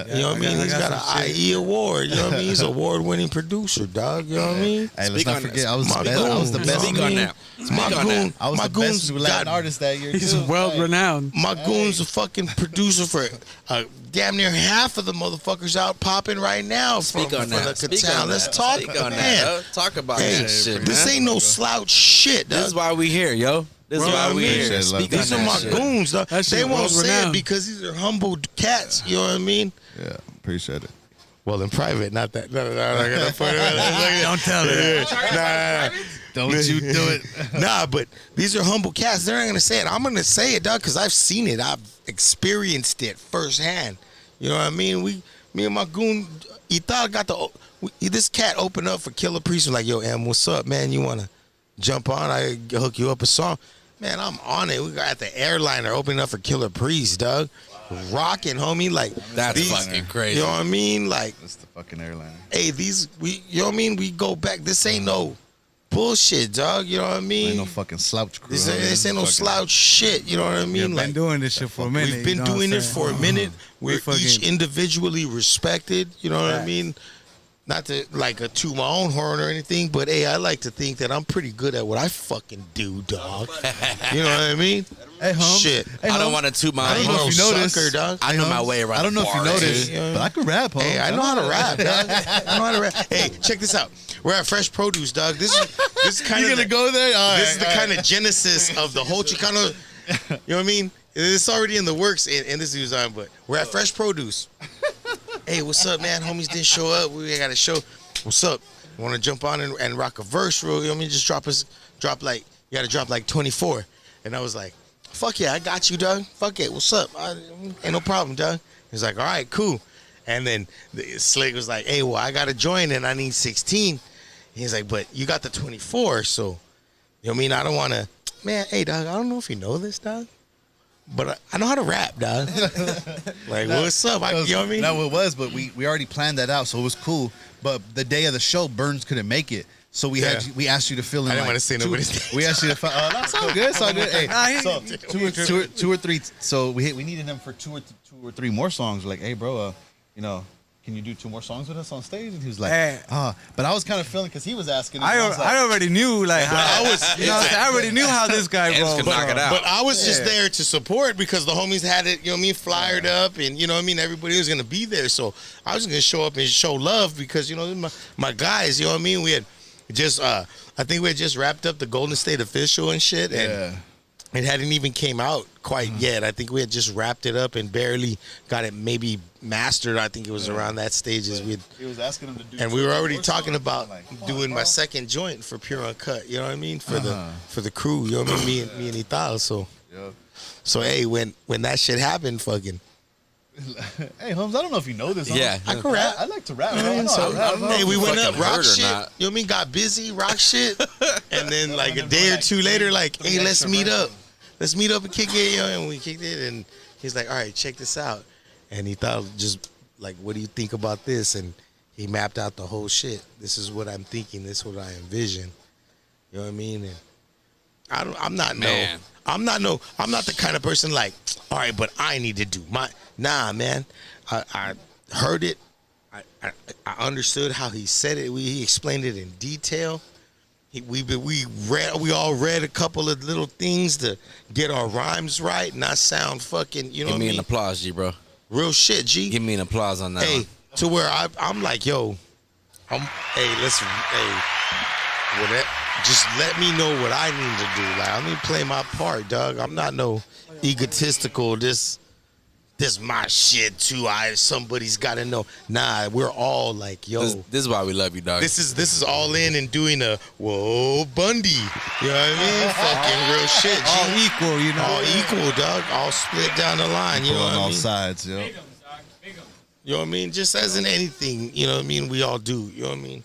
Speaker 8: You know what I mean? He's got an IE award. You know what I mean? He's an award-winning producer, dog. You know what I mean?
Speaker 5: Hey, let's
Speaker 1: Speak
Speaker 5: not
Speaker 1: on
Speaker 5: forget,
Speaker 1: that.
Speaker 5: I was the best. I was the best.
Speaker 1: Speak on that.
Speaker 8: My
Speaker 1: Speak on
Speaker 8: goon,
Speaker 1: that.
Speaker 5: I was
Speaker 8: my
Speaker 5: the best
Speaker 8: goon's
Speaker 5: Latin
Speaker 8: got
Speaker 5: artist that year.
Speaker 3: He's
Speaker 5: too.
Speaker 3: world renowned.
Speaker 8: My goon's a fucking producer for damn near half of the motherfuckers out popping right now from
Speaker 1: Speak on that.
Speaker 8: the
Speaker 1: Speak
Speaker 8: town.
Speaker 1: on
Speaker 8: Let's
Speaker 1: that.
Speaker 8: talk,
Speaker 1: Speak on
Speaker 8: man.
Speaker 1: that. Talk about
Speaker 8: Hey,
Speaker 1: that shit, man.
Speaker 8: this ain't no slouch shit, dog.
Speaker 1: This is why we here, yo. This is
Speaker 8: Bro,
Speaker 1: why
Speaker 8: I
Speaker 1: we
Speaker 8: mean,
Speaker 1: here.
Speaker 5: Shit, love.
Speaker 1: Speak on
Speaker 8: These are
Speaker 1: that
Speaker 8: my
Speaker 1: shit.
Speaker 8: goons, dog.
Speaker 3: That shit
Speaker 8: They won't say it
Speaker 3: world-renowned.
Speaker 8: because these are humble cats. You know what I mean?
Speaker 5: Yeah, appreciate it.
Speaker 8: Well, in private, not that. No, don't tell her.
Speaker 5: Don't you do it.
Speaker 8: Nah, but these are humble cats. They're not gonna say it. I'm gonna say it, dog, because I've seen it. I've experienced it firsthand. You know what I mean? Me and my goon, Ital got this cat opened up for Killer Priest. Was like, yo, Em, what's up, man? You wanna jump on? I hook you up a song. Man, I'm on it. We got at the airliner opening up for Killer Priest, dog. Rocking, homie. Like
Speaker 1: That's
Speaker 8: these,
Speaker 1: fucking crazy.
Speaker 8: You know what I mean? Like,
Speaker 5: That's the fucking airliner.
Speaker 8: hey, you know what I mean? We go back. This ain't no bullshit, dog. You know what I mean?
Speaker 5: Ain't no fucking slouch crew.
Speaker 8: This ain't no slouch shit. You know what I mean?
Speaker 7: We've
Speaker 8: Like,
Speaker 7: been doing this shit for a minute.
Speaker 8: we've been
Speaker 7: you know
Speaker 8: doing
Speaker 7: what
Speaker 8: it
Speaker 7: I'm
Speaker 8: for a
Speaker 7: saying?
Speaker 8: minute. We're
Speaker 7: fucking-
Speaker 8: each individually respected. You know what I mean? Not to toot my own horn or anything, but hey, I like to think that I'm pretty good at what I fucking do, dog. You know what I mean?
Speaker 5: Hey, Holmes.
Speaker 8: Shit.
Speaker 5: Hey,
Speaker 1: I don't
Speaker 5: Holmes.
Speaker 1: want to toot my
Speaker 5: I don't
Speaker 1: own
Speaker 5: know
Speaker 8: No
Speaker 5: if you noticed.
Speaker 8: sucker, dog.
Speaker 1: I know my way around.
Speaker 5: I don't know
Speaker 1: the
Speaker 5: if you
Speaker 1: bar,
Speaker 5: noticed,
Speaker 1: dude.
Speaker 5: but I can rap, Holmes.
Speaker 8: Hey, I know how to rap, dog. I know how to rap. Hey, check this out. We're at Fresh Produce, dog. This is kind
Speaker 5: You
Speaker 8: of
Speaker 5: gonna go there? All right.
Speaker 1: Oh,
Speaker 8: this is the kind of genesis of the whole Chicano. You know what I mean? It's already in the works in this design, but we're at Fresh Produce. Hey, what's up, man? Homies didn't show up. We got a show. What's up? Want to jump on and rock a verse, real? You know what I mean? Just you got to drop like 24. And I was like, fuck yeah, I got you, dog. Fuck it. What's up? Ain't no problem, dog. He's like, all right, cool. And then Slick was like, hey, well, I got to join and I need 16. He's like, but you got the 24, so, you know what I mean? I don't want to, man, hey, dog, I don't know if you know this, dog, but I know how to rap, dog. Like, what's up? You know what I mean?
Speaker 5: No, it was, but we already planned that out, so it was cool. But the day of the show, Burns couldn't make it. So we asked you to fill in.
Speaker 8: I didn't
Speaker 5: like
Speaker 8: want to say nobody's name.
Speaker 5: We asked you to fill. That's all good. It's all good. Hey, so two or three. So we needed him for two or three more songs. We're like, hey, bro, you know, can you do 2 more songs with us on stage? And he was like, but I was kind of feeling because he was asking.
Speaker 7: I already knew like how I already knew how this guy rolls.
Speaker 1: knock it out.
Speaker 8: But I was just there to support because the homies had it, you know what I mean, flyered up, and you know what I mean, everybody was gonna be there. So I was gonna show up and show love because you know my guys, you know what I mean. We had just I think we had just wrapped up the Golden State Official and shit, and it hadn't even came out quite yet. I think we had just wrapped it up and barely got it maybe mastered. I think it was around that stage as we.
Speaker 5: He was asking him to do.
Speaker 8: And we were already talking about doing my second joint for Pure Uncut. You know what I mean? For the crew. You know what I mean? Me and Ital. So hey, when that shit happened, fucking.
Speaker 5: Hey Holmes, I don't know if you know this.
Speaker 1: Yeah,
Speaker 8: I can rap.
Speaker 5: I like to rap.
Speaker 8: Hey, we went up, rock shit. You
Speaker 1: not.
Speaker 8: know what I mean? Got busy, rock shit, and then like a day or two later, like, hey, let's meet up. Let's meet up and kick it. You know, and we kicked it, and he's like, all right, check this out. And he thought just like, what do you think about this? And he mapped out the whole shit. This is what I'm thinking. This is what I envision. You know what I mean? And I'm not the kind of person like, all right, but I need to do nah, man. I heard it. I understood how he said it. He explained it in detail. We all read a couple of little things to get our rhymes right, not sound fucking. You know
Speaker 1: Give
Speaker 8: what I
Speaker 1: me
Speaker 8: mean?
Speaker 1: an applause, G, bro.
Speaker 8: Real shit, G.
Speaker 1: Give me an applause on that.
Speaker 8: Hey,
Speaker 1: one.
Speaker 8: to where I'm like, yo, listen, whatever. Just let me know what I need to do. Like, I'm gonna play my part, dog. I'm not no egotistical. This my shit too. Somebody's got to know. Nah, we're all like, yo.
Speaker 1: This is why we love you, dog.
Speaker 8: This is all in and doing a whoa Bundy. You know what I mean? Fucking real shit. G.
Speaker 7: All equal, you know.
Speaker 8: All equal, dog. All split down the line. You know what
Speaker 5: on
Speaker 8: I
Speaker 5: all
Speaker 8: mean?
Speaker 5: sides, yo.
Speaker 8: You know what I mean? Just as in anything, you know what I mean? We all do. You know what I mean?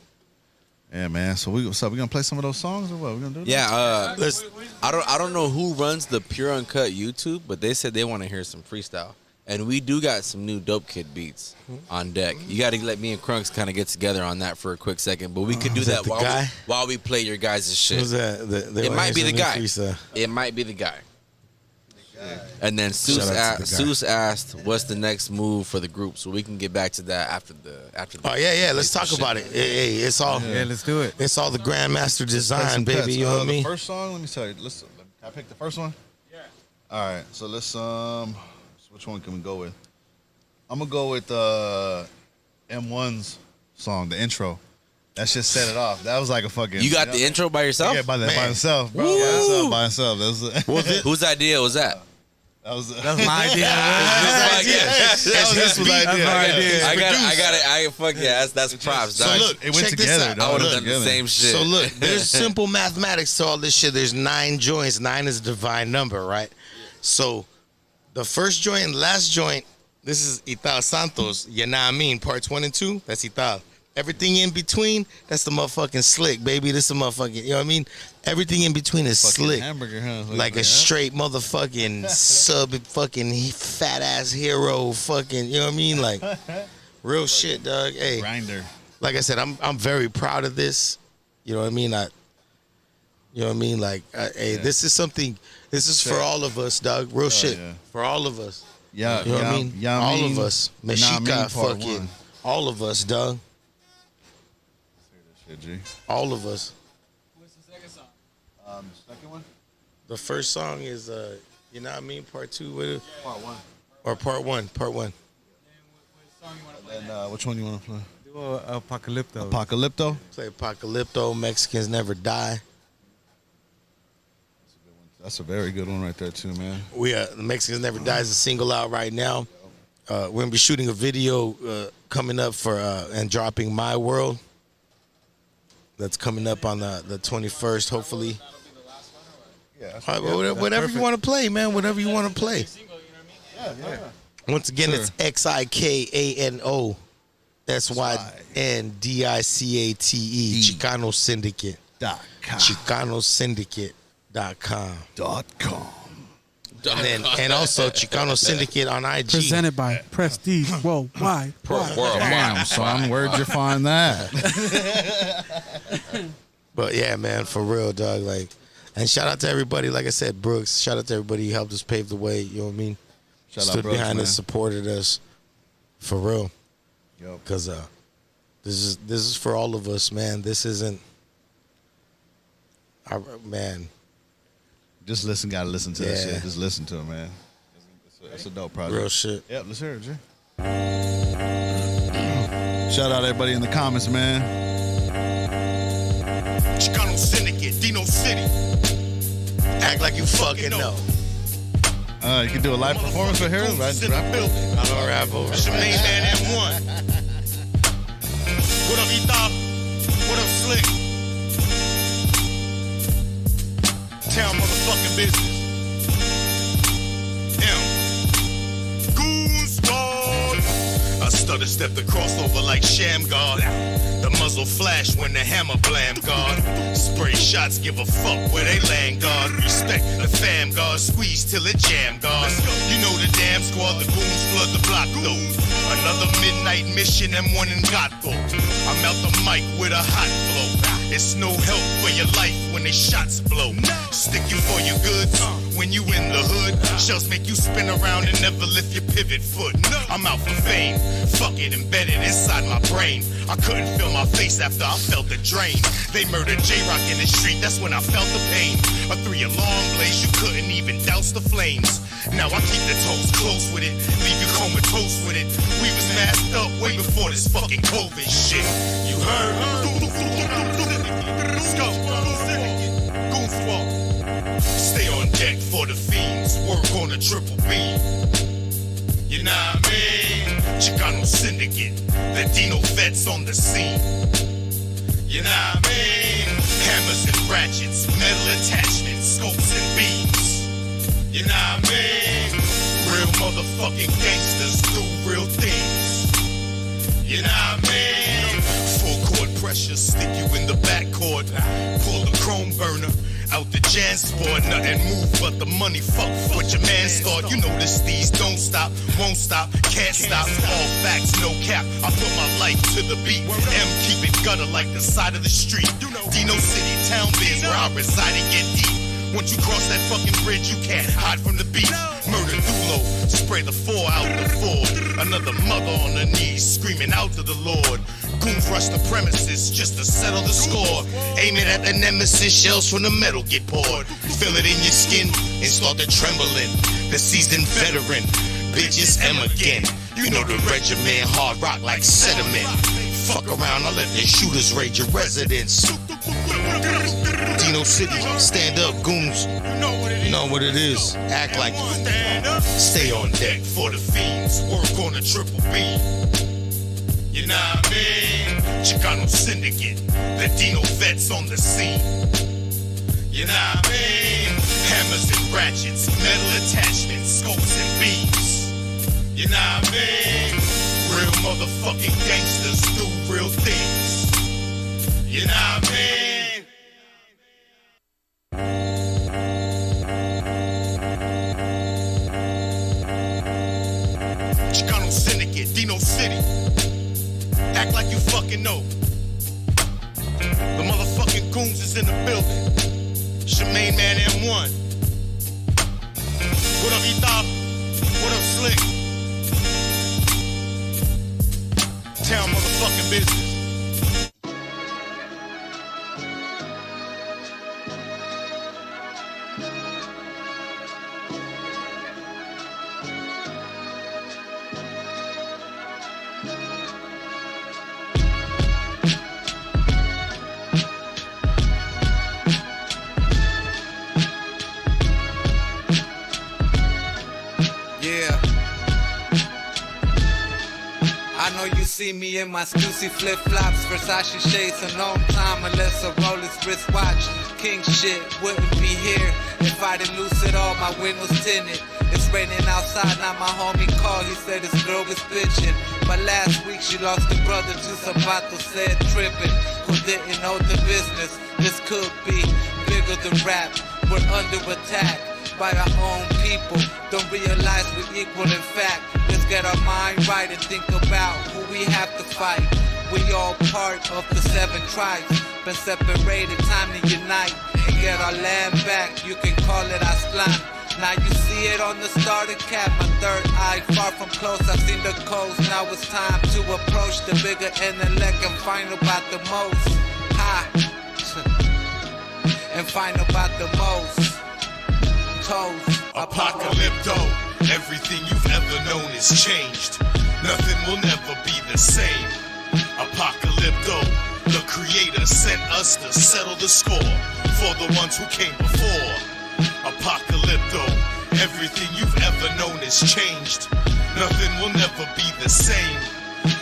Speaker 5: Yeah, man. So we gonna play some of those songs or what? We gonna do that?
Speaker 1: Yeah,
Speaker 8: Let's.
Speaker 1: I don't know who runs the Pure Uncut YouTube, but they said they want to hear some freestyle. And we do got some new Dope Kid beats on deck. You got to let me and Crunks kind of get together on that for a quick second, but we could do that while we play your guys' shit.
Speaker 8: Who's that?
Speaker 1: It might be the guy.
Speaker 8: Freestyle.
Speaker 1: It might be the guy. And then Seuss
Speaker 8: Shout out to the guy.
Speaker 1: asked, "What's the next move for the group?" So we can get back to that after the.
Speaker 8: Oh yeah. Let's talk about it. Hey, it's all.
Speaker 7: Yeah, let's do it.
Speaker 8: It's all the Grandmaster design,
Speaker 5: Some
Speaker 8: baby.
Speaker 5: cuts.
Speaker 8: You know what I
Speaker 5: The
Speaker 8: mean?
Speaker 5: first song, let me tell you. Can I pick the first one? Yeah. All right. So let's so which one can we go with? I'm gonna go with M1's song, the intro. That just set it off. That was like a fucking.
Speaker 1: You got the intro by yourself?
Speaker 5: Yeah, by
Speaker 8: Man.
Speaker 5: himself, bro.
Speaker 1: Woo!
Speaker 5: By himself. That was
Speaker 1: Whose idea was that?
Speaker 5: That's
Speaker 7: my idea.
Speaker 5: That's my idea.
Speaker 1: I got it. Fuck yeah. That's props.
Speaker 8: So
Speaker 1: dog.
Speaker 8: look,
Speaker 5: It went
Speaker 8: check this
Speaker 5: together,
Speaker 8: out.
Speaker 5: dog.
Speaker 1: I would have
Speaker 5: Look,
Speaker 1: done the same shit.
Speaker 8: So look, there's simple mathematics to all this shit. There's 9 joints. 9 is a divine number, right? So the first joint and last joint, this is Ital Santos. You know what I mean? Parts 1 and 2, that's Ital. Everything in between, that's the motherfucking slick, baby. This is the motherfucking, you know what I mean? Everything in between is slick.
Speaker 5: Hamburger, huh?
Speaker 8: Like a straight motherfucking sub fucking fat ass hero fucking, you know what I mean? Like real shit, dog. Hey,
Speaker 5: grinder.
Speaker 8: like I said, I'm very proud of this. You know what I mean? You know what I mean? Like, hey, this is something. This is for all of us, dog. Real shit.
Speaker 5: yeah.
Speaker 8: For all of us.
Speaker 5: Yeah,
Speaker 8: You know what I mean?
Speaker 5: yeah,
Speaker 8: all of us.
Speaker 5: Nah, I mean,
Speaker 8: Meshika,
Speaker 5: part
Speaker 8: fucking.
Speaker 5: one.
Speaker 8: All of us, dog.
Speaker 5: Shit, G.
Speaker 8: All of us.
Speaker 6: What's the second song?
Speaker 5: The second one?
Speaker 8: The first song is, you know what I mean? Part 2.
Speaker 5: Part 1.
Speaker 8: Or part 1. Part 1.
Speaker 6: What song you want to play?
Speaker 5: And which one you want to play?
Speaker 7: Do Apocalypto.
Speaker 5: Apocalypto?
Speaker 8: Play Apocalypto. Mexicans Never Die.
Speaker 5: That's a very good one right there, too, man.
Speaker 8: The Mexicans Never Die is a single out right now. We're going to be shooting a video coming up for and dropping My World. That's coming up on the 21st, hopefully.
Speaker 5: Yeah,
Speaker 8: All right, well, whatever you want to play, man. Whatever you want to play. Once again, it's XIKANO SYNDICATE. Chicano Syndicate.
Speaker 5: .com.
Speaker 8: ChicanoSyndicate.com.
Speaker 5: .com.
Speaker 8: And also Chicano Syndicate on IG.
Speaker 3: Presented by Prestige Worldwide.
Speaker 5: Damn, son, where'd you find that?
Speaker 8: But yeah, man, for real, dog. Like, and shout out to everybody. Like I said, Brooks. Shout out to everybody who helped us pave the way. You know what I mean? Stood
Speaker 5: Brooks,
Speaker 8: behind
Speaker 5: man.
Speaker 8: us, supported us, for real.
Speaker 5: Yo.
Speaker 8: Cause this is for all of us, man. This isn't. Man.
Speaker 5: Just listen, gotta listen to that shit. Just listen to it, man. It's a dope project.
Speaker 8: Real shit.
Speaker 5: Yep, let's hear it, Jay. Shout out everybody in the comments, man.
Speaker 8: Chicano Syndicate, Dino City. Act like you fucking know.
Speaker 5: You can do a live performance right here. Right?
Speaker 8: I don't rap over. Shemaine Man M1. What up, Etha? What up, Slick? Town motherfucking business. Goon Squad. I stutter step the crossover like Sham God. The muzzle flash when the hammer blam God. Spray shots, give a fuck where they land God. Respect the fam God, squeeze till it jam God. You know the damn squad, the goons flood the block though. Another midnight mission, M1 and Gato. I'm out the mic with a hot flow. It's no help for your life when they shots blow. Stick you for your goods when you in the hood. Shells make you spin around and never lift your pivot foot. I'm out for fame, fuck it, embedded inside my brain. I couldn't feel my face after I felt the drain. They murdered J-Rock in the street, that's when I felt the pain. A 3-alarm blaze, you couldn't even douse the flames. Now I keep the toes close with it, leave you comatose with it. We was masked up way before this fucking COVID shit. You heard? Let's go. Goon Squad. Stay on deck for the fiends. Work on a triple beam. You know what I mean? Chicano Syndicate. The Dino vets on the scene. You know what I mean? Hammers and ratchets, metal attachments, scopes and beams. You know what I mean? Real motherfucking gangsters do real things. You know what I mean? Full court pressure, stick you in the backcourt. Pull the chrome burner out the JanSport. Nothing move but the money. Fuck what your man start. You know this, these don't stop, won't stop, can't stop. All facts, no cap. I put my life to the beat. M keep it gutter like the side of the street. Dino City, town biz where I reside and get deep. Once you cross that fucking bridge, you can't hide from the beat. Murder Dulo, spray the 4 out the Ford. Another mother on her knees, screaming out to the Lord. Goons rush the premises just to settle the score. Aim it at the nemesis, shells from the metal get poured. Feel it in your skin and start to trembling. The seasoned veteran, bitches M again. You know the regiment, hard rock like sediment. Fuck around, I'll let the shooters raid your residence. Dino City, stand up, goons. You know what it is. Act like it. Stay on deck for the fiends. Work on a triple beam. You know what I mean? Chicano Syndicate. The Dino vets on the scene. You know what I mean? Hammers and ratchets, metal attachments, scopes and beams. You know what I mean? Real motherfucking gangsters do real things. You know what I mean? Chicano Syndicate, Dino City. Act like you fucking know. The motherfucking goons is in the building. Shemaine Man M1. What up, Etha? What up, Slick? Town motherfucking business.
Speaker 9: I know you see me in my Stussy flip-flops, Versace shades, a long time unless a Rolex wristwatch. King shit wouldn't be here if I didn't lose it all, my windows tinted. It's raining outside, now my homie called, he said his girl was bitching. But last week she lost a brother to Zapato, said tripping, who didn't know the business. This could be bigger than rap, we're under attack. by our own people. Don't realize we're equal in fact. Let's get our mind right and think about who we have to fight. We all part of the 7 tribes. Been separated, time to unite and get our land back. You can call it Aztlán. Now you see it on the starter cap. My third eye, far from close, I've seen the coast. Now it's time to approach the bigger intellect and find about the most. And find about the most.
Speaker 10: Apocalypto, everything you've ever known is changed. Nothing will never be the same. Apocalypto, the creator sent us to settle the score for the ones who came before. Apocalypto, everything you've ever known is changed. Nothing will never be the same.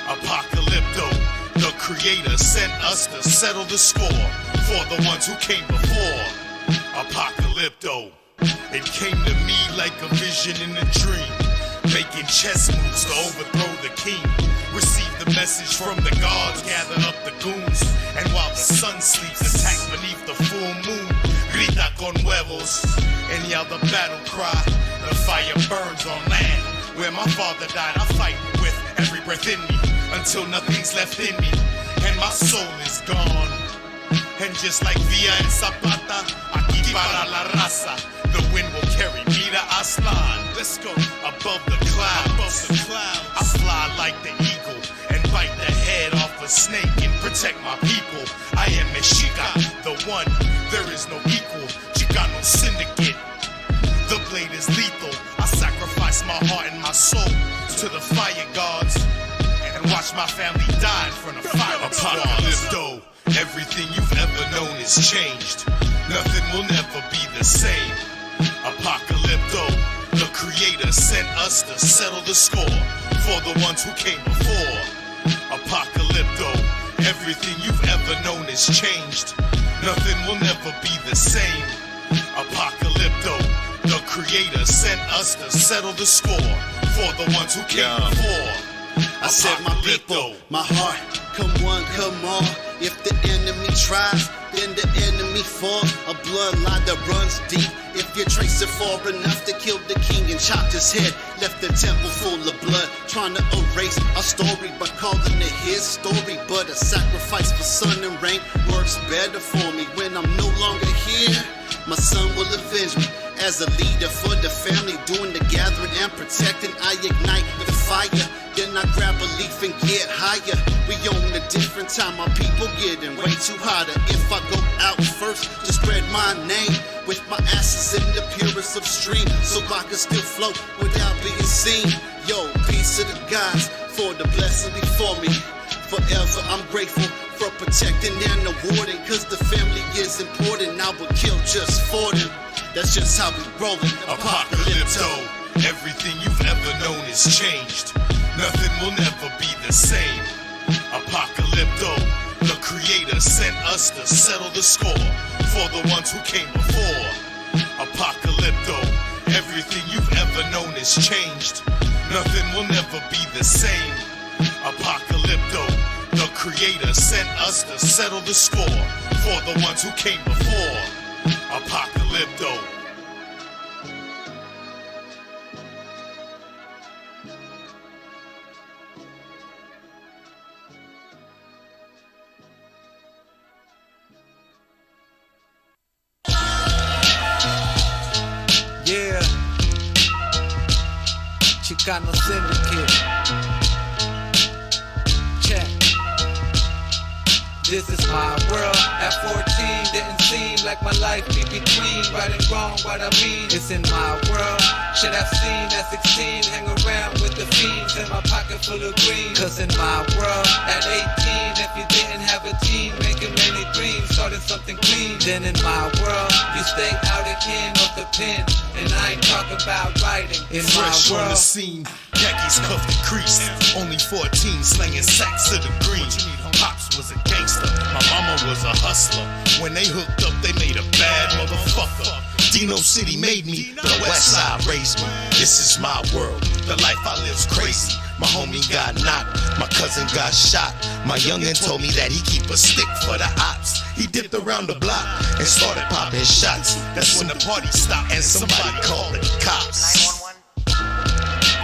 Speaker 10: Apocalypto, the creator sent us to settle the score for the ones who came before. Apocalypto, it came to me like a vision in a dream, making chess moves to overthrow the king. Received the message from the gods, gathered up the goons, and while the sun sleeps, attack beneath the full moon. Grita con huevos, and yell the battle cry. The fire burns on land. Where my father died, I fight with every breath in me until nothing's left in me, and my soul is gone. And just like Villa and Zapata, aquí para la raza. The wind will carry me to Aztlán. Let's go above the clouds. I fly like the eagle and bite the head off a snake and protect my people. I am Mexica, the one. There is no equal. Chicano syndicate. The blade is lethal. I sacrifice my heart and my soul to the fire gods and watch my family die in front of fire. Apocalypto, everything you've ever known is changed. Nothing will never be the same. Apocalypto, the creator sent us to settle the score for the ones who came before. Apocalypto, everything you've ever known is changed. Nothing will never be the same. Apocalypto, the creator sent us to settle the score for the ones who came before.
Speaker 11: I said, my people, my heart, come one, come on. If the enemy tries, then the enemy falls. A bloodline that runs deep. If you trace it far enough to kill the king and chopped his head, left the temple full of blood, trying to erase our story by calling it his story. But a sacrifice for sun and rain works better for me. When I'm no longer here, my son will avenge me. As a leader for the family, doing the gathering and protecting, I ignite the fire. Then I grab a leaf and get higher. We on a different time, my people getting way too hotter. If I go out first to spread my name, with my ashes in the purest of stream, so I can still float without being seen. Yo, peace to the gods for the blessing before me. Forever I'm grateful for protecting and awarding, cause the family is important. I would kill just for them. That's just how we rollin'.
Speaker 10: Apocalypto, everything you've ever known is changed. Nothing will never be the same. Apocalypto, the creator sent us to settle the score for the ones who came before. Apocalypto, everything you've ever known is changed. Nothing will never be the same. Apocalypto, the creator sent us to settle the score for the ones who came before. Apocalypto.
Speaker 9: Yeah, Chicano Syndicate. Check. This is my world. At 14, didn't seem like my life be between right and wrong. What I mean, it's in my world. Should have seen at 16, hang around with the fiends in my pocket full of green. Cause in my world, at 18, if you didn't have a team, making many dreams, starting something clean. Then in my world, you stay out again off the pen. And I ain't talking about writing. In
Speaker 10: Fresh
Speaker 9: my
Speaker 10: on the
Speaker 9: world,
Speaker 10: scene, khakis cuffed and creased. Only 14, slanging sacks to the green. Pops was a gangster, my mama was a hustler. When they hooked up, they made a bad motherfucker. Dino City made me, the West Side raised me. This is my world, the life I live's crazy. My homie got knocked, my cousin got shot. My youngin' told me that he keep a stick for the ops. He dipped around the block and started popping shots. That's when the party stopped and somebody called the cops.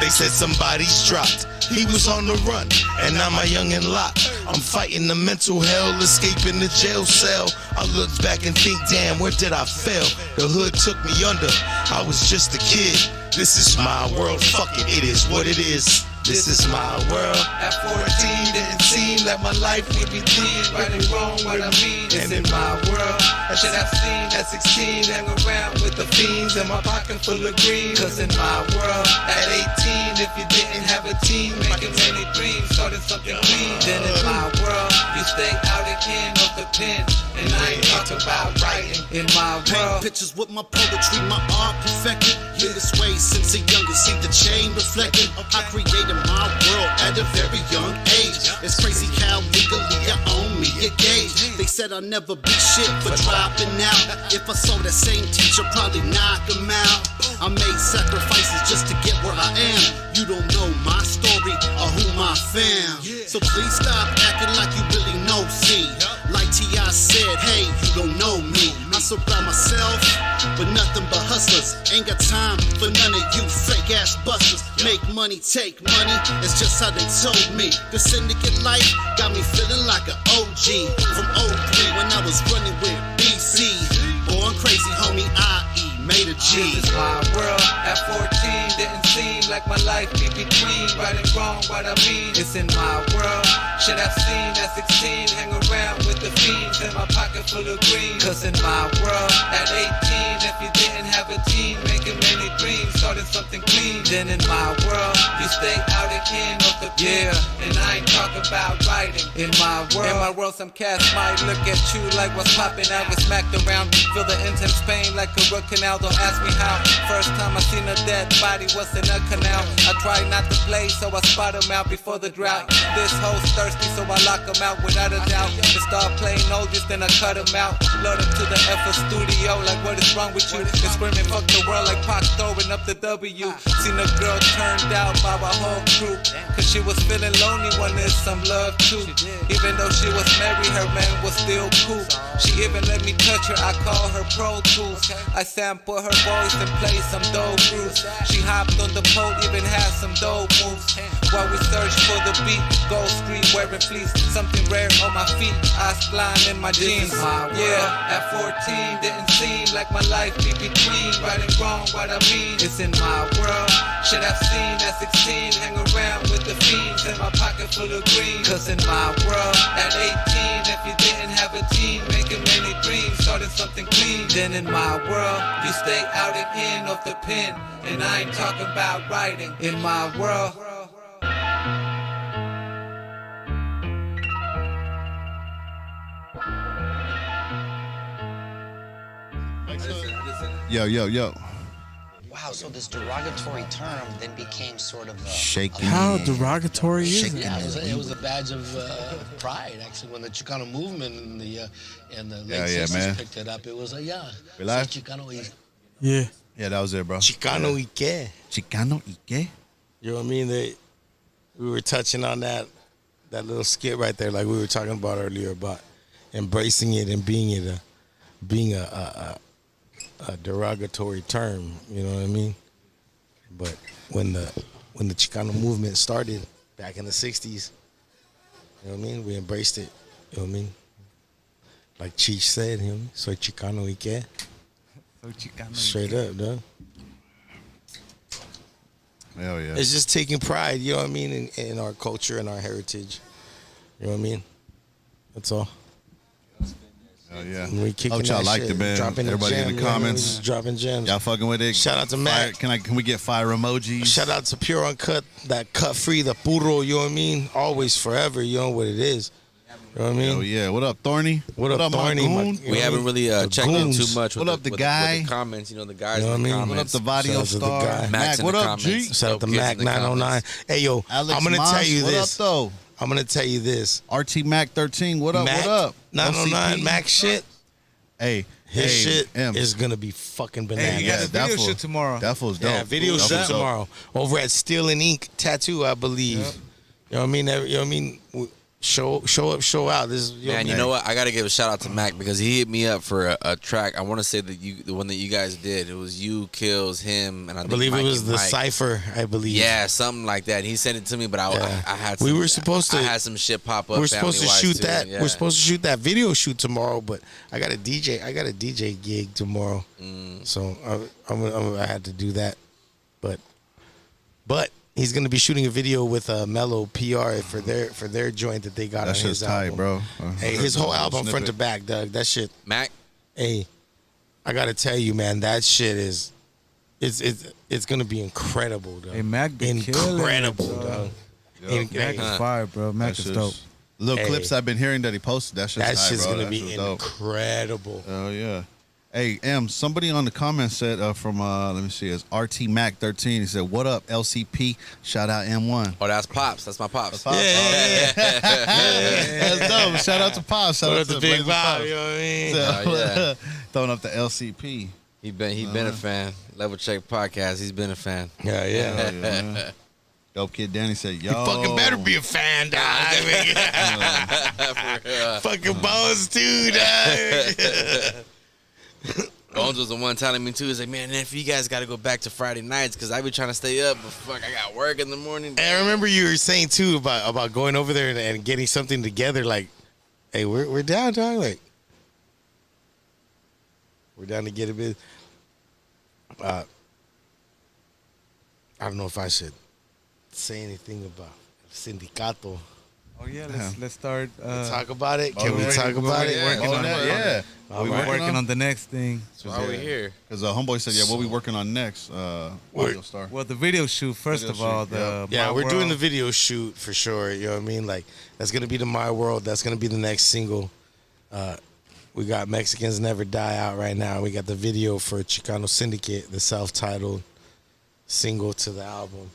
Speaker 10: They said somebody's dropped. He was on the run, and now my youngin' locked. I'm fighting the mental hell, escaping the jail cell. I look back and think, damn, where did I fail? The hood took me under, I was just a kid. This is my world, fuck it, it is what it is. This is my world.
Speaker 9: At 14, didn't seem like my life would be clean. Right and wrong, what I mean is in my world. I should have seen at 16, hang around with the fiends and my pocket full of green. Cause in my world, at 18, if you didn't have a team, making many dreams, started something clean. Then in my world, you stay out again off the pen. And I ain't talking about writing in my
Speaker 11: Paint
Speaker 9: world.
Speaker 11: pictures with my poetry, my art perfected. Been this way since a younger, see the chain reflected. I created my world at a very young age. It's crazy how legally you own me a gauge. They said I'll never be shit for dropping out. If I saw that same teacher, probably knock him out. I made sacrifices just to get where I am. You don't know my story or who my fam. So please stop acting like you really know. See, like T.I. said, hey, you don't know me. I surround myself with nothing but hustlers. Ain't got time for none of you fake ass busters. Make money, take money, it's just how they told me. The syndicate life got me feeling like an OG. From 03 when I was running with BC. Born crazy, homie, I.E. made a G.
Speaker 9: This is my world. At 14, didn't seem like my life be between right and wrong. What I mean is in my world. Should have seen at 16, hang around with the fiends and my pocket full of green. Cause in my world, at 18, if you didn't have a team, making many dreams, starting something clean. Then in my world, you stay out again off the pen. And I ain't talking about writing. In my world, some cats might look at you like what's popping out, get smacked around. Feel the intense pain like a root canal. Don't ask me how. First time I seen a dead body was in a canal. I tried not to play, so I spot him out before the drought. This hoe's thirsty, so I lock him out without a doubt. To start playing oldies, then I cut him out. Load him to the FS studio, like what is wrong with you? And screaming fuck the world like Pac throwing up the W. Seen a girl turned out by my whole crew, cause she was feeling lonely, wanted some love too. Even though she was married, her man was still cool. She even let me touch her, I call her Pro Tools. I sample her voice and play some dope grooves. She hopped on the pole, even had some dope moves. While we search for the beat, gold screen wearing fleece, something rare on my feet, eyes blind in my jeans. Yeah, at 14, didn't seem like my life be between right and wrong. What I mean is in my world. Should have seen at 16, hang around with the fiends and my pocket full of green. Cause in my world, at 18, if you didn't have a team, making many dreams, starting something clean. Then in my world, you stay out and in off the pen. And I ain't talking about writing. In my world.
Speaker 5: Yo.
Speaker 12: Wow, so this derogatory term then became sort of
Speaker 5: Shaking.
Speaker 3: How derogatory is it?
Speaker 12: Yeah, it was a badge of pride, actually, when the Chicano movement in the late 60s picked it up. It was we
Speaker 5: live?
Speaker 12: Chicano y...
Speaker 3: Yeah.
Speaker 5: Yeah, that was it, bro.
Speaker 8: Chicano y qué?
Speaker 5: Chicano y qué?
Speaker 8: You know what I mean? We were touching on that little skit right there, like we were talking about earlier, about embracing it and being a derogatory term. You know what I mean? But when the Chicano movement started back in the 60s, you know what I mean? We embraced it. You know what I mean? Like Cheech said, you know, soy Chicano y qué? Straight up, dog.
Speaker 5: Hell yeah.
Speaker 8: It's just taking pride, you know what I mean, in our culture and our heritage. You know what I mean? That's all.
Speaker 5: Hell yeah.
Speaker 8: We kicking
Speaker 5: Hope y'all
Speaker 8: that
Speaker 5: liked
Speaker 8: shit,
Speaker 5: it, man.
Speaker 8: dropping the
Speaker 5: Everybody
Speaker 8: gem,
Speaker 5: in the
Speaker 8: you know what I mean?
Speaker 5: comments.
Speaker 8: Just dropping gems.
Speaker 5: Y'all fucking with it?
Speaker 8: Shout out to Mac.
Speaker 5: Can we get fire emojis?
Speaker 8: Shout out to Pure Uncut, that cut free, the puro, you know what I mean? Always, forever, you know what it is. You know what I mean?
Speaker 5: Oh yeah. What up, Thorny?
Speaker 8: What up, Thorny?
Speaker 5: my goon?
Speaker 1: We haven't really checked in too much with
Speaker 5: What up, the guy?
Speaker 1: with the comments. You know, the guys
Speaker 8: You know
Speaker 1: in
Speaker 8: what
Speaker 1: the
Speaker 8: I mean?
Speaker 1: comments.
Speaker 5: What up, the Vadio
Speaker 8: Shout out to the
Speaker 5: Star?
Speaker 8: guy.
Speaker 1: Max
Speaker 5: Mac,
Speaker 1: in
Speaker 5: what
Speaker 1: the
Speaker 5: up,
Speaker 1: comments.
Speaker 5: G?
Speaker 8: Shout out to
Speaker 1: Kids
Speaker 8: Mac
Speaker 1: in the
Speaker 8: 909.
Speaker 1: comments.
Speaker 8: Hey, yo,
Speaker 5: Alex
Speaker 8: I'm going to
Speaker 5: Moss,
Speaker 8: tell you
Speaker 5: what
Speaker 8: this.
Speaker 5: up, though?
Speaker 8: I'm going to tell you this.
Speaker 5: RT Mac 13. What up?
Speaker 8: Mac,
Speaker 5: What up?
Speaker 8: 909,
Speaker 5: OCP?
Speaker 8: Mac shit.
Speaker 5: Hey,
Speaker 8: His shit
Speaker 5: M.
Speaker 8: is going to be fucking bananas.
Speaker 7: Hey, you got the
Speaker 5: that
Speaker 7: video
Speaker 5: fool-
Speaker 7: shit tomorrow.
Speaker 5: That fool's dope.
Speaker 8: Yeah, video
Speaker 5: That
Speaker 8: shoot
Speaker 5: fool's dope.
Speaker 8: tomorrow over at Steel and Ink Tattoo, I believe.
Speaker 7: Yep.
Speaker 8: You know what I mean? You know what I mean? show up, show out. This is
Speaker 1: Man, you know what? I got to give a shout out to Mac because he hit me up for a track. I want to say that the one that you guys did. It was you, Kills, him, and I think
Speaker 8: believe
Speaker 1: Mike
Speaker 8: it was
Speaker 1: and
Speaker 8: the
Speaker 1: Mike.
Speaker 8: Cypher. I believe.
Speaker 1: Yeah, something like that. He sent it to me, but I had. Some,
Speaker 8: We were supposed to.
Speaker 1: I had some shit pop up.
Speaker 8: We're supposed to shoot
Speaker 1: family-wise,
Speaker 8: that.
Speaker 1: too. Yeah.
Speaker 8: We're supposed to shoot that video shoot tomorrow, but I got a DJ gig tomorrow, so I had to do that. But he's gonna be shooting a video with Mellow PR for their joint that they got.
Speaker 5: That
Speaker 8: on his
Speaker 5: shit's tight,
Speaker 8: album.
Speaker 5: bro.
Speaker 8: Hey, his whole album
Speaker 5: Snippet.
Speaker 8: front to back, Doug. That shit.
Speaker 1: Mac.
Speaker 8: Hey, I gotta tell you, man, that shit is. It's gonna be incredible, dog.
Speaker 7: Hey, Mac be
Speaker 8: incredible,
Speaker 7: killing it,
Speaker 8: dog.
Speaker 7: Mac is fire, bro. Mac is dope.
Speaker 5: Little clips I've been hearing that he posted. That shit's
Speaker 8: gonna
Speaker 5: bro.
Speaker 8: be incredible.
Speaker 5: Oh yeah. Hey, somebody on the comments said from let me see, it's RT Mac 13. He said, "What up, LCP? Shout out M1."
Speaker 1: Oh, that's Pops. That's my Pops.
Speaker 5: Yeah. That's dope. Shout out to Pops. Shout out to
Speaker 8: Big
Speaker 5: Blazer
Speaker 8: Bob.
Speaker 5: Pops.
Speaker 8: You know what I mean?
Speaker 1: Yeah.
Speaker 5: Throwing up the LCP.
Speaker 1: He been a fan. Level Check Podcast. He's been a fan.
Speaker 8: Yeah.
Speaker 5: Dope Kid Danny said, "Yo,
Speaker 8: You fucking better be a fan, dog. Fucking Bones too, dog.
Speaker 1: Bones was the one telling me too. He's like, man, if you guys got to go back to Friday nights because I be trying to stay up, but fuck, I got work in the morning.
Speaker 8: And I remember you were saying too about going over there and getting something together. Like, hey, we're down, dog. Like, we're down to get a bit. I don't know if I should say anything about Syndicato.
Speaker 7: Oh yeah, let's start.
Speaker 8: Talk about it. Can we talk about it?
Speaker 7: Working on it.
Speaker 5: Yeah.
Speaker 7: We were working on the next thing.
Speaker 1: So why are we here?
Speaker 5: Because Homeboy said, "Yeah, what we working on next?" Audio Star.
Speaker 7: Well, the video shoot first
Speaker 5: Video
Speaker 7: of all.
Speaker 5: shoot,
Speaker 8: Yeah, we're doing the
Speaker 7: World.
Speaker 8: video shoot for sure. You know what I mean? Like, that's gonna be the My World. That's gonna be the next single. We got Mexicans Never Die out right now. We got the video for Chicano Syndicate, the self-titled single to the album.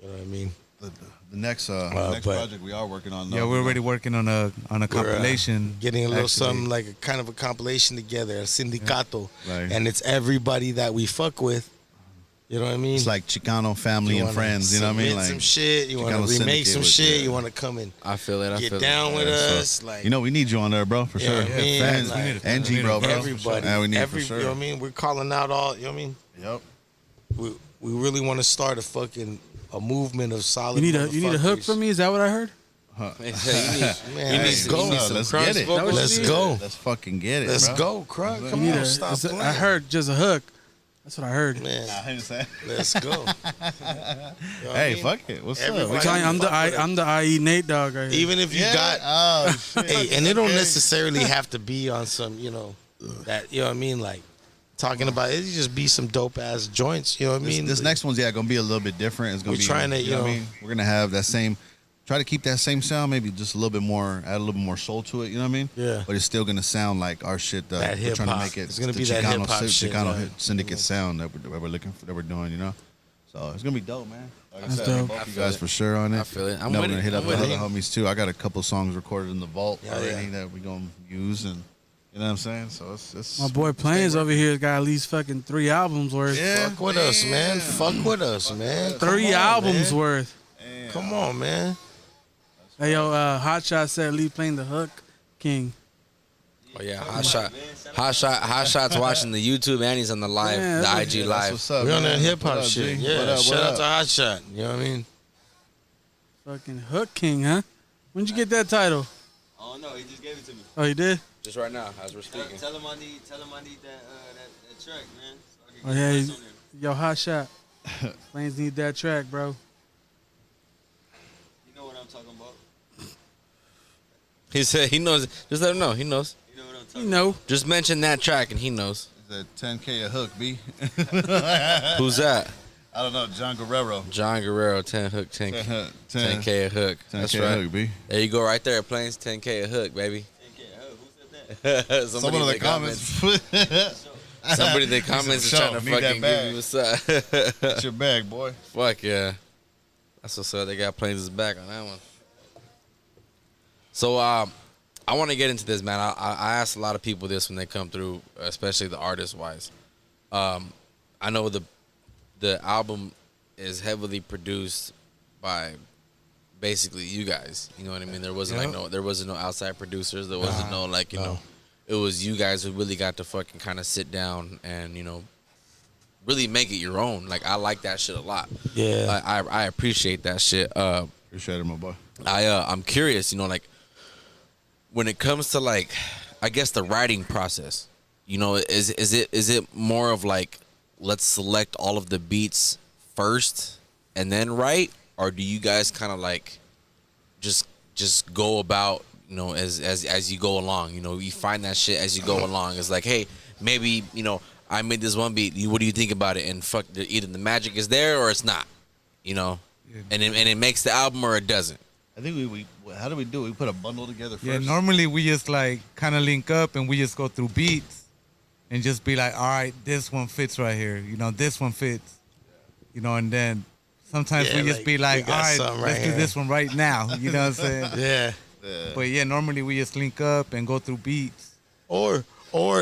Speaker 8: You know what I mean?
Speaker 5: The next project we are working on.
Speaker 7: Yeah, we're already working on a compilation.
Speaker 8: Getting a little
Speaker 7: actually.
Speaker 8: something like a kind of a compilation together, a Sindicato,
Speaker 5: Right.
Speaker 8: and it's everybody that we fuck with. You know what I mean?
Speaker 5: It's like Chicano family
Speaker 8: You
Speaker 5: and
Speaker 8: wanna
Speaker 5: friends. You know what I mean?
Speaker 8: submit
Speaker 5: Like
Speaker 8: some shit. You want
Speaker 5: Chicano
Speaker 8: to remake
Speaker 5: Syndicate
Speaker 8: some
Speaker 5: with,
Speaker 8: shit.
Speaker 5: yeah.
Speaker 8: You want to come and
Speaker 1: I feel it. I
Speaker 8: get
Speaker 1: feel
Speaker 8: down
Speaker 1: it.
Speaker 8: with
Speaker 5: Yeah,
Speaker 8: us. Like,
Speaker 5: you know, we need you on there, bro, for sure.
Speaker 8: Yeah, man,
Speaker 5: Fans,
Speaker 8: like,
Speaker 5: Angie, bro,
Speaker 8: everybody.
Speaker 5: Yeah, we need
Speaker 8: every,
Speaker 5: for sure.
Speaker 8: You know what I mean? We're calling out all. You know what I mean?
Speaker 5: Yep.
Speaker 8: We really want to start a movement of solid.
Speaker 3: You need a hook
Speaker 8: motherfuckers.
Speaker 3: from me? Is that what I heard?
Speaker 8: Man,
Speaker 5: Let's
Speaker 8: go.
Speaker 5: Let's get it.
Speaker 8: Let's go.
Speaker 5: Let's fucking get it.
Speaker 8: Let's
Speaker 5: bro.
Speaker 8: go, Crunk.
Speaker 3: You
Speaker 8: Come
Speaker 3: need
Speaker 8: on, stop playing.
Speaker 3: I heard just a hook. That's what I heard.
Speaker 8: Man,
Speaker 5: I ain't saying.
Speaker 8: let's go. You know what I
Speaker 5: Hey,
Speaker 8: mean?
Speaker 5: fuck it. What's
Speaker 8: Everybody-
Speaker 5: up?
Speaker 3: I'm the IE Nate dog right here.
Speaker 8: Even if you
Speaker 5: Yeah.
Speaker 8: got,
Speaker 5: Oh shit.
Speaker 8: hey, and it don't necessarily have to be on some, that, you know what I mean, like talking about it. Just be some dope ass joints. You know what I mean?
Speaker 5: This next one's gonna be a little bit different. It's gonna
Speaker 8: We're
Speaker 5: be
Speaker 8: trying to,
Speaker 5: you know what I mean. We're gonna have that same. Try to keep that same sound, maybe just a little bit more, add a little bit more soul to it. You know what I mean?
Speaker 8: Yeah.
Speaker 5: But it's still gonna sound like our shit.
Speaker 8: That
Speaker 5: we're trying to
Speaker 8: hip-hop.
Speaker 5: make it.
Speaker 8: It's gonna
Speaker 5: the
Speaker 8: be that
Speaker 5: Chicano
Speaker 8: hip-hop shit,
Speaker 5: Chicano
Speaker 8: yeah.
Speaker 5: Syndicate sound that we're looking for, that we're doing. You know. So it's gonna be dope, man. Like I
Speaker 3: That's
Speaker 5: said,
Speaker 3: dope.
Speaker 5: both
Speaker 1: I
Speaker 5: you
Speaker 1: feel
Speaker 5: guys
Speaker 1: it.
Speaker 5: for sure on it.
Speaker 1: I feel it. I'm
Speaker 5: Now
Speaker 1: with
Speaker 5: we're gonna
Speaker 1: it.
Speaker 5: hit up
Speaker 1: I'm
Speaker 5: the
Speaker 1: with
Speaker 5: other
Speaker 1: it.
Speaker 5: homies too. I got a couple songs recorded in the vault
Speaker 8: Yeah,
Speaker 5: already
Speaker 8: yeah.
Speaker 5: that we're gonna use, and you know what I'm saying. So it's
Speaker 3: My boy Plains over here got at least fucking 3 albums worth.
Speaker 5: Yeah.
Speaker 8: Fuck with us, man. Fuck with us, man. Come
Speaker 3: 3
Speaker 8: on,
Speaker 3: albums
Speaker 8: man.
Speaker 3: worth.
Speaker 8: Come on, man.
Speaker 3: Hey yo, Hot Shot said Lee playing the hook king.
Speaker 1: Oh yeah, Hot Shot's watching the YouTube and he's on the live,
Speaker 3: Yeah,
Speaker 1: the
Speaker 3: that's
Speaker 1: IG
Speaker 5: That's
Speaker 1: live.
Speaker 5: what's up.
Speaker 8: We on
Speaker 5: man.
Speaker 8: that hip
Speaker 5: What
Speaker 8: hop
Speaker 5: up,
Speaker 8: shit.
Speaker 5: G?
Speaker 8: Yeah.
Speaker 5: What up,
Speaker 8: Shout
Speaker 5: what
Speaker 8: out
Speaker 5: up?
Speaker 8: to Hot Shot. You know what I mean?
Speaker 3: Fucking hook king, huh? When'd you get that title?
Speaker 2: Oh no, he just gave it to me.
Speaker 3: Oh, you did?
Speaker 1: Just right now, as we're speaking.
Speaker 2: Tell him I need that track, man. So I can
Speaker 3: Oh
Speaker 2: get
Speaker 3: yeah,
Speaker 2: the
Speaker 3: he's-
Speaker 2: rest on there.
Speaker 3: yo, Hot Shot. Plains need that track, bro.
Speaker 2: You know what I'm talking about.
Speaker 1: He said he knows. Just let him know. He knows.
Speaker 2: You know what I'm
Speaker 3: You
Speaker 2: talking
Speaker 3: know.
Speaker 1: Just mention that track and he knows.
Speaker 5: Is that 10K a hook, B?
Speaker 1: Who's that?
Speaker 5: I don't know, John Guerrero.
Speaker 1: John Guerrero, 10 hook, 10K a hook.
Speaker 5: 10K
Speaker 1: That's
Speaker 5: a
Speaker 1: right.
Speaker 5: hook, B.
Speaker 1: There you go, right there. Plains 10K a hook, baby.
Speaker 2: about. Who said that?
Speaker 1: Somebody
Speaker 5: Someone in
Speaker 1: in
Speaker 5: the comments.
Speaker 1: Somebody in the comments is
Speaker 5: Show,
Speaker 1: trying to
Speaker 5: need that
Speaker 1: fucking give
Speaker 5: bag.
Speaker 1: you what's up.
Speaker 5: It's your bag, boy.
Speaker 1: Fuck yeah. That's what's up. They got Plains' back on that one. So I want to get into this, man. I asked a lot of people this when they come through, especially the artist-wise. I know the album is heavily produced by basically you guys. You know what I mean? There wasn't there wasn't no outside producers. There wasn't no you know. It was you guys who really got to fucking kind of sit down and really make it your own. Like I like that shit a lot.
Speaker 8: Yeah,
Speaker 1: I appreciate that shit.
Speaker 5: Appreciate it, my boy.
Speaker 1: I'm curious. Like when it comes to like, I guess the writing process. Is it more of like, let's select all of the beats first and then write, or do you guys kind of like just go about as you go along? You find that shit as you go along. It's like, hey, maybe I made this one beat. What do you think about it? And fuck, either the magic is there or it's not. And it makes the album or it doesn't.
Speaker 5: I think we how do we do it? We put a bundle together first.
Speaker 7: Yeah, normally we just like kind of link up and we just go through beats and just be like, all right, this one fits right here. This one fits. And then sometimes we just be like, all right, let's do this one right now. You know what I'm saying?
Speaker 8: Yeah.
Speaker 7: But yeah, normally we just link up and go through beats.
Speaker 8: Or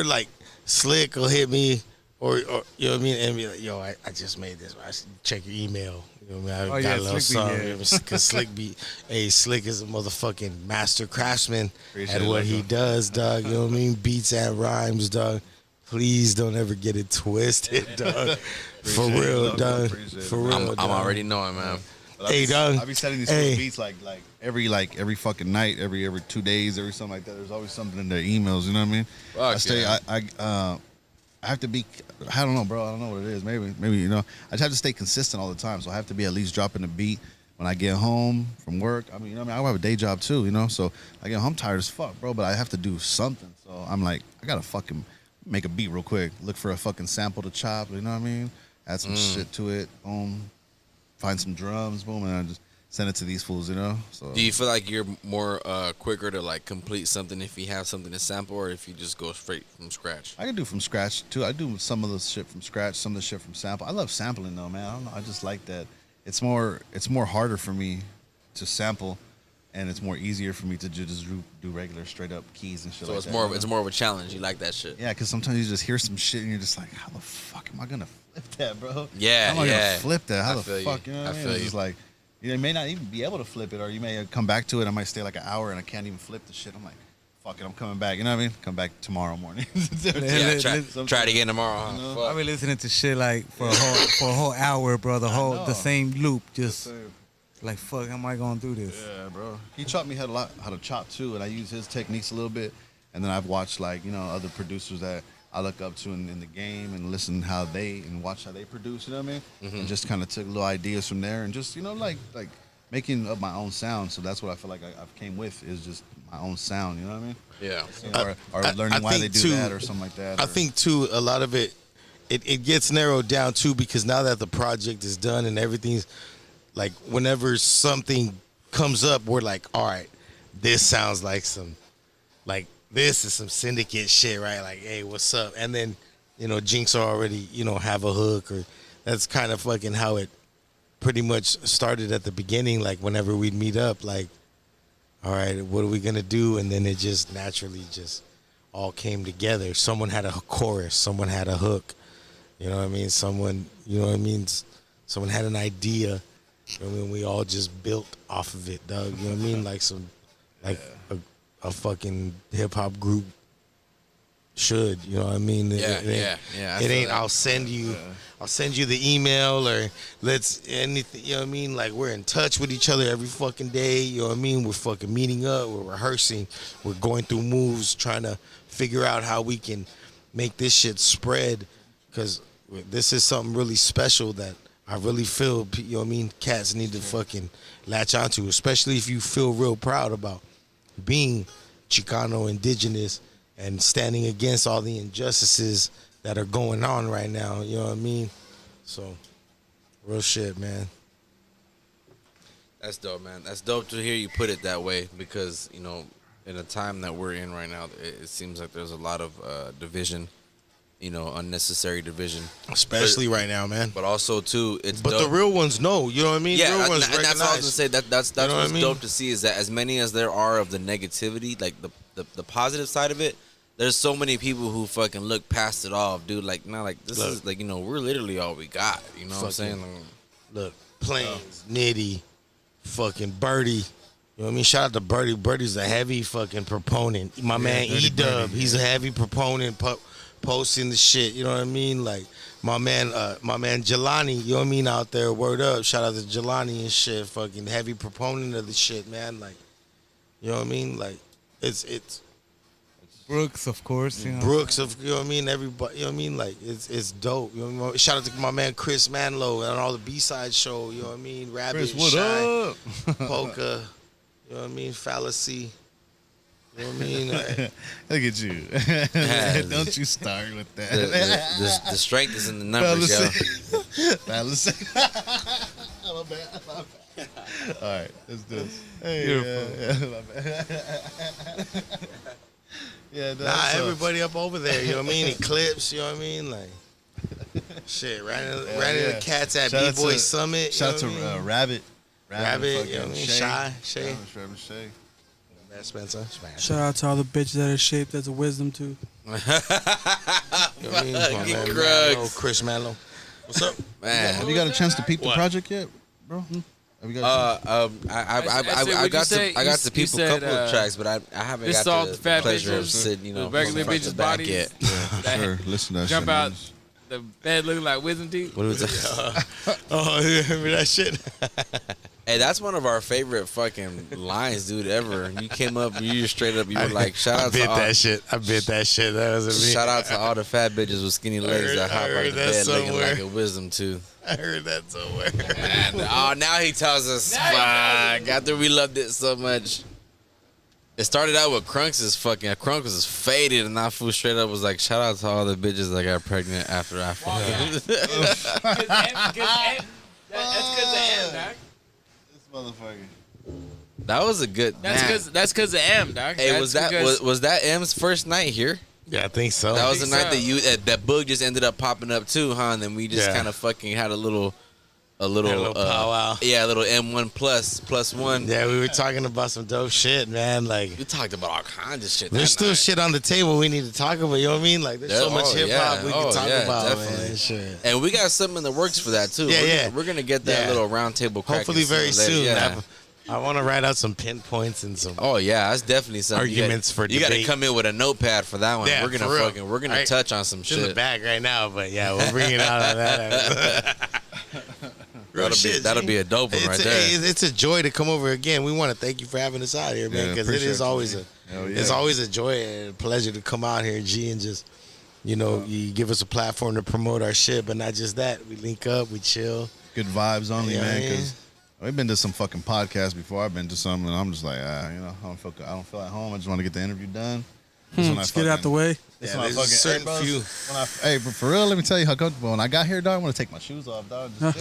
Speaker 8: like Slick will hit me, or you know what I mean, and be like, yo, I just made this. I should check your email. You know what I mean? I got a little song. Cause Slick is a motherfucking master craftsman at what he does, dog. You know what I mean? Beats and rhymes, dog. Please don't ever get it twisted, dog. For real, dog. For real,
Speaker 1: I'm already knowing, man.
Speaker 8: Hey, dog.
Speaker 5: I be setting these little beats like every fucking night, every 2 days, every something like that. There's always something in their emails. You know what I mean? I have to be. I don't know, bro. I don't know what it is. Maybe I just have to stay consistent all the time. So I have to be at least dropping a beat when I get home from work. I mean, I have a day job too. So I get home tired as fuck, bro. But I have to do something. So I'm like, I gotta fucking make a beat real quick. Look for a fucking sample to chop. You know what I mean? Add some shit to it. Boom. Find some drums. Boom, and I just send it to these fools. So
Speaker 1: do you feel like you're more quicker to like complete something if you have something to sample, or if you just go straight from scratch?
Speaker 5: I can do from scratch too. I do some of the shit from scratch, some of the shit from sample. I love sampling though, man. I don't know. I just like that. It's more harder for me to sample, and it's more easier for me to just do regular straight up keys and shit.
Speaker 1: So
Speaker 5: like
Speaker 1: it's more of a challenge. You like that shit?
Speaker 5: Yeah, because sometimes you just hear some shit and you're just like, how the fuck am I gonna flip that, bro?
Speaker 1: Yeah,
Speaker 5: how am I gonna flip that? How the fuck?
Speaker 1: You.
Speaker 5: You know what I mean?
Speaker 1: feel
Speaker 5: It's
Speaker 1: you.
Speaker 5: just like, you may not even be able to flip it, or you may come back to it. I might stay like an hour and I can't even flip the shit. I'm like, fuck it, I'm coming back. You know what I mean? Come back tomorrow morning.
Speaker 1: Yeah, try it again tomorrow. Huh?
Speaker 7: I've been listening to shit like for a whole hour, bro. The same loop, just like, fuck, how am I gonna do this?
Speaker 5: Yeah, bro. He taught me how to chop too, and I use his techniques a little bit. And then I've watched other producers that I look up to in the game and listen and watch how they produce. You know what I mean?
Speaker 1: Mm-hmm.
Speaker 5: And just kind of took little ideas from there and just like making up my own sound. So that's what I feel like I've came with, is just my own sound. You know what I mean?
Speaker 1: Yeah.
Speaker 5: Or learning why they do that or something like that.
Speaker 8: I think too, a lot of it gets narrowed down too, because now that the project is done and everything's like, whenever something comes up, we're like, all right, this sounds like this is some Syndicate shit, right? Like, hey, what's up? And then, Jinx already, have a hook, or that's kind of fucking how it pretty much started at the beginning. Like, whenever we'd meet up, like, all right, what are we gonna do? And then it just naturally just all came together. Someone had a chorus, someone had a hook. You know what I mean? Someone had an idea. You know what I mean? We all just built off of it, dog. You know what I mean? Like a fucking hip hop group should. You know what I mean?
Speaker 1: Yeah.
Speaker 8: It ain't. I'll send you the email, or let's anything. You know what I mean? Like, we're in touch with each other every fucking day. You know what I mean? We're fucking meeting up. We're rehearsing. We're going through moves, trying to figure out how we can make this shit spread. Because this is something really special that I really feel, you know what I mean, cats need to fucking latch onto, especially if you feel real proud about being Chicano, indigenous, and standing against all the injustices that are going on right now, you know what I mean? So, real shit, man.
Speaker 1: That's dope, man. That's dope to hear you put it that way, because, in a time that we're in right now, it seems like there's a lot of division. Unnecessary division,
Speaker 8: Especially right now, man.
Speaker 1: But also too, it's
Speaker 8: But
Speaker 1: dope.
Speaker 8: The real ones know, you know what I mean?
Speaker 1: Yeah,
Speaker 8: real ones
Speaker 1: and that's what I was gonna say. That's
Speaker 8: You know
Speaker 1: what's
Speaker 8: what I mean?
Speaker 1: dope to see, is that as many as there are of the negativity, like the positive side of it, there's so many people who fucking look past it all, dude. Like, nah, like this is like, we're literally all we got. You know what I'm saying?
Speaker 8: Look, Plains, Nitty, fucking Birdie. You know what I mean? Shout out to Birdie. Birdie's a heavy fucking proponent. My man E-Dub, he's a heavy proponent posting the shit. You know what I mean? Like my man Jelani, you know what I mean, out there. Word up. Shout out to Jelani and shit. Fucking heavy proponent of the shit, man. Like, you know what I mean? Like, it's
Speaker 7: Brooks, of course. You know.
Speaker 8: Brooks, you know what I mean? Everybody, you know what I mean? Like, it's dope. You know what I mean? Shout out to my man Chris Manlow and all the B-side show. You know what I mean? Rabbit,
Speaker 5: Chris, what
Speaker 8: Shy,
Speaker 5: up?
Speaker 8: Polka. You know what I mean? Fallacy. You know what I mean?
Speaker 5: Look at you. Don't you start with that.
Speaker 1: The strength is in the numbers, yo.
Speaker 5: Fallacy. My bad. All right, let's do this. Hey, my bad. Yeah,
Speaker 8: everybody up over there, you know what I mean? Eclipse, you know what I mean? Like, shit, right into the cats at B-Boy Summit.
Speaker 5: Shout out to Rabbit.
Speaker 8: Rabbit, you know what I mean? Shy.
Speaker 5: Rabbit Shay.
Speaker 8: Matt Spencer.
Speaker 3: Shout out to all the bitches that are shaped as a wisdom tooth.
Speaker 8: You know what I mean? My man, Manlow, Chris Manlow. What's up?
Speaker 1: Man,
Speaker 5: Have you got a chance to peep the project yet, bro? Have you got
Speaker 1: I got to peep a couple of tracks, but I haven't
Speaker 6: This
Speaker 1: got
Speaker 6: all
Speaker 1: the
Speaker 6: the fat
Speaker 1: pleasure of
Speaker 6: bitches,
Speaker 1: sitting, you know,
Speaker 6: the regular
Speaker 1: front to
Speaker 6: bitches'
Speaker 1: back
Speaker 6: bodies.
Speaker 1: yet.
Speaker 5: Yeah, for sure. Listen to that
Speaker 6: Jump
Speaker 5: shit.
Speaker 6: out
Speaker 5: man.
Speaker 6: the bed looking like wisdom teeth.
Speaker 1: What was that?
Speaker 8: Oh, you remember that shit?
Speaker 1: Hey, that's one of our favorite fucking lines, dude, ever. You came up, you straight up, you were like, shout out to all,
Speaker 8: that shit. I bit that shit. That was a
Speaker 1: shout out to all the fat bitches with skinny legs that hop out the bed looking like a wisdom tooth.
Speaker 8: I heard that somewhere.
Speaker 1: And, now he tells us, fuck, after we loved it so much. It started out with Crunks was faded, and that fool straight up was like, shout out to all the bitches that got pregnant after I fucked.
Speaker 6: That's because of M, dog.
Speaker 5: This motherfucker.
Speaker 1: That was a good.
Speaker 6: That's because of M, dog.
Speaker 1: Hey,
Speaker 6: That's
Speaker 1: was that M's first night here?
Speaker 8: Yeah, I think so.
Speaker 1: That was the night
Speaker 6: so.
Speaker 1: that Boog just ended up popping up too, huh? And then we just kind of fucking had a little
Speaker 8: powwow.
Speaker 1: Yeah, a little M1 plus one.
Speaker 8: Yeah, we were talking about some dope shit, man. Like,
Speaker 1: We talked about all kinds of shit.
Speaker 8: there's still shit on the table we need to talk about. You know what I mean? Like, there's so much hip hop we can talk about,
Speaker 1: definitely.
Speaker 8: man. Shit.
Speaker 1: And we got something in the works for that too.
Speaker 8: Yeah,
Speaker 1: We're gonna get that little round table.
Speaker 8: Hopefully very soon.
Speaker 1: Yeah.
Speaker 8: I want to write out some pinpoints and some.
Speaker 1: Oh yeah, that's definitely something.
Speaker 8: Arguments for
Speaker 1: You got to
Speaker 8: debate.
Speaker 1: come in with a notepad for that one.
Speaker 8: Yeah,
Speaker 1: we're gonna
Speaker 8: Right.
Speaker 1: touch on some
Speaker 8: It's in the
Speaker 1: shit.
Speaker 8: bag right now, but yeah, we'll bring it out on that.
Speaker 1: That'll be a dope one right there.
Speaker 8: It's a joy to come over again. We want to thank you for having us out here, man, because it is always it's always a joy and a pleasure to come out here, G, and just you give us a platform to promote our shit, but not just that. We link up, we chill.
Speaker 5: Good vibes only,
Speaker 8: Yeah,
Speaker 5: man.
Speaker 8: man.
Speaker 5: Because we've been to some fucking podcasts before. I've been to some, and I'm just like, I don't feel at home. I just want to get the interview done.
Speaker 3: Let's get it out the way.
Speaker 8: Yeah, there's a certain few.
Speaker 5: Hey, but for real, let me tell you how comfortable. When I got here, dog, I want to take my shoes off, dog.
Speaker 3: Hell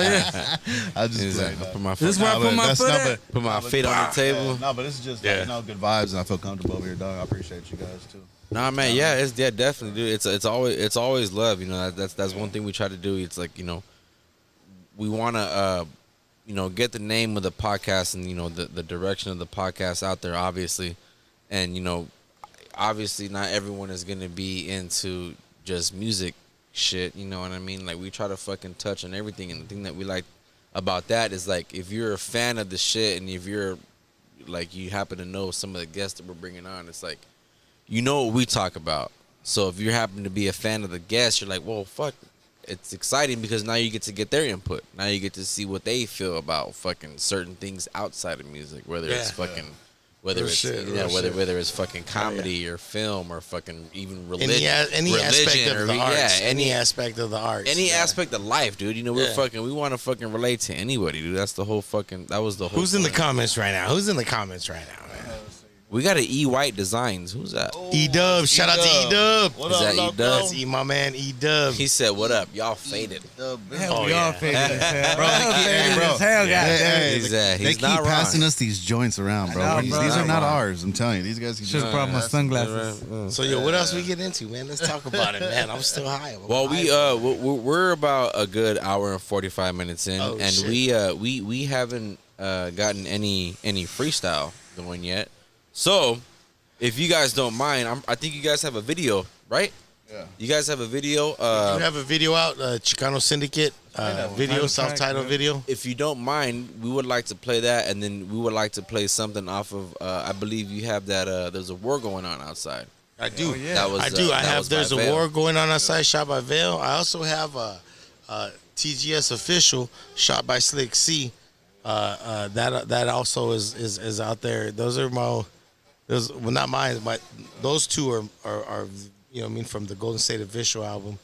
Speaker 3: yeah.
Speaker 5: I just
Speaker 1: Like,
Speaker 5: like,
Speaker 1: put my
Speaker 3: This is where I put my foot at.
Speaker 1: put my feet on the table.
Speaker 5: No, but it's just good vibes, and I feel comfortable over here, dog. I appreciate you guys too.
Speaker 1: Nah, man, definitely, dude. It's always love. You know, that's one thing we try to do. It's like, we want to get the name of the podcast and the direction of the podcast out there, obviously, and obviously not everyone is gonna be into just music shit. You know what I mean? Like, we try to fucking touch on everything, and the thing that we like about that is, like, if you're a fan of the shit and if you're like, you happen to know some of the guests that we're bringing on, it's like, what we talk about. So if you happen to be a fan of the guests, you're like, well, fuck, it's exciting because now you get to get their input. Now you get to see what they feel about fucking certain things outside of music, whether it's fucking, whether it's fucking comedy or film or fucking even religion,
Speaker 8: any aspect of the arts,
Speaker 1: any
Speaker 8: aspect of the arts,
Speaker 1: any aspect of life, dude. We want to fucking relate to anybody, dude. That's the whole fucking. That was the whole.
Speaker 8: Who's in the comments right now? Who's in the comments right now, man?
Speaker 1: We got an E White Designs. Who's that?
Speaker 8: E-Dub. Shout out to E-Dub.
Speaker 1: Is that E-Dub?
Speaker 8: That's my man E-Dub.
Speaker 1: He said, "What up, y'all faded?"
Speaker 7: Hell, y'all faded as hell.
Speaker 5: Bro,
Speaker 1: He's
Speaker 5: they keep
Speaker 1: not wrong.
Speaker 5: passing us these joints around, bro.
Speaker 7: I know,
Speaker 5: These
Speaker 7: bro.
Speaker 5: are not ours. I'm telling you, these guys can
Speaker 7: Should have brought my sunglasses.
Speaker 8: So what else we get into, man? Let's talk about it, man. I'm still high.
Speaker 1: Well, we're about a good hour and 45 minutes in,
Speaker 8: Oh,
Speaker 1: and
Speaker 8: shit.
Speaker 1: we haven't gotten any freestyle going yet. So, if you guys don't mind, I think you guys have a video, right?
Speaker 5: Yeah.
Speaker 1: You guys have a video?
Speaker 8: We have a video out, Chicano Syndicate video, self-titled video.
Speaker 1: If you don't mind, we would like to play that, and then we would like to play something off of. I believe you have that. There's a war going on outside.
Speaker 8: I do.
Speaker 1: That was,
Speaker 8: I do. I
Speaker 1: that
Speaker 8: have.
Speaker 1: was
Speaker 8: There's
Speaker 1: by
Speaker 8: a
Speaker 1: Vail.
Speaker 8: war going on outside, shot by Vail. I also have a TGS official shot by Slick C. That also is out there. Those are my. Well, not mine, but those two are you know what I mean, from the Golden State Official album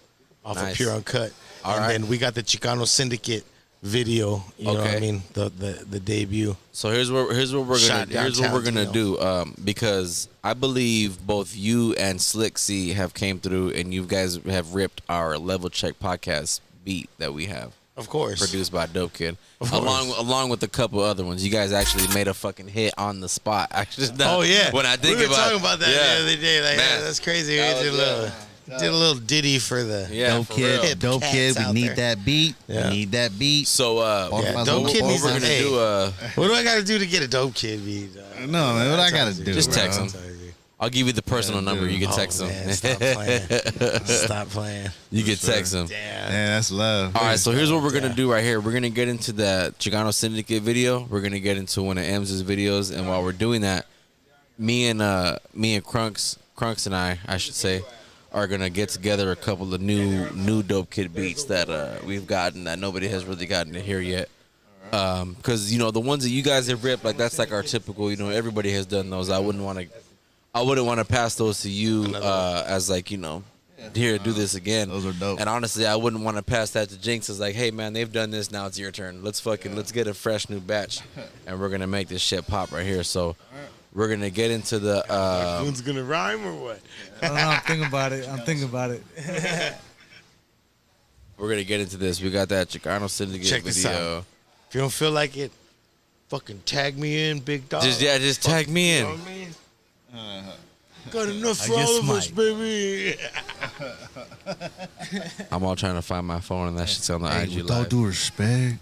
Speaker 8: off of Pure Uncut.
Speaker 1: All
Speaker 8: and
Speaker 1: right.
Speaker 8: then we got the Chicano Syndicate video, you know what I mean, the debut.
Speaker 1: So here's what we're gonna do because I believe both you and Slick C have came through and you guys have ripped our Level Check podcast beat that we have.
Speaker 8: Of course.
Speaker 1: Produced by Dope Kid.
Speaker 8: Of course.
Speaker 1: Along with a couple other ones. You guys actually made a fucking hit on the spot. Actually,
Speaker 8: Oh yeah.
Speaker 1: When I think
Speaker 8: we were
Speaker 1: about
Speaker 8: talking about that the other day. Like,
Speaker 1: Man.
Speaker 8: that's crazy. We
Speaker 1: That
Speaker 8: did
Speaker 1: was,
Speaker 8: a little ditty for the
Speaker 5: Dope
Speaker 1: for
Speaker 5: Kid,
Speaker 1: real.
Speaker 5: Dope Kid. We
Speaker 8: out
Speaker 5: need
Speaker 8: there.
Speaker 5: that beat.
Speaker 8: Yeah.
Speaker 5: We need that beat.
Speaker 1: So
Speaker 8: Dope Kid
Speaker 1: what
Speaker 8: needs
Speaker 1: we're
Speaker 8: to-
Speaker 1: gonna
Speaker 8: hey.
Speaker 1: do
Speaker 8: What do I got to do to get a Dope Kid beat?
Speaker 5: No, man, what I gotta do?
Speaker 1: Just
Speaker 5: bro?
Speaker 1: text him. I'll give you the personal number. You can text him.
Speaker 8: Man, stop playing. Stop playing.
Speaker 1: You can text him.
Speaker 8: Damn.
Speaker 5: Yeah, that's love.
Speaker 1: All right, so here's what we're gonna do right here. We're gonna get into the Chicano Syndicate video. We're gonna get into one of M's videos, and while we're doing that, me and Crunks and I should say, are gonna get together a couple of new Dope Kid beats that we've gotten that nobody has really gotten to hear yet. Because you know the ones that you guys have ripped, like that's like our typical. You know, everybody has done those. I wouldn't want to pass those to you as like, you know, here, do this again.
Speaker 5: Those are dope.
Speaker 1: And honestly, I wouldn't want to pass that to Jinx as like, hey man, they've done this, now it's your turn. Let's get a fresh new batch, and we're gonna make this shit pop right here. So we're gonna get into the.
Speaker 8: Who's gonna rhyme or what?
Speaker 7: I don't know. I'm thinking about it.
Speaker 1: We're gonna get into this. We got that Chicano Syndicate
Speaker 8: Check this
Speaker 1: video.
Speaker 8: out. If you don't feel like it, fucking tag me in, big dog.
Speaker 1: Just tag me in.
Speaker 8: You know what I mean? Got enough for
Speaker 7: guess
Speaker 8: all of us,
Speaker 7: Mike.
Speaker 8: baby.
Speaker 1: I'm all trying to find my phone, and that shit's on the
Speaker 5: Hey,
Speaker 1: IG
Speaker 5: with all
Speaker 1: live.
Speaker 5: due respect.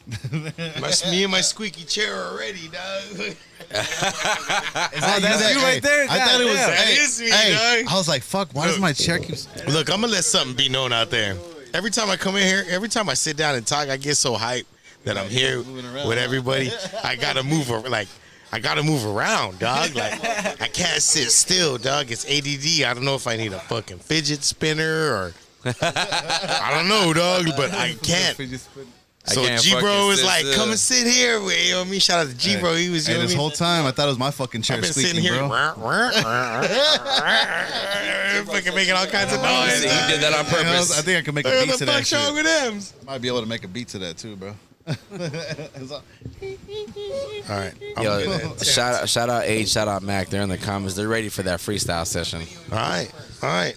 Speaker 8: Me and my squeaky chair already, dog.
Speaker 7: That's you right there.
Speaker 5: I thought it was.
Speaker 7: Goddamn.
Speaker 8: That
Speaker 5: Hey,
Speaker 8: is me,
Speaker 5: hey,
Speaker 8: dog.
Speaker 5: I was like, "Fuck! Why does my chair keep?"
Speaker 8: Look, I'm gonna let something be known out there. Every time I come in here, every time I sit down and talk, I get so hyped that I'm here with everybody. I gotta move around, dog. Like I can't sit still, dog. It's ADD. I don't know if I need a fucking fidget spinner or I don't know, dog, but I can't. So
Speaker 1: can't
Speaker 8: G Bro
Speaker 1: fucking
Speaker 8: was
Speaker 1: sit
Speaker 8: like,
Speaker 1: still.
Speaker 8: "Come and sit here." You know what I mean? Shout out to G Bro. He was. You
Speaker 5: Hey,
Speaker 8: know
Speaker 5: this
Speaker 8: what I
Speaker 5: whole
Speaker 8: mean?
Speaker 5: time, I thought it was my fucking chair
Speaker 8: I've been
Speaker 5: squeaking,
Speaker 8: sitting here,
Speaker 5: bro.
Speaker 8: fucking making all kinds of noise.
Speaker 1: He did that on
Speaker 5: I
Speaker 1: purpose.
Speaker 5: think I can make a
Speaker 8: What
Speaker 5: beat
Speaker 8: the
Speaker 5: to that
Speaker 8: fuck's wrong
Speaker 5: shit.
Speaker 8: with them?
Speaker 5: Might be able to make a beat to that too, bro.
Speaker 8: All right.
Speaker 1: Yo, shout out Age, shout out Mac. They're in the comments. They're ready for that freestyle session.
Speaker 8: All right.
Speaker 3: I'm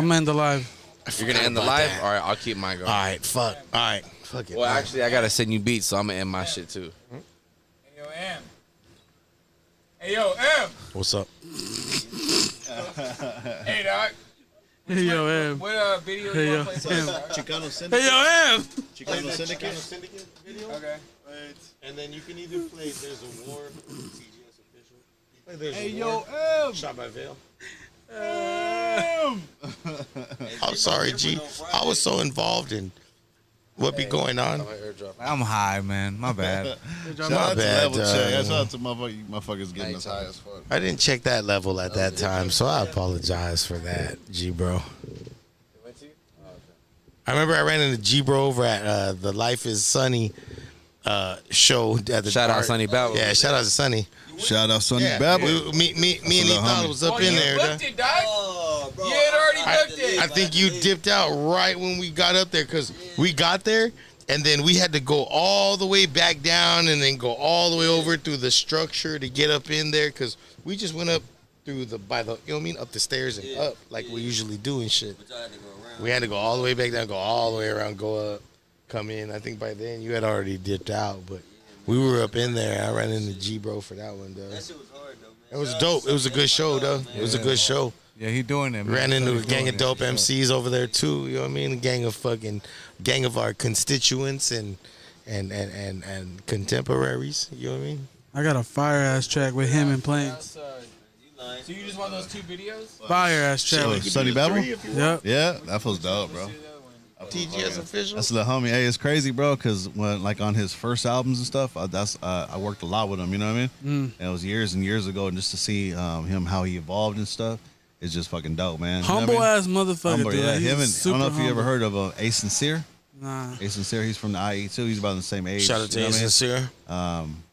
Speaker 3: gonna end the live.
Speaker 1: You're gonna end the live? All right, I'll keep mine going.
Speaker 8: All right. Fuck. All right. Fuck it.
Speaker 1: Well, actually, I gotta send you beats, so I'm gonna end my shit too.
Speaker 6: Hey, yo, M. Hey, yo, M.
Speaker 8: What's up?
Speaker 6: Hey, dog.
Speaker 3: Hey yo, M.
Speaker 6: What video
Speaker 3: Hey
Speaker 6: you
Speaker 3: yo,
Speaker 6: want to play?
Speaker 3: M.
Speaker 5: Chicano Syndicate.
Speaker 3: Hey yo, M.
Speaker 5: Chicano Syndicate.
Speaker 8: Syndicate video.
Speaker 6: Okay.
Speaker 8: And then you can either play There's a War, TGS official. Play There's
Speaker 7: Hey
Speaker 8: a
Speaker 7: yo,
Speaker 8: War.
Speaker 7: M.
Speaker 8: Shot by Vail. I'm sorry, G. I was so involved in what be going on.
Speaker 7: I'm high, man. My bad.
Speaker 5: Shout out to
Speaker 8: bad,
Speaker 5: Level Check.
Speaker 8: dog.
Speaker 5: Shout out to motherfuckers getting us high as fuck.
Speaker 8: I didn't check that level at that time, so I apologize for that, G Bro. I remember I ran into G Bro over at the Life is Sunny show at the
Speaker 1: Shout out Sonny Babel.
Speaker 8: Yeah, shout out to Sunny.
Speaker 5: Shout out Sonny
Speaker 8: Yeah,
Speaker 5: Babel.
Speaker 8: me and
Speaker 5: little
Speaker 8: Ethan
Speaker 5: homie.
Speaker 8: was up
Speaker 6: Oh,
Speaker 8: in
Speaker 6: you
Speaker 8: there.
Speaker 6: booked
Speaker 8: dog.
Speaker 6: it, dog. You had already booked it.
Speaker 8: I think you dipped out right when we got up there because we got there and then we had to go all the way back down and then go all the way over through the structure to get up in there because we just went up through you know what I mean, up the stairs and up like we usually do and shit. We had to go all the way back down, go all the way around, go up, come in. I think by then you had already dipped out, but we were up in there. I ran into G Bro for that one, though. That shit was hard, though, man. It was dope. It was a good show, though. It was a good show.
Speaker 7: Yeah, he doing it, man.
Speaker 8: Ran into a
Speaker 7: He's
Speaker 8: gang
Speaker 7: doing
Speaker 8: of
Speaker 7: it.
Speaker 8: dope MCs over there too. You know what I mean? A gang of our constituents and contemporaries. You know what I mean?
Speaker 3: I got a fire ass track with him and Planes.
Speaker 6: So you just want those 2 videos?
Speaker 3: Fire ass
Speaker 5: So,
Speaker 3: chat.
Speaker 5: Sunny Babel?
Speaker 3: Yep.
Speaker 5: Yeah, that feels dope, bro.
Speaker 8: TGS official.
Speaker 5: That's the homie. Hey, it's crazy, bro, because when like on his first albums and stuff, I worked a lot with him. You know what I mean? And it was years and years ago, and just to see him how he evolved and stuff is just fucking dope, man. You know
Speaker 3: Humble
Speaker 5: what I mean?
Speaker 3: ass motherfucker,
Speaker 5: Humble,
Speaker 3: dude.
Speaker 5: yeah.
Speaker 3: He's
Speaker 5: Him and I
Speaker 3: super
Speaker 5: don't know if you ever
Speaker 3: humble.
Speaker 5: heard of A Sincere.
Speaker 3: Nah.
Speaker 5: A Sincere, he's from the IE too. He's about the same age.
Speaker 8: Shout out to
Speaker 5: you know what I mean?
Speaker 8: Sincere.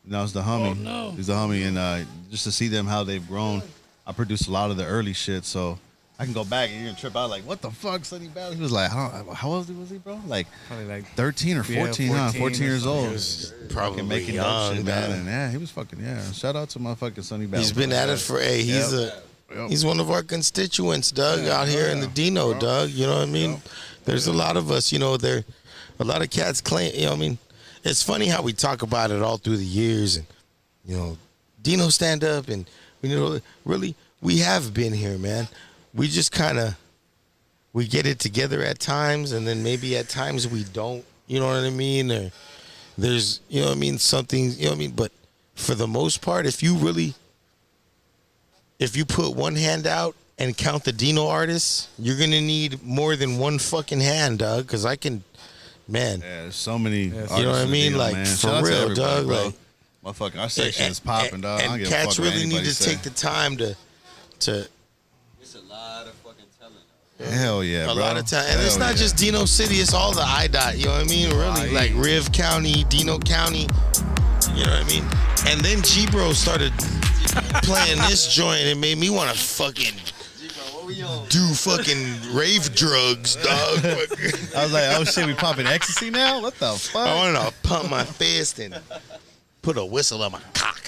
Speaker 5: No, it's the homie.
Speaker 8: Oh, no.
Speaker 5: He's the homie, and just to see them how they've grown. I produced a lot of the early shit, so I can go back and you're gonna trip out like, what the fuck, Sonny Battle? He was like, how old was he, bro? Like
Speaker 7: Probably like
Speaker 5: 13 or 14,
Speaker 7: yeah,
Speaker 5: 14 years
Speaker 7: or
Speaker 5: old.
Speaker 8: He was probably
Speaker 5: Fucking making
Speaker 8: young,
Speaker 5: dope shit, man.
Speaker 8: man.
Speaker 5: And yeah, he was fucking, Shout out to my fucking Sonny Battle.
Speaker 8: He's been at it for he's one of our constituents, Doug, out here in the Dino, Doug. You know what I mean? There's a lot of us, a lot of cats claim, I mean, it's funny how we talk about it all through the years and, Dino stand up and, really, we have been here, man. We just kind of, we get it together at times and then maybe at times we don't, you know what I mean? Or there's, something, but for the most part, if you put one hand out and count the Dino artists, you're going to need more than one fucking hand, Doug, because I can, man.
Speaker 5: Yeah, there's so many artists.
Speaker 8: You know what I mean?
Speaker 5: Dino,
Speaker 8: Like,
Speaker 5: man.
Speaker 8: for
Speaker 5: Shout out to
Speaker 8: real,
Speaker 5: everybody,
Speaker 8: Doug.
Speaker 5: bro.
Speaker 8: Like,
Speaker 5: Motherfucker, our section is popping, dog. I don't
Speaker 8: And
Speaker 5: give a fuck
Speaker 8: cats
Speaker 5: what
Speaker 8: really need
Speaker 5: anybody
Speaker 8: to
Speaker 5: say.
Speaker 8: take the time to
Speaker 2: It's a lot of fucking talent.
Speaker 5: Hell yeah,
Speaker 8: a
Speaker 5: bro.
Speaker 8: lot of time. And it's
Speaker 5: Hell
Speaker 8: not
Speaker 5: yeah.
Speaker 8: just Dino City, it's all the IDOT, you know what I mean? Really, like Riv County, Dino County, you know what I mean? And then G-Bro started playing this joint and it made me want to fucking do fucking rave drugs, dog.
Speaker 5: I was like, oh shit, we popping ecstasy now? What the fuck?
Speaker 8: I wanted to pump my fist and put a whistle on my cock.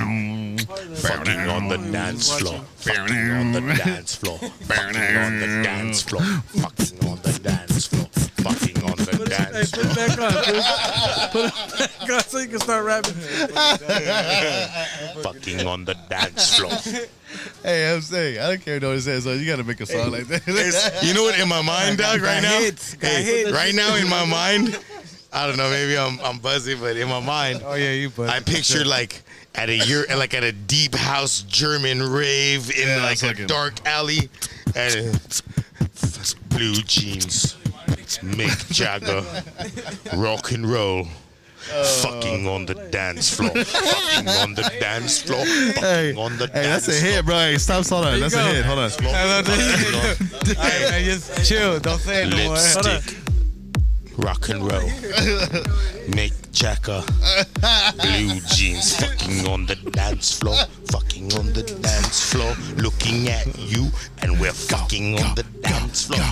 Speaker 8: Fucking on the dance floor. Fucking on the dance floor. Fucking on the dance floor. Fucking on the dance floor. Fucking on the dance
Speaker 3: Put it back on. Put it back on so you can start rapping.
Speaker 8: Fucking on the dance floor.
Speaker 5: Hey, I'm saying, I don't care what it says, so you gotta make a song like that.
Speaker 8: You know what? In my mind, dog, right now, right now in my mind, I don't know. Maybe I'm buzzy, but in my mind,
Speaker 7: Oh yeah, you buzz.
Speaker 8: I picture like at a deep house German rave in
Speaker 5: Yeah,
Speaker 8: like a
Speaker 5: fucking-
Speaker 8: dark alley, and blue jeans, Mick Jagger, rock and roll. Fucking on the dance floor. Fucking on the dance floor. Fucking on the
Speaker 5: Hey,
Speaker 8: dance
Speaker 5: that's a hit, bro. Hey, stop, hold on. That's a hit. Hold on.
Speaker 7: Hey, man, just chill. Don't say it no more.
Speaker 8: Lipstick. Rock and roll. Mick Jagger. Blue jeans. Fucking on the dance floor. Fucking on the dance floor. Looking at you. And we're fucking on the dance floor.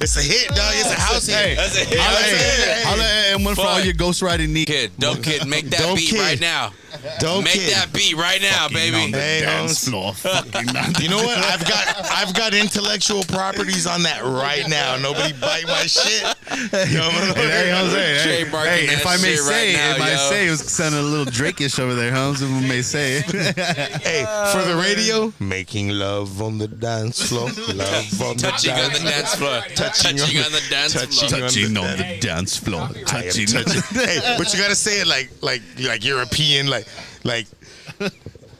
Speaker 8: It's a hit, dog. It's a house hit.
Speaker 1: That's a hit.
Speaker 5: Holla at M1 for all your ghostwriting needs.
Speaker 1: Kid, dope kid, make that
Speaker 8: Dope
Speaker 1: beat
Speaker 8: kid.
Speaker 1: right now.
Speaker 8: Don't
Speaker 1: Make
Speaker 8: kid.
Speaker 1: that beat right now, baby.
Speaker 8: Hey,
Speaker 5: Dance floor. Fucking on the
Speaker 8: You know what? I've got intellectual properties on that right now. Nobody bite my shit. You know what I'm
Speaker 5: Hey, Jose, hey,
Speaker 1: Trademarking
Speaker 5: hey,
Speaker 1: that
Speaker 5: if I may
Speaker 1: shit right
Speaker 5: say,
Speaker 1: now,
Speaker 5: if I
Speaker 1: yo.
Speaker 5: say, it was sounding a little Drake-ish over there, Holmes, if I may say.
Speaker 8: Hey, for the radio, making love on the dance floor. Love on
Speaker 1: Touching on the dance floor. Touching on the dance floor.
Speaker 5: Touching on the dance floor.
Speaker 8: I am
Speaker 5: Touching.
Speaker 8: touching. Hey, but you gotta say it like European, like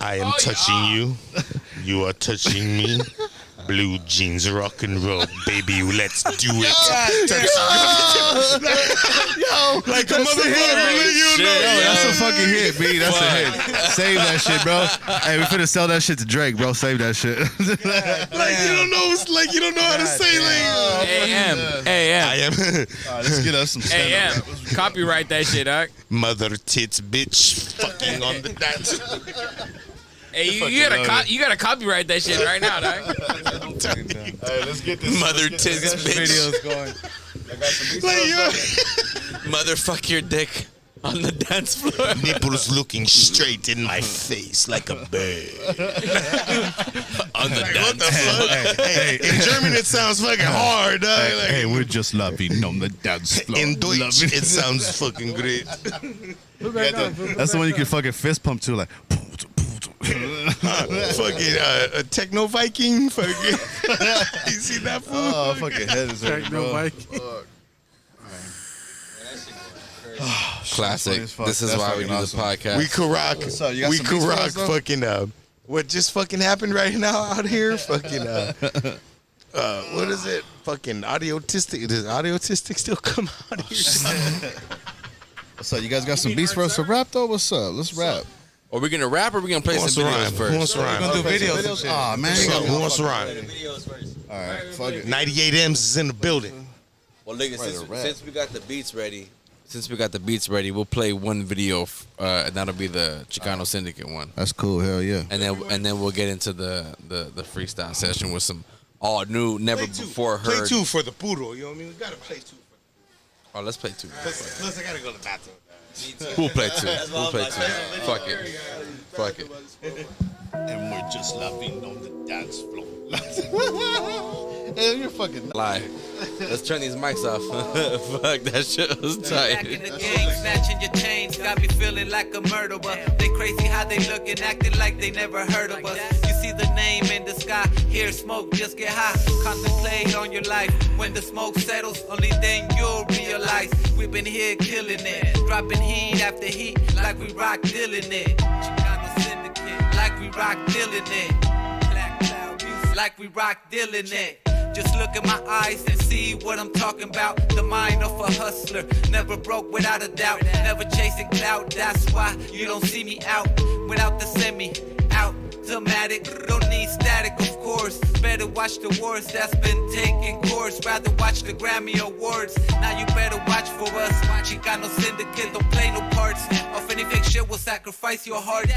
Speaker 8: I am touching you. You are touching me. Blue jeans, rock and roll, baby. Let's do it. Yo, like a motherfucker. You know.
Speaker 5: Yo, that's a fucking hit, B. That's a hit. Save that shit, bro. Hey, we finna sell that shit to Drake, bro. Save that shit.
Speaker 8: Like you don't know. It's like you don't know how to say like.
Speaker 6: AM.
Speaker 8: I am
Speaker 5: Let's get us some
Speaker 6: AM.
Speaker 5: stand-up.
Speaker 6: Copyright that shit, dog.
Speaker 8: mother tits bitch. Fucking on the dance.
Speaker 6: Hey, you gotta copyright that shit right now, dog.
Speaker 5: Hey, let's get this.
Speaker 1: Mother tits bitch.
Speaker 7: Videos going.
Speaker 8: Like, yo.
Speaker 1: Mother fuck your dick on the dance floor.
Speaker 8: Nipples looking straight in my face like a bird.
Speaker 1: On the dance floor.
Speaker 8: Hey, in German it sounds fucking hard, dog. Like,
Speaker 5: Hey, we're just loving on the dance floor.
Speaker 8: in Deutsch
Speaker 5: Loving.
Speaker 8: it sounds fucking great.
Speaker 3: Put it back on.
Speaker 5: That's the one you can fucking fist pump to, like.
Speaker 8: Fucking a techno Viking. Fucking. You see that fool?
Speaker 5: Oh, fucking head is hurting,
Speaker 3: Techno
Speaker 5: bro.
Speaker 3: Viking.
Speaker 5: Fuck.
Speaker 1: Classic.
Speaker 5: Fuck,
Speaker 1: This is
Speaker 5: that's
Speaker 1: why we
Speaker 5: fucking
Speaker 1: do
Speaker 5: awesome.
Speaker 1: the podcast.
Speaker 8: We could rock.
Speaker 5: What's up? You got
Speaker 8: We
Speaker 5: some
Speaker 8: could
Speaker 5: beats for
Speaker 8: rock.
Speaker 5: us, though?
Speaker 8: Fucking what just fucking happened right now out here? Fucking what is it? Fucking audiotistic. Does audiotistic still come out here?
Speaker 5: What's up? You guys got some beats for us to rap though? What's up? Let's rap.
Speaker 1: Are we gonna rap or are we gonna play
Speaker 8: Who wants
Speaker 1: some
Speaker 8: to
Speaker 1: videos
Speaker 8: rhyme?
Speaker 1: first?
Speaker 8: Who wants to rhyme?
Speaker 7: We're gonna do videos and shit.
Speaker 5: Aw, man.
Speaker 8: So, who wants to rhyme?
Speaker 5: All right, fuck it.
Speaker 8: 98 M's is in the building.
Speaker 1: Well, nigga,
Speaker 5: Right, a rap.
Speaker 1: since we got the beats ready, we'll play one video, and that'll be the Chicano Syndicate one,
Speaker 5: That's cool. Hell yeah.
Speaker 1: and then we'll get into the freestyle session with some all new, never before
Speaker 8: Play
Speaker 1: heard.
Speaker 8: two for the poodle. You know what I mean? We gotta play two.
Speaker 1: Oh, let's play two.
Speaker 8: Plus, I gotta go to the bathroom.
Speaker 1: We'll play two. We'll play two. Fuck it. Fuck it.
Speaker 11: And we're just laughing on the dance floor.
Speaker 5: Hey, you're fucking
Speaker 1: Lie. Let's turn these mics off. Fuck, that shit was
Speaker 9: Back in
Speaker 1: tight.
Speaker 9: the gang, snatching your chains, got me feeling like a murderer. They crazy how they looking, acting like they never heard of us. You see the name in the sky, hear smoke, just get high. Contemplate on your life. When the smoke settles, only then you'll realize we've been here killing it, dropping heat after heat, like we rock dealing it. Chicano Syndicate, like we rock dealing it. Black Cloud Music, like we rock dealing it. Just look in my eyes and see what I'm talking about. The mind of a hustler, never broke without a doubt. Never chasing clout, that's why you don't see me out. Without the semi, automatic. Don't need static, of course. Better watch the wars that's been taking course. Rather watch the Grammy Awards. Now you better watch for us. Chicano Syndicate, don't play no parts. Of any fake shit will sacrifice your heart.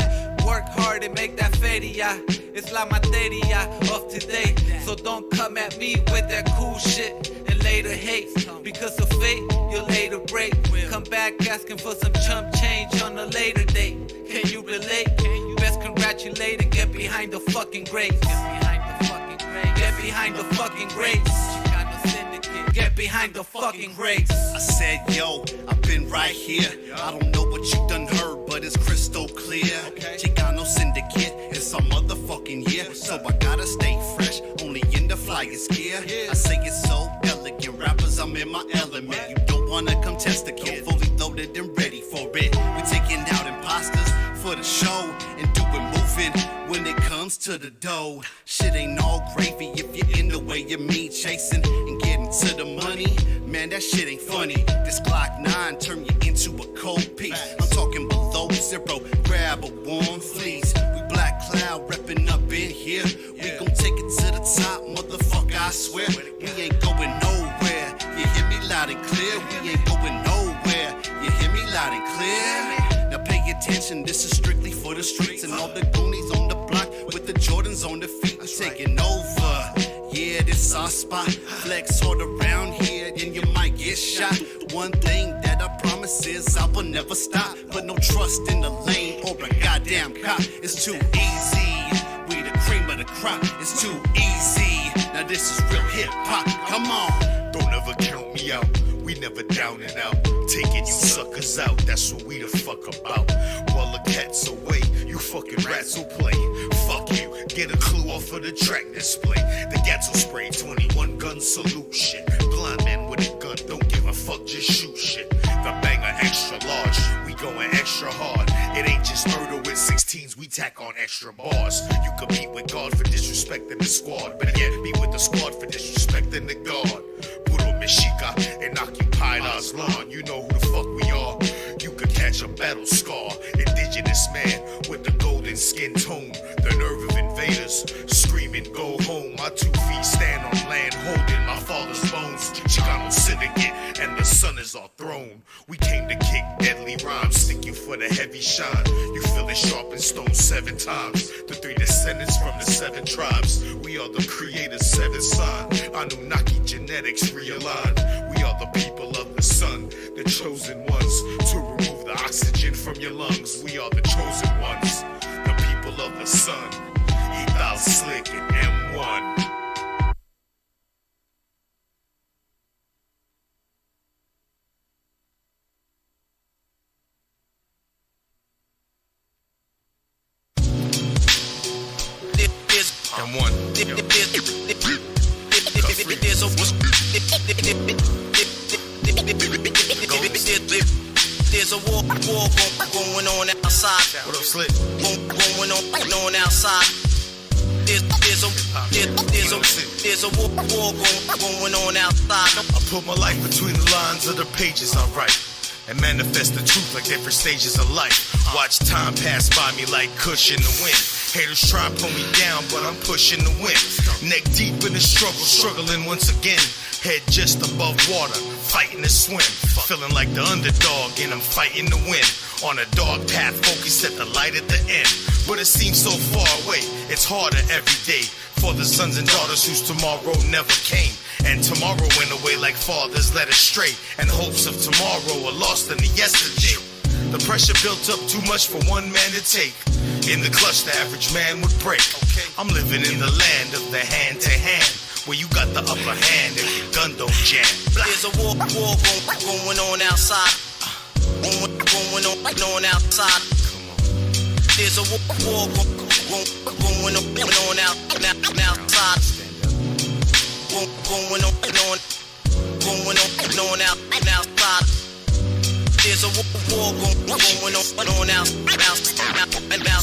Speaker 9: Work hard and make that feria. It's la materia of today. So don't come at me with that cool shit and later hate. Because of fate, you'll later break. Come back asking for some chump change on a later date. Can you relate? Best congratulate and get behind the fucking grates. Get behind the fucking grates. Get behind the fucking grates. Chicano Syndicate. Get behind the fucking grates.
Speaker 11: I said, yo, I've been right here. I don't know what you done heard, but it's crystal clear. Chicano Syndicate, it's our motherfucking year. So I gotta stay fresh, only in the flyest gear. I say it's so elegant, rappers, I'm in my element. You don't wanna come test the kid, fully loaded and ready for it. We taking out imposters for the show and doing moving when it comes to the dough. Shit ain't all gravy if you're in the way of me chasing and getting to the money. Man, that shit ain't funny. This Glock 9 turn you into a cold piece. I'm talking below zero, grab a warm fleece. We Black Cloud reppin' up in here. We gon' take it to the top, motherfucker, I swear. We ain't going nowhere. You hear me loud and clear? We ain't going nowhere. You hear me loud and clear? Now pay attention, this is strictly for the streets. And all the goonies on the block with the Jordans on the feet. I'm taking over. Yeah, this our spot. Flex hard around here, and you might get shot. One thing that I promise is I will never stop. Put no trust in the lane or a goddamn cop. It's too easy. We the cream of the crop. It's too easy. Now this is real hip hop. Come on.
Speaker 10: Don't ever count me out. We never down and out. Taking you suckers out. That's what we the fuck about. While the cat's away, you fucking rats will play. Fuck you. Get a clue off of the track display. The ghetto spray 21 gun solution. Blind man with a gun. Don't give a fuck. Just shoot shit. The banger extra large. We going extra hard. It ain't just murder with 16s. We tack on extra bars. You could meet with God for disrespecting the squad. But yet meet with the squad for disrespecting the God. Puro Mexica and occupy Las lawn. You know who the fuck we are. You could catch a battle scar. Indigenous man with the golden skin tone. The nerve of invaders. Screaming, go home. My 2 feet stand on land holding my father's bones. Chicano Syndicate and the sun is our throne. We came to kick deadly rhymes. Stick you for the heavy shine. You feel it sharp and stone 7 times. The 3 descendants from the 7 tribes. We are the creator's 7th sign. Anunnaki genetics realigned. We are the people of the sun, the chosen ones to remove the oxygen from your lungs. We are the chosen ones, the people of the sun. Ethal Slick and M1. 911.
Speaker 11: There's a war going on outside.
Speaker 10: What up, Slick?
Speaker 11: Going on outside. There's a war going on outside.
Speaker 10: I put my life between the lines of the pages I write and manifest the truth like different stages of life. Watch time pass by me like cushion the wind. Haters try and pull me down, but I'm pushing the wind. Neck deep in the struggle, struggling once again. Head just above water, fighting to swim. Feeling like the underdog and I'm fighting to win. On a dark path, focused at the light at the end. But it seems so far away, it's harder every day. For the sons and daughters whose tomorrow never came. And tomorrow went away like fathers led astray. And hopes of tomorrow are lost in the yesterday. The pressure built up too much for one man to take. In the clutch, the average man would break. I'm living in the land of the hand to hand, where you got the upper hand and your gun don't jam.
Speaker 11: There's a war going on outside. Going on outside. There's a war going on outside. Going on outside. There's a war going on outside.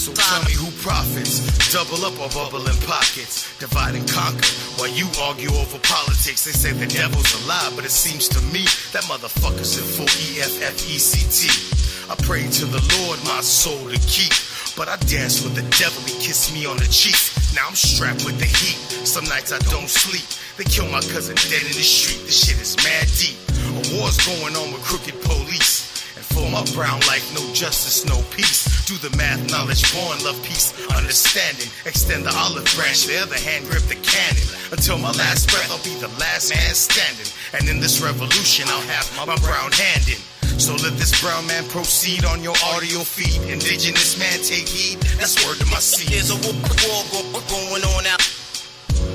Speaker 10: So tell me who profits? Double up or bubble in pockets? Divide and conquer while you argue over politics. They say the devil's a lie, but it seems to me that motherfucker's in full EFFECT. I pray to the Lord my soul to keep, but I dance with the devil, he kissed me on the cheek. Now I'm strapped with the heat, some nights I don't sleep. They kill my cousin dead in the street, this shit is mad deep. A war's going on with crooked police. And for my brown life, no justice, no peace. Do the math, knowledge, born, love, peace, understanding. Extend the olive branch, the other hand grip the cannon. Until my last breath, I'll be the last man standing. And in this revolution, I'll have my brown hand in. So let this brown man proceed on your audio feed. Indigenous man, take heed, that's word to my seed.
Speaker 11: There's a war going on out.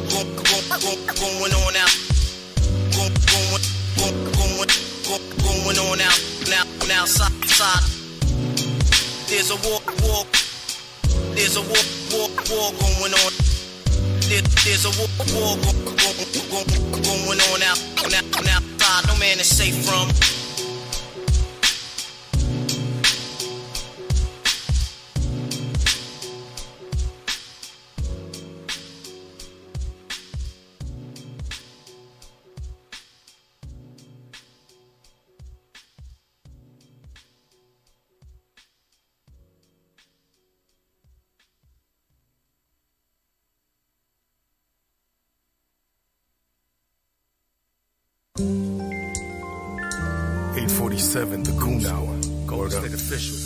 Speaker 11: Going on out. Going on out. Now outside. There's a war. There's a war going on. There's a war going on outside. No man is safe from.
Speaker 10: The Goon Hour, Gold State Official.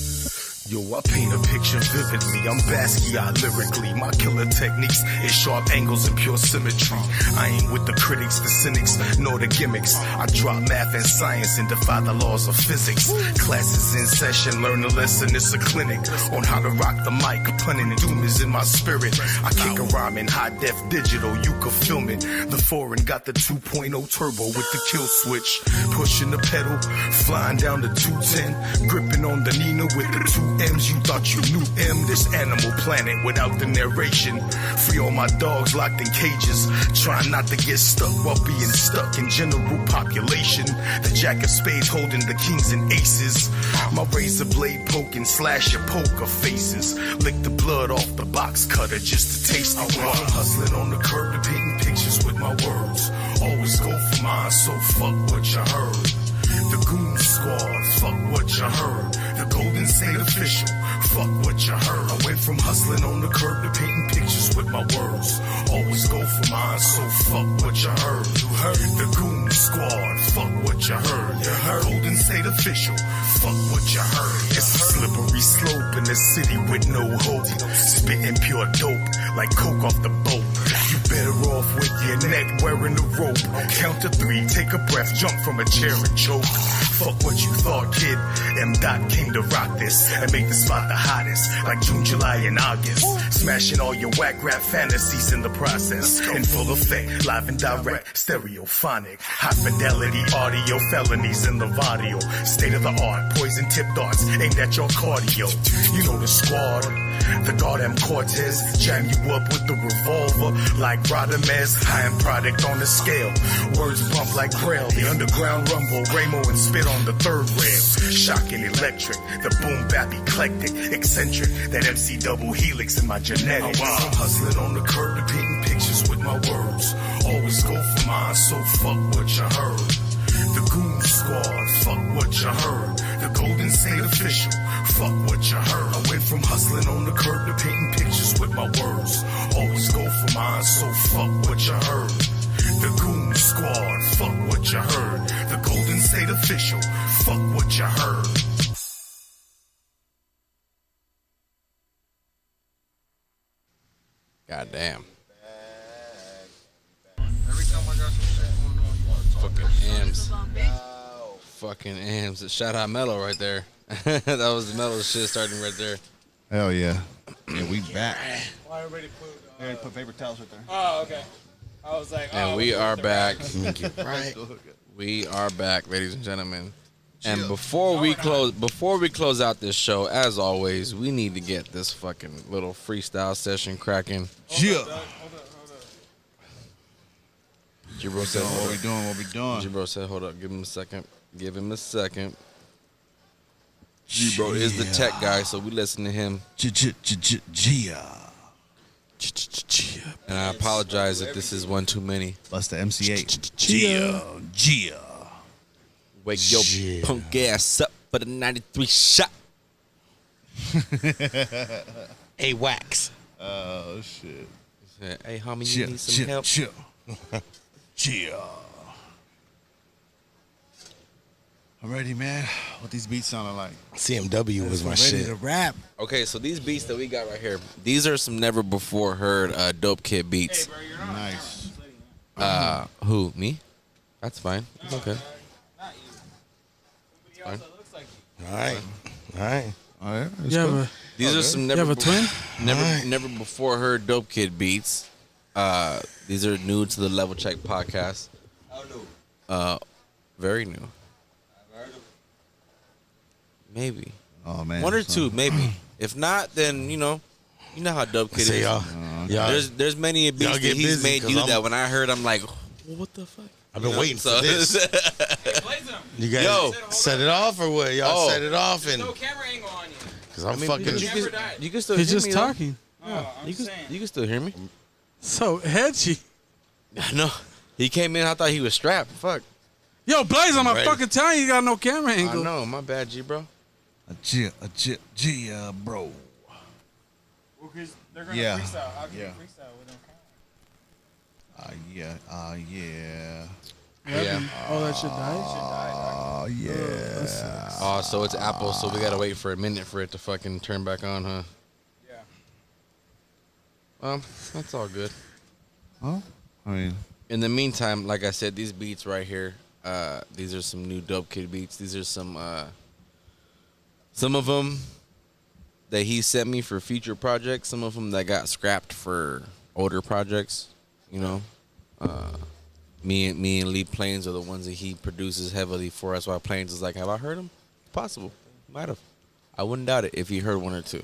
Speaker 10: Yo, I paint a picture vividly. I'm Basquiat lyrically. My killer techniques is sharp angles and pure symmetry. I ain't with the critics, the cynics, nor the gimmicks. I drop math and science and defy the laws of physics. Classes in session, learn a lesson. It's a clinic on how to rock the mic. Punning and doom is in my spirit. I kick a rhyme in high def digital. You can film it. The foreign got the 2.0 turbo with the kill switch. Pushing the pedal, flying down the 210. Gripping on the Nina with the 2 M's, you thought you knew M, this Animal Planet without the narration. Free all my dogs locked in cages, trying not to get stuck while being stuck in general population. The Jack of Spades holding the kings and aces. My razor blade poking, slash your poker faces. Lick the blood off the box cutter just to taste the blood. I'm hustling on the curb, painting pictures with my words. Always go for mine, so fuck what you heard. The Goon Squad, fuck what you heard. The Golden State Official, fuck what you heard. I went from hustling on the curb to painting pictures with my words. Always go for mine, so fuck what you heard. You heard. The Goon Squad, fuck what you heard. You heard. Golden State Official, fuck what you heard. It's a slippery slope in the city with no hope. Spitting pure dope like coke off the boat. You better off with your neck wearing the rope. Count to 3, take a breath, jump from a chair and choke. Fuck what you thought, kid. M. Dot came to rock this and make the spot the hottest, like June, July, and August. Smashing all your whack rap fantasies in the process. In full effect, live and direct, stereophonic. High fidelity audio, felonies in the vadio. State of the art, poison tip darts aimed at your cardio. You know the squad. The Goddamn Cortez, jam you up with the revolver. Like Radames, high in product on the scale. Words bump like Grail, the underground rumble. Ramo and spit on the third rail. Shocking electric, the boom bap eclectic. Eccentric, that MC double helix in my genetics. I'm hustling on the curb, painting pictures with my words. Always go for mine, so fuck what you heard. The Goon Squad, fuck what you heard. The Golden State Official, fuck what you heard. I went from hustling on the curb to painting pictures with my words. Always go for mine, so fuck what you heard. The Goon Squad, fuck what you heard. The Golden State Official, fuck what you heard.
Speaker 1: Goddamn.
Speaker 13: Every time I got some shit going on, you want to talk
Speaker 1: Fucking Ams. Fucking Ams. Shout out Mello right there. That was the Mello shit starting right there.
Speaker 5: Hell yeah. Yeah, we back.
Speaker 13: Why everybody put
Speaker 5: paper towels right there.
Speaker 13: Oh, okay. I was like,
Speaker 1: And
Speaker 13: oh,
Speaker 1: we are back.
Speaker 4: Right.
Speaker 1: We are back, ladies and gentlemen. And before we close out this show, as always, we need to get this fucking little freestyle session cracking.
Speaker 5: Yeah.
Speaker 13: Hold up.
Speaker 1: Jibro said,
Speaker 5: What we doing?
Speaker 1: Jibro said, hold up, give him a second. Jibro is the tech guy, so we listen to him.
Speaker 5: Gia.
Speaker 1: And I apologize if this is one too many.
Speaker 5: Bust the MC8. Gia.
Speaker 1: Wake your punk ass up for the 93 shot.
Speaker 4: A wax.
Speaker 5: Oh, shit.
Speaker 1: He said, hey, homie, you need some help?
Speaker 5: Gia. I'm ready, man. What these beats sounding like?
Speaker 4: CMW was my
Speaker 5: ready
Speaker 4: shit.
Speaker 5: to rap.
Speaker 1: Okay, so these beats that we got right here, these are some never before heard Dope Kid beats.
Speaker 13: Hey, bro, you're not
Speaker 5: Nice.
Speaker 1: Who? Me? That's fine. It's okay.
Speaker 13: not you. Somebody else that looks like you.
Speaker 4: All right. All right.
Speaker 5: All right.
Speaker 3: Yeah,
Speaker 1: These are some
Speaker 3: you
Speaker 1: never
Speaker 3: have a twin?
Speaker 1: never before heard Dope Kid beats. These are new to the Level Check podcast.
Speaker 2: How new?
Speaker 1: Very new.
Speaker 2: I've heard of
Speaker 1: Maybe.
Speaker 5: Oh, man.
Speaker 1: One or two, maybe. If not, then you know how Dope Kid
Speaker 4: See
Speaker 1: is.
Speaker 4: y'all. Y'all.
Speaker 1: There's many beats
Speaker 4: Y'all
Speaker 1: that
Speaker 4: get
Speaker 1: he's
Speaker 4: busy,
Speaker 1: made
Speaker 4: 'cause
Speaker 1: do
Speaker 4: I'm-
Speaker 1: that when I heard I'm like, what the fuck?
Speaker 4: I've been waiting
Speaker 1: So-
Speaker 4: for this.
Speaker 13: Hey, blaze them.
Speaker 4: You guys
Speaker 1: Yo.
Speaker 4: set it off or what? Y'all
Speaker 1: Oh.
Speaker 4: set it off and
Speaker 13: No camera angle on you.
Speaker 4: because I'm
Speaker 1: I mean,
Speaker 4: fucking.
Speaker 1: but you can still
Speaker 3: He's
Speaker 1: hear
Speaker 3: just
Speaker 1: me, though.
Speaker 3: talking.
Speaker 13: Oh, I'm saying.
Speaker 1: You can still hear me.
Speaker 3: So edgy.
Speaker 1: I know. He came in, I thought he was strapped. Fuck.
Speaker 3: Yo, Blaze, I'm
Speaker 4: Ready.
Speaker 3: fucking telling you, you got no camera
Speaker 1: I
Speaker 3: angle.
Speaker 1: know. My bad, G, bro.
Speaker 5: Gia, bro.
Speaker 13: Well, 'cause they're gonna
Speaker 5: Yeah.
Speaker 13: freestyle. How can you
Speaker 5: Yeah.
Speaker 13: freestyle with no camera?
Speaker 5: Yeah.
Speaker 1: Yeah.
Speaker 3: Oh, that shit died?
Speaker 5: Yeah.
Speaker 1: Oh, so it's Apple, so we gotta wait for a minute for it to fucking turn back on, huh?
Speaker 13: Yeah.
Speaker 1: That's all good.
Speaker 5: Huh? I mean,
Speaker 1: In the meantime, like I said, these beats right here, these are some new Dope Kid beats. These are some of them that he sent me for future projects. Some of them that got scrapped for older projects. You know, me and Lee Plains are the ones that he produces heavily for. That's why Plains is like, have I heard him? Possible, might have. I wouldn't doubt it if he heard one or two.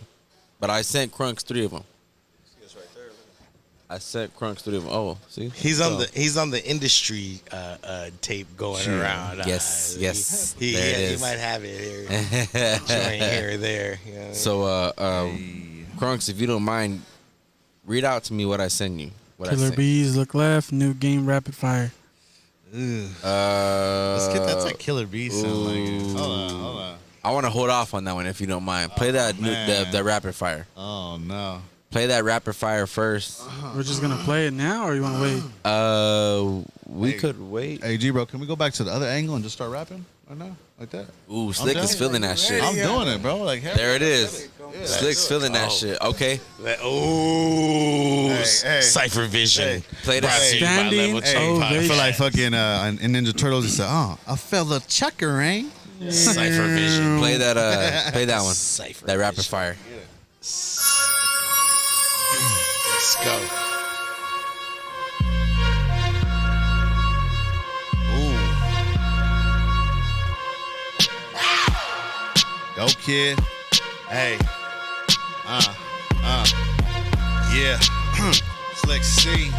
Speaker 1: But I sent Crunks 3 of them. I sent Crunks 3 of them. Oh, see,
Speaker 4: He's on the industry tape going around.
Speaker 1: Yes,
Speaker 4: He
Speaker 1: there it is.
Speaker 4: He might have it here, joint here or there. You know what I mean?
Speaker 1: So, Crunks, if you don't mind, read out to me what I send you. What I
Speaker 3: Killer
Speaker 1: sent.
Speaker 3: Bees, look left, new game, rapid fire.
Speaker 5: let's get that to Killer Bee sound like. Hold on.
Speaker 1: I want to hold off on that one if you don't mind. Play that the rapid fire.
Speaker 5: Oh, no.
Speaker 1: Play that rapid fire first.
Speaker 3: We're just gonna play it now, or you want to wait?
Speaker 1: We could wait.
Speaker 5: Hey, G, bro, can we go back to the other angle and just start rapping right now? Like that?
Speaker 1: Ooh, Slick is feeling that shit.
Speaker 5: I'm doing it, bro. Like, hell
Speaker 1: There it is. Slick's feeling that shit. Okay.
Speaker 4: Oh,
Speaker 5: Hey.
Speaker 4: Cypher Vision.
Speaker 1: Play that.
Speaker 3: Standing
Speaker 5: I feel like
Speaker 3: ovation.
Speaker 5: fucking in Ninja Turtles, he said, a fella chucker, ain't?
Speaker 4: Cypher Vision.
Speaker 1: Play that. Play that one.
Speaker 4: Cypher
Speaker 1: That rapid
Speaker 4: Vision.
Speaker 1: fire.
Speaker 4: Let's go.
Speaker 5: Dope Kid. Hey. Yeah. Slick C.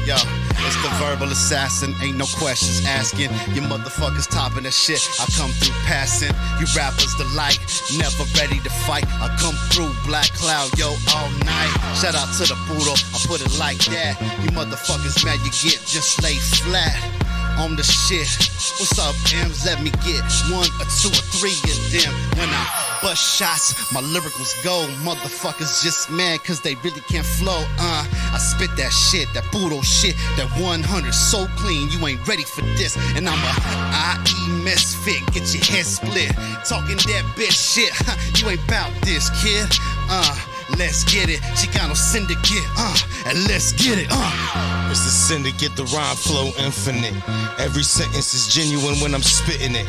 Speaker 5: Yo, it's the verbal assassin, ain't no questions asking. You motherfuckers topping that shit, I come through passing. You rappers the like, never ready to fight. I come through Black Cloud, yo, all night. Shout out to the Poodle, I put it like that. You motherfuckers mad, you get just lay flat on the shit. What's up, M's? Let me get 1 or 2 or 3 of them. When I bust shots, my lyricals go. Motherfuckers just mad cause they really can't flow. I spit that shit, that Budo shit, that 100 so clean, you ain't ready for this. And I'm a IE misfit, get your head split. Talking that bitch shit, you ain't bout this, kid. Let's get it, Chicano Syndicate, and let's get it,
Speaker 8: It's the Syndicate, the rhyme flow infinite. Every sentence is genuine when I'm spitting it.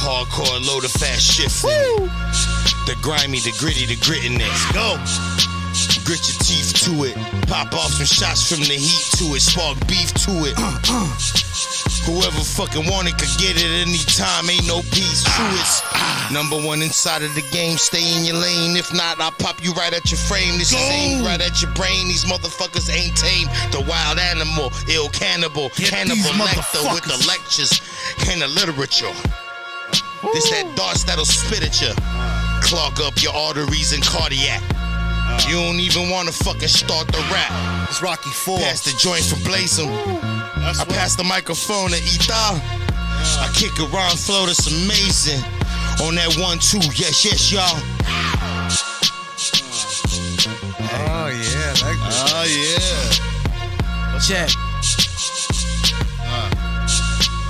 Speaker 8: Hardcore, load of fast shifting. The grimy, the gritty, the grittiness. Go! Grit your teeth to it. Pop off some shots from the heat to it. Spark beef to it. Whoever fucking want it could get it anytime. Ain't no peace to it. Number one inside of the game. Stay in your lane. If not, I'll pop you right at your frame. This is aimed right at your brain. These motherfuckers ain't tame. The wild animal, ill cannibal. Cannibal nectar with the lectures and the literature. This that darts that'll spit at you. Clog up your arteries and cardiac. You don't even wanna fucking start the rap.
Speaker 5: It's Rocky 4.
Speaker 8: Pass the joint for Blaze 'em. I pass the microphone to Ether. I kick a rhyme flow that's amazing. On that 1-2, yes, y'all.
Speaker 7: Oh yeah, I like that.
Speaker 5: Oh yeah.
Speaker 3: Check.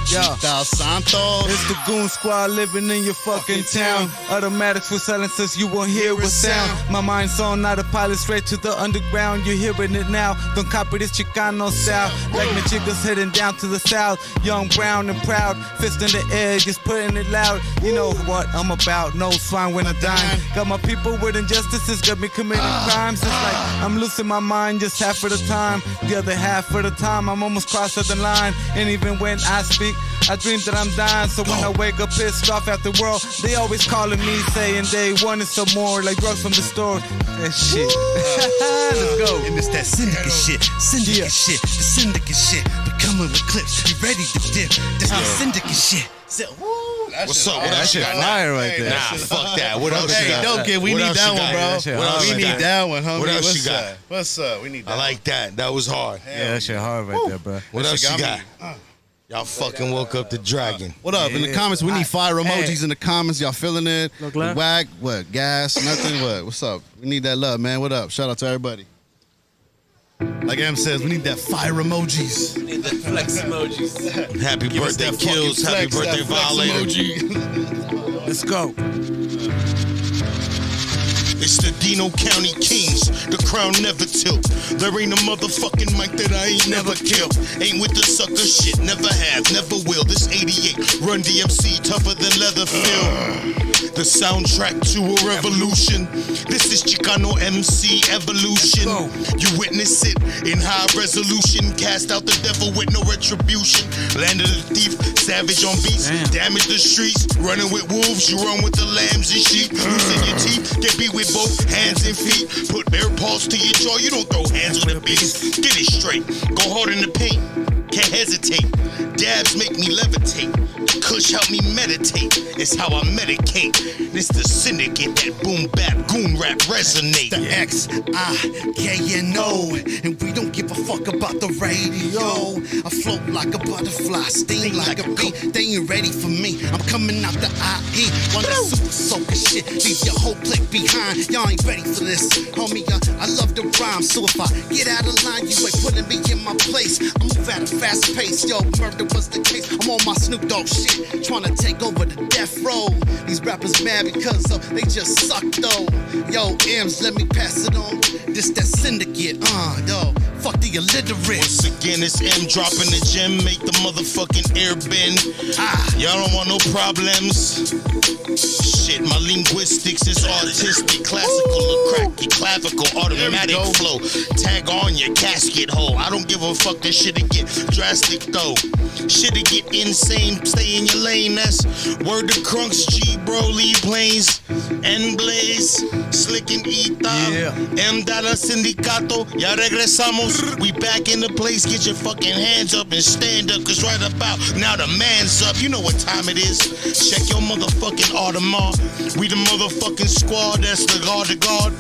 Speaker 3: Yo,
Speaker 5: Dos Santos.
Speaker 7: It's the Goon Squad living in your fucking town. Automatics with silencers, you won't hear a sound. My mind's on autopilot straight to the underground. You're hearing it now. Don't copy this Chicano style. Like my chicas heading down to the south. Young, brown, and proud. Fist in the air, just putting it loud. You know what I'm about. No swine when I dine. Got my people with injustices, got me committing crimes. It's like I'm losing my mind just half of the time. The other half of the time, I'm almost crossing the line. And even when I speak, I dream that I'm dying, so when I wake up pissed off at the world, they always calling me saying they wanted some more, like drugs from the store. That shit. Let's go.
Speaker 5: And it's that syndicate shit, the syndicate shit. We coming with clips, you ready to dip. That's that syndicate shit.
Speaker 8: What's up? What else you got?
Speaker 7: Fire right there.
Speaker 8: Nah, fuck that. What else you
Speaker 5: Hey,
Speaker 8: got?
Speaker 5: don't get. We need that one, bro.
Speaker 8: What else
Speaker 5: We
Speaker 8: you
Speaker 5: need
Speaker 8: got?
Speaker 5: that one, homie.
Speaker 8: What else
Speaker 5: What's
Speaker 8: you got?
Speaker 5: up? What's up? We need that.
Speaker 8: I like that. That was hard.
Speaker 7: Yeah, that shit hard right there, bro.
Speaker 8: What else you got?
Speaker 5: Me.
Speaker 8: Y'all fucking woke up the dragon.
Speaker 5: What up? In the comments, we need fire emojis in the comments. Y'all feeling it?
Speaker 3: Look left.
Speaker 5: Whack? What? Gas? Nothing? What? What's up? We need that love, man. What up? Shout out to everybody. Like Em says, we need that fire emojis.
Speaker 1: We need the flex emojis.
Speaker 8: Happy
Speaker 5: Give us
Speaker 8: birthday,
Speaker 5: that
Speaker 8: Kills.
Speaker 5: fucking
Speaker 8: Happy
Speaker 5: flex,
Speaker 8: birthday,
Speaker 5: that flex
Speaker 8: Violator.
Speaker 3: let's go.
Speaker 8: It's the Dino County Kings, the crown never tilt. There ain't a motherfucking mic that I ain't never killed. Ain't with the sucker shit, never have, never will. This 88, Run DMC, tougher than leather film. The soundtrack to a revolution. This is Chicano MC evolution. You witness it in high resolution. Cast out the devil with no retribution. Land of the thief, savage on beats. Damage the streets, running with wolves. You run with the lambs and sheep. Losing your teeth, get beat with both hands and feet. Put bare paws to your jaw, you don't throw hands on the beast. Get it straight, go hard in the paint. Can't hesitate, dabs make me levitate. Kush help me meditate, it's how I medicate. This the syndicate, that boom bap, goon rap resonate.
Speaker 5: The XIKANO, and we don't give a fuck about the radio. I float like a butterfly, sting like a bee. They ain't ready for me, I'm coming out the IE. One that super soaker shit, leave your whole clique behind. Y'all ain't ready for this, homie. I love the rhyme, so if I get out of line, you ain't putting me in my place. I move at a fast pace, yo, murder was the case. I'm on my Snoop Dogg shit, trying to take over the death row. These rappers mad because they just suck though. Yo, M's, let me pass it on. This that syndicate, yo. Fuck the
Speaker 11: illiterate.
Speaker 10: Once again, it's M dropping the gem, make the motherfucking air bend. Y'all don't want no problems. Shit, my linguistics is artistic, classical, or cracky, clavicle, automatic flow. Tag on your casket hole. I don't give a fuck, that shit'll get drastic though. Shit'll get insane, stay in your lane. That's word to Crunks, G, Broly, Plains, N Blaze, Slick and Ethan, M Dala Sindicato. Ya regresamos. We back in the place. Get your fucking hands up and stand up, cause right about now the man's up. You know what time it is. Check your motherfucking Audemars. We the motherfucking squad, that's the guard to God.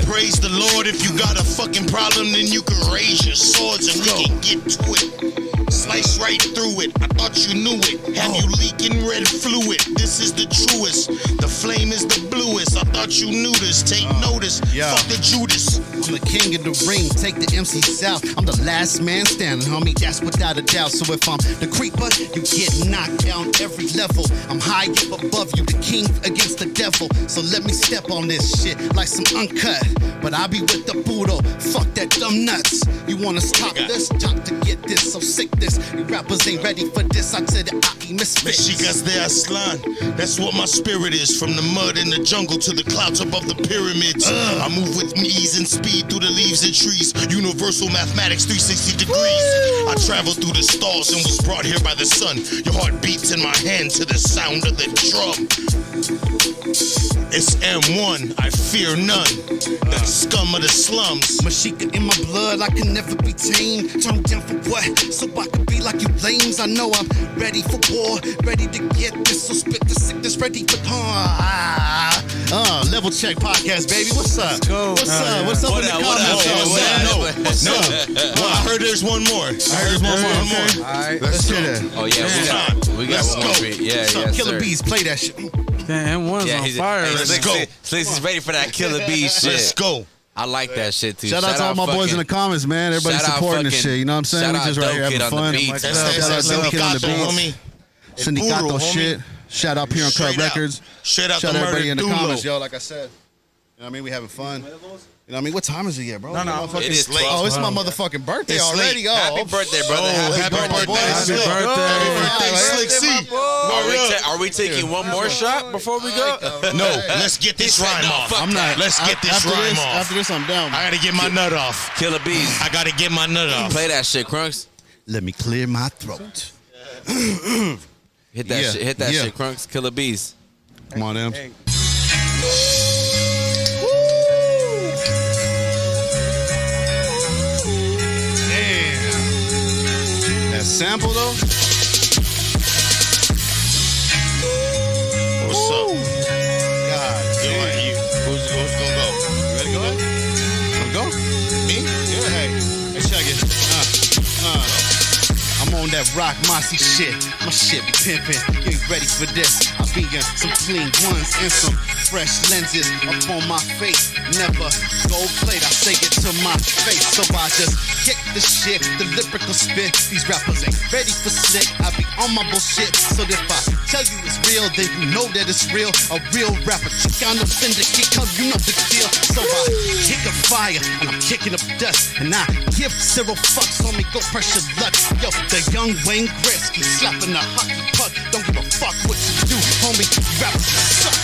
Speaker 10: Praise the Lord. If you got a fucking problem, then you can raise your swords and we can get to it. Slice right through it. I thought you knew it. Have you leaking red fluid? This is the truest. The flame is the bluest. I thought you knew this. Take notice. Fuck the Judas.
Speaker 11: I'm the king of the ring. Take the MCs out. I'm the last man standing, homie. That's without a doubt. So if I'm the creeper, you get knocked down every level. I'm high up above you, the king against the devil. So let me step on this shit like some uncut. But I be with the Budo. Fuck that dumb nuts. You wanna stop this? Talk to get this. So sick this. You rappers ain't ready for this. I said it, I misfits.
Speaker 10: Mexica's de Aslan. That's what my spirit is. From the mud in the jungle to the clouds above the pyramids. I move with ease and speed through the leaves and trees. Universal mathematics, 360 degrees. I traveled through the stars and was brought here by the sun. Your heart beats in my hand to the sound of the drum. It's M1, I fear none. The scum of the slums.
Speaker 11: Mashika in my blood, I can never be tamed. Turned down for what? So I could be like you lames. I know I'm ready for war, ready to get this. So spit the sickness, ready for Level Check Podcast, baby. What's up? What's up? What's up in the comments?
Speaker 10: No. Well, I heard there's one more.
Speaker 11: All right, let's hear that.
Speaker 1: Oh yeah, we got one more beat. Yeah, yeah,
Speaker 11: Killer Bees, play that shit.
Speaker 3: Damn, M1's on fire.
Speaker 1: Hey,
Speaker 10: Let's go.
Speaker 1: Slicky's ready for that Killer Bee shit.
Speaker 10: Let's go.
Speaker 1: I like that shit too.
Speaker 5: Shout out to all my boys in the comments, man. Everybody supporting this shit. You know what I'm saying? We just right here having fun. Shout out Syndicate on the beats. Syndicato shit. Shout out Pure Cut Records.
Speaker 10: Shout out
Speaker 5: Shout
Speaker 10: to
Speaker 5: everybody in the
Speaker 10: Murder
Speaker 5: comments,
Speaker 10: Dulo.
Speaker 5: yo. Like I said, you know what I mean? We having fun. You know what I mean? What time is it yet, bro?
Speaker 3: No.
Speaker 1: It is late.
Speaker 5: Oh, it's my motherfucking birthday
Speaker 10: It's
Speaker 5: already.
Speaker 10: late.
Speaker 5: Oh,
Speaker 1: Happy birthday, brother.
Speaker 10: Happy birthday,
Speaker 3: Happy
Speaker 10: Slick.
Speaker 3: birthday.
Speaker 10: Happy birthday, Slick C.
Speaker 1: Are we taking one more shot before we go?
Speaker 10: No, let's get this rhyme off.
Speaker 5: I'm not.
Speaker 10: Let's get this
Speaker 5: after
Speaker 10: rhyme off.
Speaker 5: After this, I'm down.
Speaker 10: I gotta get my nut off.
Speaker 1: Killer Bees.
Speaker 10: I gotta get my nut off.
Speaker 1: Play that shit, Crunks.
Speaker 11: Let me clear my throat.
Speaker 1: Hit that shit. Hit that shit, Crunks. Killer Bees.
Speaker 5: Come on, Ems. Sample though?
Speaker 10: What's up?
Speaker 5: God damn.
Speaker 10: Who's gonna go?
Speaker 5: You ready to go? Wanna go?
Speaker 10: Me?
Speaker 5: Yeah. Hey, check it.
Speaker 11: I'm on that rock mossy shit. My shit be pimpin'. You ain't ready for this. I be in some clean ones and some fresh lenses up on my face. Never gold plate. I say it to my face. So I just kick the shit, the lyrical spit. These rappers ain't ready for slick. I be on my bullshit. So if I tell you it's real, then you know that it's real. A real rapper. XIKANO syndicate, come, you know the deal. So I kick a fire and I'm kicking up dust. And I give 0 fucks on me. Go pressure luck. Yo, the young Wayne Gretzky slapping a hockey puck. Don't give a fuck what you do, homie. Rappers suck.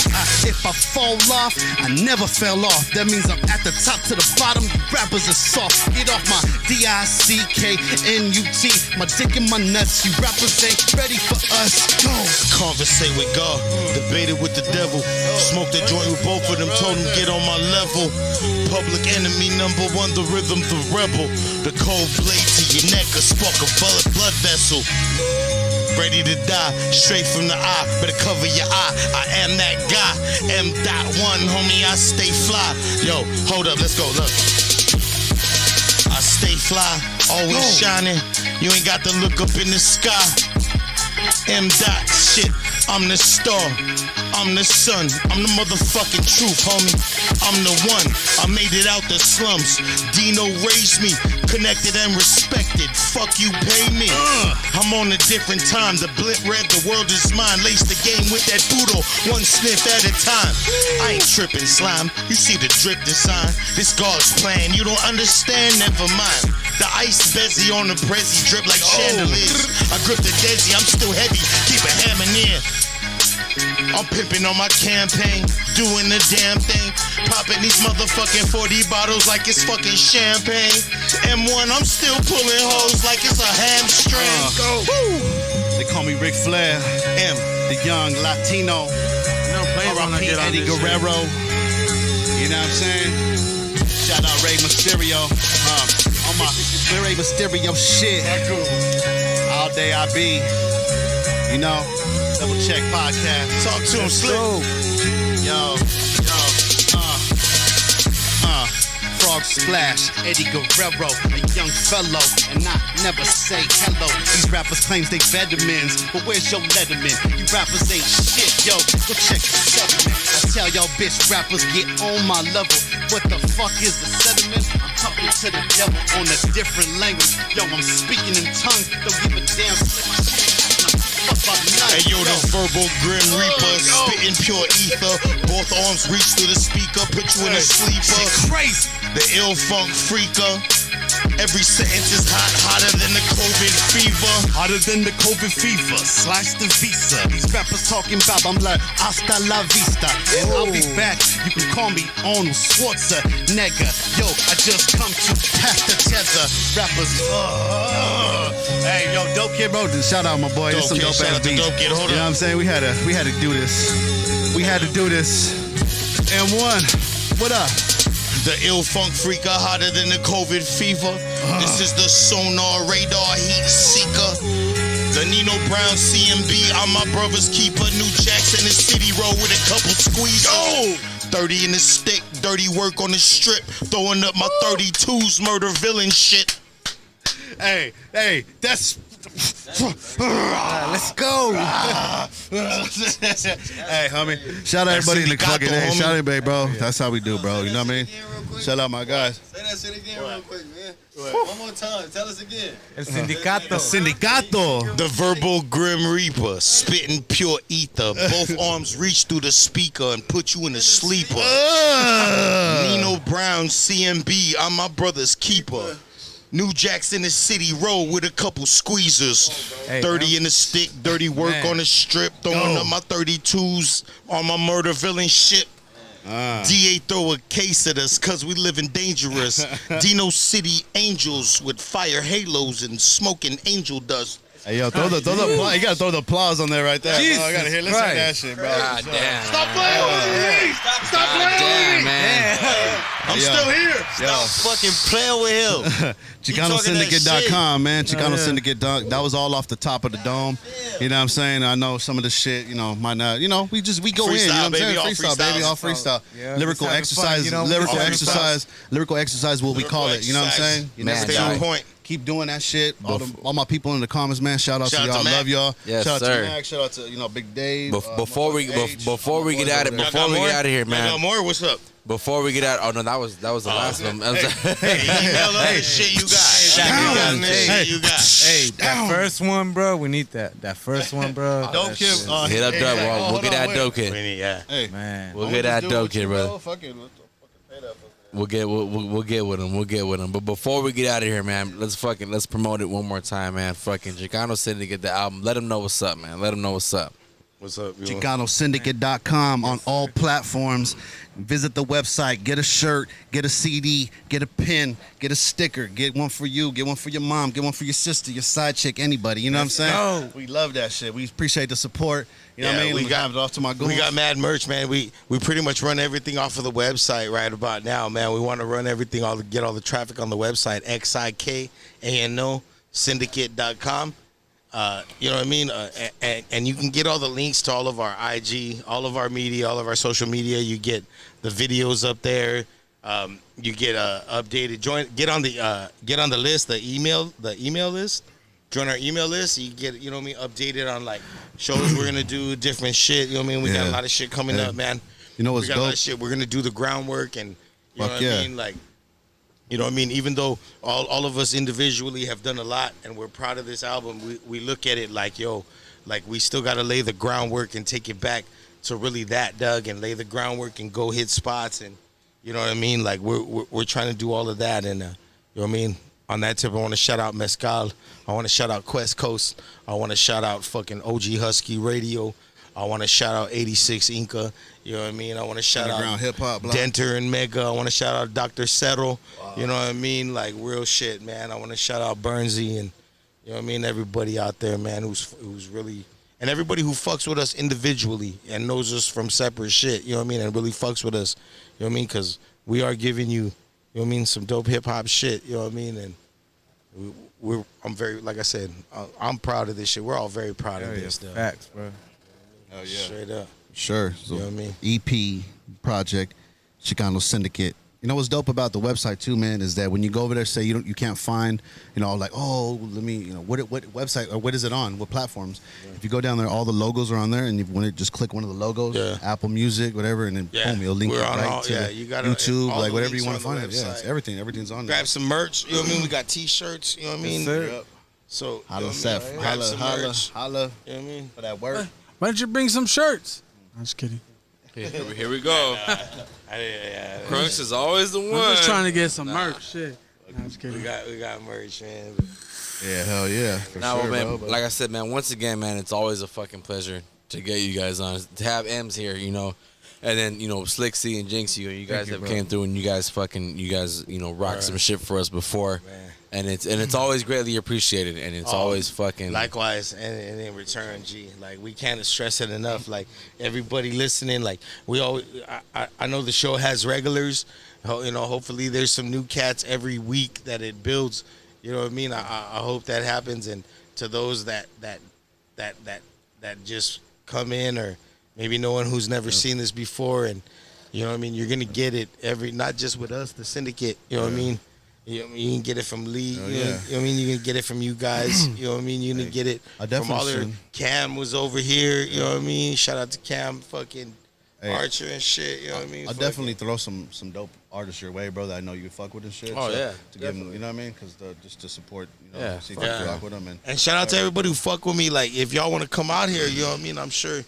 Speaker 11: If I fall off, I never fell off. That means I'm at the top to the bottom. You rappers are soft. Get off my DICKNUT. My dick and my nuts. You rappers ain't ready for us. Go.
Speaker 10: Conversate with God, debated with the devil. Smoked a joint with both of them, told them get on my level. Public enemy number 1, the rhythm, the rebel. The cold blade to your neck, a spark of blood vessel. Ready to die, straight from the eye. Better cover your eye. I am that guy. M.1, homie, I stay fly. Yo, hold up, let's go, look. I stay fly, always shining. You ain't got to look up in the sky. M.Dot, shit, I'm the star. I'm the sun, I'm the motherfucking truth, homie. I'm the one, I made it out the slums. Dino raised me, connected and respected. Fuck you, pay me. I'm on a different time. The blimp read the world is mine. Lace the game with that boodle, one sniff at a time. I ain't tripping, slime. You see the drip design. This God's plan. You don't understand, never mind. The ice bezzy on the prezi drip like chandeliers. I grip the desi, I'm still heavy. Keep it hammering in. I'm pimping on my campaign, doing the damn thing. Popping these motherfucking 40 bottles like it's fucking champagne. M1, I'm still pulling hoes like it's a hamstring. Go.
Speaker 5: They call me Ric Flair.
Speaker 10: M.
Speaker 5: The young Latino. R.I.P. Eddie Guerrero. You know what I'm saying? Shout out Rey Mysterio. On my Rey Mysterio shit. All day I be. You know? Double Check Podcast.
Speaker 10: Talk to him, Slick.
Speaker 5: Yo. Frog Splash, Eddie Guerrero, a young fellow, and I never say hello. These rappers claims they veterans, but where's your Letterman? You rappers ain't shit, yo. Go check the settlement. I tell y'all bitch rappers get on my level. What the fuck is the sediment? I'm talking to the devil on a different language. Yo, I'm speaking in tongues. Don't give a damn.
Speaker 10: Hey yo, the verbal grim reaper, spitting pure ether. Both arms reach through the speaker, put you in a sleeper.
Speaker 5: Crazy.
Speaker 10: The ill funk freaker. Every sentence is hot, hotter than the COVID fever.
Speaker 5: Hotter than the COVID fever. Slice the visa. These rappers talking about, I'm like, hasta la vista. And I'll be back. You can call me Arnold Schwarzenegger. Yo, I just come to pass the tether. Rappers. Hey, yo, Dope Kid wrote this. Shout out, my boy. This some dope ass beats.
Speaker 10: Dope Kid. Hold
Speaker 5: you know what I'm saying? We had to do this. We had to do this. And one. What up?
Speaker 10: The ill funk freaker, hotter than the COVID fever. This is the sonar radar heat seeker. The Nino Brown CMB, I'm my brother's keeper. New Jacks in the city roll with a couple squeezes. 30 in the stick, dirty work on the strip. Throwing up my 32s, murder villain shit.
Speaker 5: Hey, that's. Let's go. Hey, homie. Shout out everybody in the fucking day. Shout out everybody, bro. That's how we do, bro. You know what I mean? Shout out my guys.
Speaker 2: Say that shit again real quick, man. One more time. Tell us again.
Speaker 7: El Sindicato.
Speaker 5: Sindicato.
Speaker 10: The verbal grim reaper, spitting pure ether. Both arms reach through the speaker and put you in a sleeper. Nino Brown, CMB, I'm my brother's keeper. New Jacks in the city roll with a couple squeezers. 30 in the stick, dirty work on the strip. Throwing up my 32s on my murder villain shit. DA throw a case at us cause we living dangerous. Dino City Angels with fire halos and smoking angel dust.
Speaker 5: Hey, yo, throw the applause. You gotta throw the applause on there right there.
Speaker 7: Jesus
Speaker 5: bro. I gotta hear, listen to that shit, bro.
Speaker 1: God damn.
Speaker 5: Stop playing with me! Stop playing with me!
Speaker 1: Man.
Speaker 10: I'm still here.
Speaker 2: Stop fucking playing with him.
Speaker 5: ChicanoSyndicate.com, man. Chicano Syndicate. That was all off the top of the dome. You know what I'm saying? I know some of the shit, might not, we go freestyle, in. You know what I'm saying? Freestyle, baby. All freestyle.
Speaker 7: Yeah,
Speaker 5: lyrical exercise. Lyrical exercise, what we call it. You know what I'm saying? You never
Speaker 10: Stay on point.
Speaker 5: Keep doing that shit. All my people in the comments, man. Shout out to y'all. Love y'all.
Speaker 1: Yes,
Speaker 5: shout out
Speaker 1: sir.
Speaker 5: to Mac. Shout out to Big Dave.
Speaker 1: Before we get out of here, man.
Speaker 10: Y'all got more? What's up?
Speaker 1: Before we get out, that was the last one.
Speaker 10: Email us shit you got.
Speaker 7: Hey, that first one, bro. We need that. That first one, bro.
Speaker 5: Dope Kid.
Speaker 1: Hit up Dope. We'll get that Dope Kid.
Speaker 10: Hey,
Speaker 7: Man.
Speaker 1: We'll get that Dope Kid, brother.
Speaker 5: Fucking pay that.
Speaker 1: We'll get with him. We'll get with him. But before we get out of here, man, let's promote it one more time, man. Fucking Chicano Syndicate, the album. Let them know what's up, man. Let them know what's up.
Speaker 10: What's up?
Speaker 5: ChicanoSyndicate.com on all platforms. Visit the website. Get a shirt. Get a CD. Get a pin. Get a sticker. Get one for you. Get one for your mom. Get one for your sister, your side chick, anybody. You know what I'm saying? We love that shit. We appreciate the support. You know what I mean?
Speaker 10: We got
Speaker 5: it off to my goals.
Speaker 10: We got mad merch, man. We pretty much run everything off of the website right about now, man. We want to run everything, get all the traffic on the website, XIKANO syndicate.com. You know what I mean? And you can get all the links to all of our IG, all of our media, all of our social media. You get the videos up there. You get updated. Get on the list, the email list. Join our email list. You get, you know what I mean, updated on like shows we're gonna do, different shit. You know what I mean? We got a lot of shit coming up, man.
Speaker 5: You know what's
Speaker 10: we got
Speaker 5: dope?
Speaker 10: a lot of shit. We're gonna do the groundwork and you know what I mean? Like
Speaker 8: You know what I mean? Even though all of us individually have done a lot and we're proud of this album, we look at it like, yo, like we still got to lay the groundwork and take it back to really that, Doug, and lay the groundwork and go hit spots. And you know what I mean? Like we're trying to do all of that. And you know what I mean? On that tip, I want to shout out Mezcal. I want to shout out Quest Coast. I want to shout out fucking OG Husky Radio. I want to shout out 86 Inca. You know what I mean? I want to shout out
Speaker 5: hip-hop
Speaker 8: Denter and Mega. I want to shout out Dr. Settle. Wow. You know what I mean? Like real shit, man. I want to shout out Burnsy and you know what I mean? Everybody out there, man, who's really, and everybody who fucks with us individually and knows us from separate shit. You know what I mean? And really fucks with us. You know what I mean? Because we are giving you, you know what I mean, some dope hip hop shit. You know what I mean? And I'm very, like I said, I'm proud of this shit. We're all very proud of this, though.
Speaker 7: Facts, bro.
Speaker 5: Hell yeah.
Speaker 8: Straight up.
Speaker 5: Sure. So
Speaker 8: You know what I mean?
Speaker 5: EP project, Chicano Syndicate. You know what's dope about the website too, man, is that when you go over there, say you can't find, you know, like, oh, let me, you know, what website or what is it on? What platforms? Yeah. If you go down there, all the logos are on there, and you want to just click one of the logos, Apple Music, whatever, and then boom, it'll link it right to
Speaker 8: you gotta,
Speaker 5: YouTube, like whatever you
Speaker 8: want
Speaker 5: to find it. Yeah, it's everything's on there.
Speaker 8: Grab some merch. You know what I mean? We got T-shirts. You know what I mean?
Speaker 5: Yep.
Speaker 8: So
Speaker 5: holla, Seth. Holla.
Speaker 8: You know what I mean?
Speaker 5: For that work.
Speaker 3: Why don't you bring some shirts? I'm just kidding.
Speaker 1: Here we go. Crunks is always the one.
Speaker 3: I'm just trying to get some merch. Shit. I'm just kidding.
Speaker 8: We got merch, man.
Speaker 5: Yeah, hell yeah. For sure,
Speaker 1: man,
Speaker 5: bro.
Speaker 1: like I said, man, once again, man, it's always a fucking pleasure to get you guys on, to have M's here, you know, and then, you know, Slick C and Jinx, you guys have came through and you guys, you know, rocked some shit for us before. Man. And it's always greatly appreciated, and it's always fucking
Speaker 8: likewise. And in return, G, like we can't stress it enough. Like everybody listening, like we always, I know the show has regulars. You know, hopefully there's some new cats every week that it builds. You know what I mean? I hope that happens. And to those that just come in, or maybe no one who's never seen this before, and you know what I mean, you're gonna get it not just with us, the syndicate. You know what I mean? You can get it from Lee. You know what I mean? You can get it from you guys. You know what I mean? You can get it from all their. Cam was over here. You know what I mean? Shout out to Cam, fucking Archer and shit. You know what I mean?
Speaker 5: I'll definitely throw some dope artists your way, bro, that I know you fuck with and shit.
Speaker 1: Oh,
Speaker 5: so
Speaker 1: yeah.
Speaker 5: To give them, you know what I mean? Because just to support, you know, see if you rock with them.
Speaker 8: And shout out to everybody who fuck with me. Like, if y'all want to come out here, you know what I mean? I'm sure. You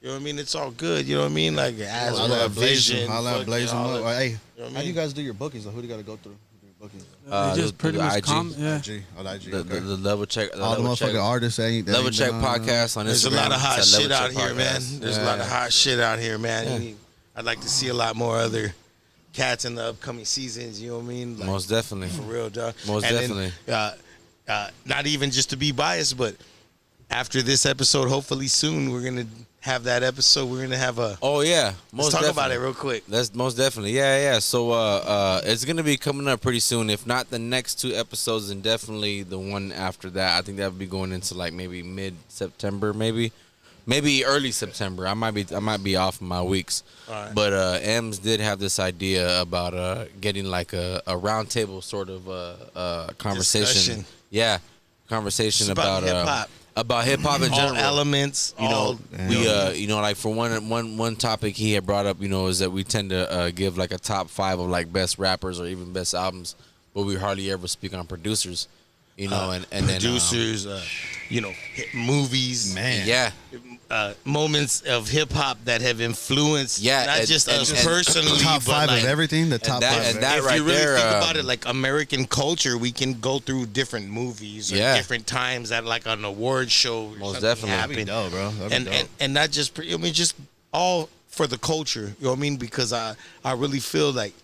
Speaker 8: know what I mean? It's all good. You know what I mean? Like, as well, Vision.
Speaker 5: I'll blaze them up. Hey,
Speaker 8: you know what I mean?
Speaker 5: How do you guys do your bookings? Like, who do you got to go through?
Speaker 3: They just pretty much
Speaker 1: IG.
Speaker 3: comment. Yeah.
Speaker 5: IG.
Speaker 1: The level check.
Speaker 5: All the motherfucking artists ain't.
Speaker 1: Level check podcast on Instagram.
Speaker 8: There's a lot of hot shit out here,
Speaker 1: podcast.
Speaker 8: man. There's a lot of hot shit out here, man. I'd like to see a lot more other cats in the upcoming seasons. You know what I mean? Like,
Speaker 1: most definitely.
Speaker 8: For real, dog.
Speaker 1: Most definitely.
Speaker 8: Not even just to be biased, but after this episode, hopefully soon, we're gonna have that episode. We're gonna have a.
Speaker 1: Oh yeah,
Speaker 8: let's talk about it real quick.
Speaker 1: That's most definitely. Yeah. So it's gonna be coming up pretty soon. If not the next 2 episodes, then definitely the one after that. I think that would be going into like maybe mid-September, maybe early September. I might be off my weeks. Right. But Ems did have this idea about getting like a round table sort of conversation.
Speaker 8: Discussion.
Speaker 1: Yeah, conversation about
Speaker 8: hip hop.
Speaker 1: About hip hop in general,
Speaker 8: all elements.
Speaker 1: You know, we you know, like for one topic he had brought up, you know, is that we tend to give like a top 5 of like best rappers or even best albums, but we hardly ever speak on producers. You know, and
Speaker 8: producers,
Speaker 1: then,
Speaker 8: you know, movies,
Speaker 1: yeah,
Speaker 8: moments of hip hop that have influenced, not just us personally,
Speaker 5: top 5
Speaker 8: like,
Speaker 5: of everything. The top 5.
Speaker 8: And that if you really think about it, like American culture, we can go through different movies or different times at like an award show.
Speaker 1: Most definitely,
Speaker 8: happened.
Speaker 5: That'd be dope, bro. That'd be dope.
Speaker 8: And not just, I mean, just all for the culture. You know what I mean? Because I really feel like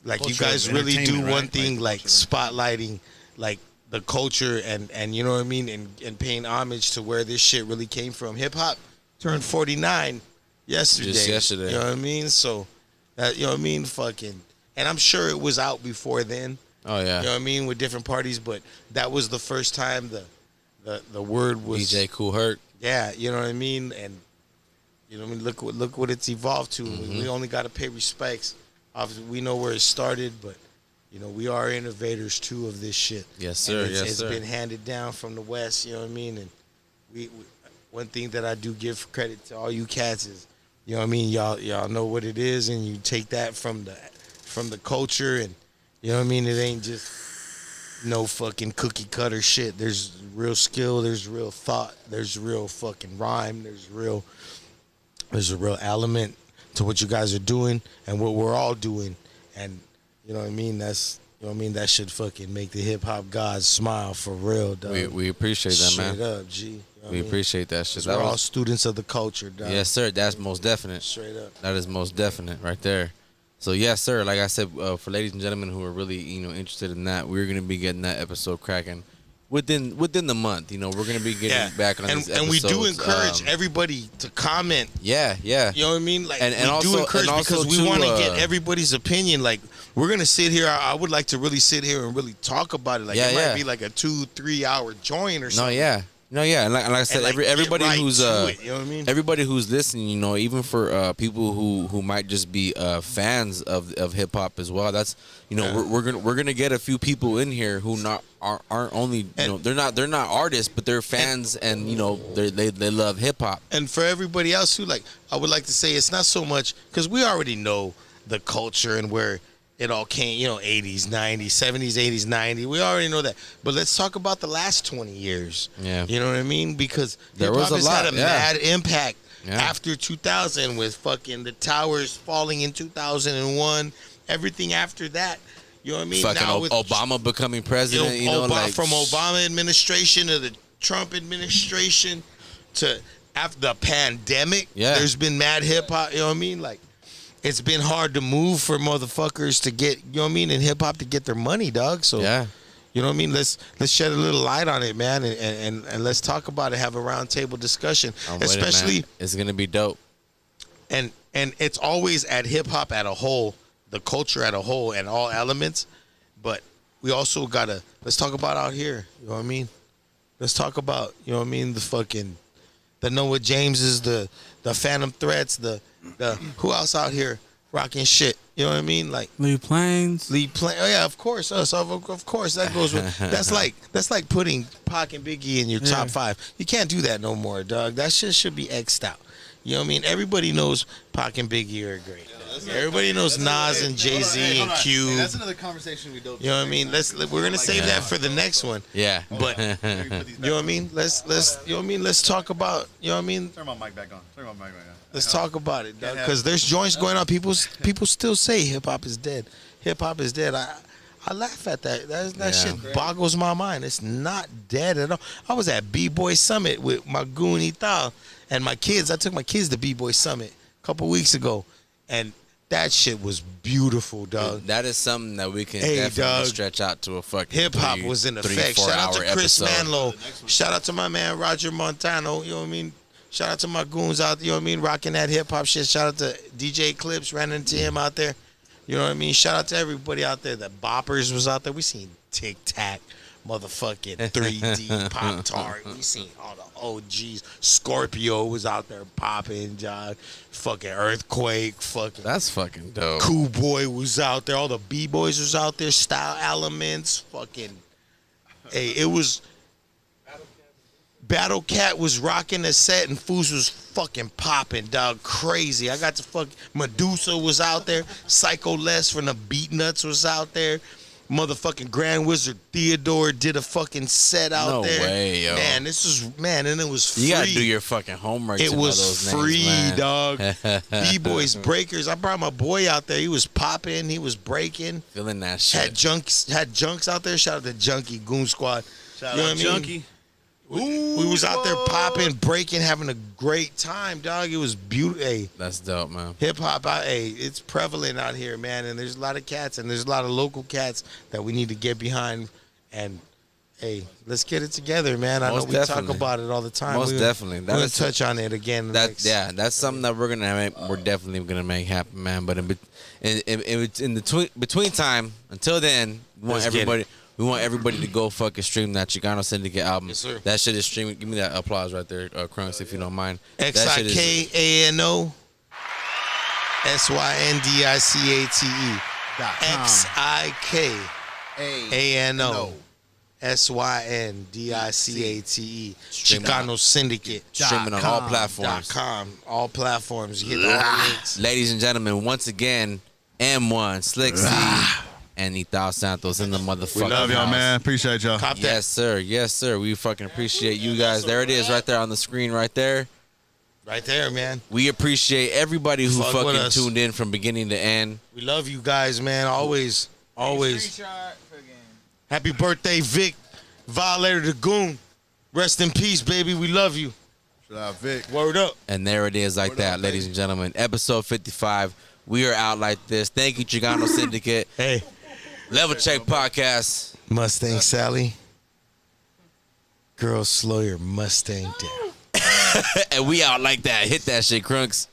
Speaker 8: culture, you guys really do one thing, like spotlighting, like the culture and you know what I mean, and paying homage to where this shit really came from. Hip hop turned 49 yesterday.
Speaker 1: Just yesterday.
Speaker 8: You know what I mean? So you know what I mean? Fucking, and I'm sure it was out before then.
Speaker 1: Oh yeah.
Speaker 8: You know what I mean, with different parties, but that was the first time the word was
Speaker 1: DJ Kool Herc.
Speaker 8: Yeah, you know what I mean? And you know what I mean, look what it's evolved to.
Speaker 1: Mm-hmm.
Speaker 8: We only got to pay respects. Obviously, we know where it started, but you know, we are innovators too of this shit.
Speaker 1: Yes, sir.
Speaker 8: It's been handed down from the West. You know what I mean? And we one thing that I do give credit to all you cats is, you know what I mean, y'all know what it is, and you take that from the culture, and You know what I mean? It ain't just no fucking cookie cutter shit. There's real skill. There's real thought. There's real fucking rhyme. There's a real element to what you guys are doing and what we're all doing. And you know what I mean? That should fucking make the hip hop gods smile for real, dog.
Speaker 1: We appreciate that, man.
Speaker 8: Straight up, G. You know what
Speaker 1: We
Speaker 8: I mean?
Speaker 1: appreciate that shit.
Speaker 8: 'Cause
Speaker 1: That
Speaker 8: we're all
Speaker 1: was,
Speaker 8: students of the culture, dog.
Speaker 1: yes, sir. That's most definite.
Speaker 8: Straight up.
Speaker 1: That is most definite right there. So yes, sir. Like I said, for ladies and gentlemen who are really interested in that, we're gonna be getting that episode cracking within the month. We're gonna be getting back on these episodes.
Speaker 8: And we do encourage everybody to comment.
Speaker 1: Yeah.
Speaker 8: You know what I mean? Like,
Speaker 1: And
Speaker 8: we
Speaker 1: also-
Speaker 8: do encourage
Speaker 1: and also
Speaker 8: because we
Speaker 1: too,
Speaker 8: want to get everybody's opinion. Like, we're gonna sit here. I would like to really sit here and really talk about it. Like, it might be like a 2-3 hour joint or something.
Speaker 1: No, yeah, and like I said, everybody
Speaker 8: get right
Speaker 1: who's
Speaker 8: to it, you know what I mean?
Speaker 1: everybody who's listening, even for people who might just be fans of hip hop as well. That's we're gonna get a few people in here who aren't only they're not artists, but they're fans and they love hip hop.
Speaker 8: And for everybody else who I would like to say it's not so much because we already know the culture and where it all came, 80s, 90s, 70s, 80s, 90s. We already know that. But let's talk about the last 20 years.
Speaker 1: Yeah.
Speaker 8: You know what I mean? Because
Speaker 1: There
Speaker 8: hip
Speaker 1: was
Speaker 8: hop
Speaker 1: a
Speaker 8: has
Speaker 1: lot,
Speaker 8: had a
Speaker 1: yeah.
Speaker 8: mad impact
Speaker 1: Yeah.
Speaker 8: after 2000 with fucking the towers falling in 2001. Everything after that. You know what I mean?
Speaker 1: Fucking
Speaker 8: Now with
Speaker 1: Obama becoming president,
Speaker 8: from Obama administration to the Trump administration to after the pandemic, there's been mad hip hop. You know what I mean? Like, it's been hard to move for motherfuckers to get, you know what I mean, in hip hop to get their money, dog. So, you know what I mean? Let's shed a little light on it, man, and let's talk about it. Have a round table discussion,
Speaker 1: I'm with it,
Speaker 8: especially.
Speaker 1: man. It's gonna be dope.
Speaker 8: And it's always at hip hop at a whole, the culture at a whole, and all elements. But we also let's talk about out here. You know what I mean? Let's talk about, you know what I mean, the Noah Jameses, the Phantom Threats, the who else out here rocking shit? You know what I mean? Like
Speaker 3: Lee Plains.
Speaker 8: Oh yeah, of course. Us, of course. That goes with that's like putting Pac and Biggie in your top 5. You can't do that no more, dog. That shit should be X'd out. You know what I mean? Everybody knows Pac and Biggie are great. Everybody knows Nas and Jay-Z and Q.
Speaker 5: Hey, that's another conversation we don't.
Speaker 8: You know what I mean? We're gonna save that for the next one.
Speaker 1: Yeah.
Speaker 8: But you know what I mean? Let's you know what I mean? Let's talk about, you know what I mean?
Speaker 5: Turn my mic back on.
Speaker 8: Let's talk about it, because there's joints going on. People still say hip hop is dead. Hip hop is dead. I laugh at that. That shit boggles my mind. It's not dead at all. I was at B-Boy Summit with my goon Ithal and my kids. I took my kids to B-Boy Summit a couple weeks ago, and that shit was beautiful, dog.
Speaker 1: That is something that we can definitely stretch out to a fucking
Speaker 8: hip hop was in effect. Shout out to Chris
Speaker 1: episode.
Speaker 8: Manlow. Shout out to my man Roger Montano. You know what I mean? Shout out to my goons out there. You know what I mean? Rocking that hip hop shit. Shout out to DJ Clips. Ran into him out there. You know what I mean? Shout out to everybody out there. The Boppers was out there. We seen Tic Tac, motherfucking 3D Pop Tart. We seen all the OGs. Scorpio was out there popping, John. Fucking Earthquake. Fucking.
Speaker 1: That's fucking dope.
Speaker 8: Cool Boy was out there. All the B-Boys was out there. Style Elements. Fucking. Hey, it was. Battle Cat was rocking a set and Foos was fucking popping, dog. Crazy. I got to fuck. Medusa was out there. Psycho Les from the Beat Nuts was out there. Motherfucking Grand Wizard Theodore did a fucking set out there.
Speaker 1: No way, yo.
Speaker 8: Man, and it was free.
Speaker 1: You gotta do your fucking homework.
Speaker 8: It
Speaker 1: to know
Speaker 8: was
Speaker 1: those
Speaker 8: free,
Speaker 1: names, man.
Speaker 8: dog. B-Boys Breakers. I brought my boy out there. He was popping. He was breaking.
Speaker 1: Feeling that shit.
Speaker 8: Had junks out there. Shout out to Junkie Goon Squad.
Speaker 5: Shout
Speaker 8: You know
Speaker 5: out
Speaker 8: what I mean?
Speaker 5: Junkie.
Speaker 8: We was out there popping, breaking, having a great time, dog. It was beautiful. Hey,
Speaker 1: That's dope, man.
Speaker 8: hip hop, it's prevalent out here, man. And there's a lot of cats, and there's a lot of local cats that we need to get behind. And hey, let's get it together, man. I
Speaker 1: Most
Speaker 8: know we
Speaker 1: definitely.
Speaker 8: talk about it all the time.
Speaker 1: Most
Speaker 8: We're
Speaker 1: definitely.
Speaker 8: We're gonna touch on it again.
Speaker 1: That's something that we're gonna make. We're definitely gonna make happen, man. But in between time, until then,
Speaker 8: Let's get it.
Speaker 1: we want everybody to go fucking stream that Chicano Syndicate album.
Speaker 8: Yes, sir.
Speaker 1: That shit is streaming. Give me that applause right there, Crunks, if you don't mind. That shit is-
Speaker 8: XIKANO SYNDICATE XIKANO SYNDICATE Chicano Syndicate
Speaker 1: Streaming on all platforms.
Speaker 8: .com. All platforms. You get all the links.
Speaker 1: Ladies and gentlemen, once again, M1, Slick C, and Ethal Santos in the motherfucking
Speaker 5: We love y'all,
Speaker 1: house.
Speaker 5: man. Appreciate y'all.
Speaker 8: Cop that.
Speaker 1: Yes, sir. Yes, sir. We fucking appreciate you guys. There it is, right there on the screen, right there.
Speaker 8: Right there, man.
Speaker 1: We appreciate everybody who
Speaker 8: Fuck with
Speaker 1: fucking
Speaker 8: us.
Speaker 1: tuned in from beginning to end.
Speaker 8: We love you guys, man. Always.
Speaker 6: Screenshot, fucking.
Speaker 8: Happy birthday, Vic. Violator the Goon. Rest in peace, baby. We love you.
Speaker 5: Shout out, Vic.
Speaker 8: Word up.
Speaker 1: And there it is, like that, ladies and gentlemen. Episode 55. We are out like this. Thank you, Chicano Syndicate.
Speaker 8: Hey.
Speaker 1: Level Check Podcast.
Speaker 8: Mustang Sally. Girl, slow your Mustang down.
Speaker 1: And we out like that. Hit that shit, Crunks.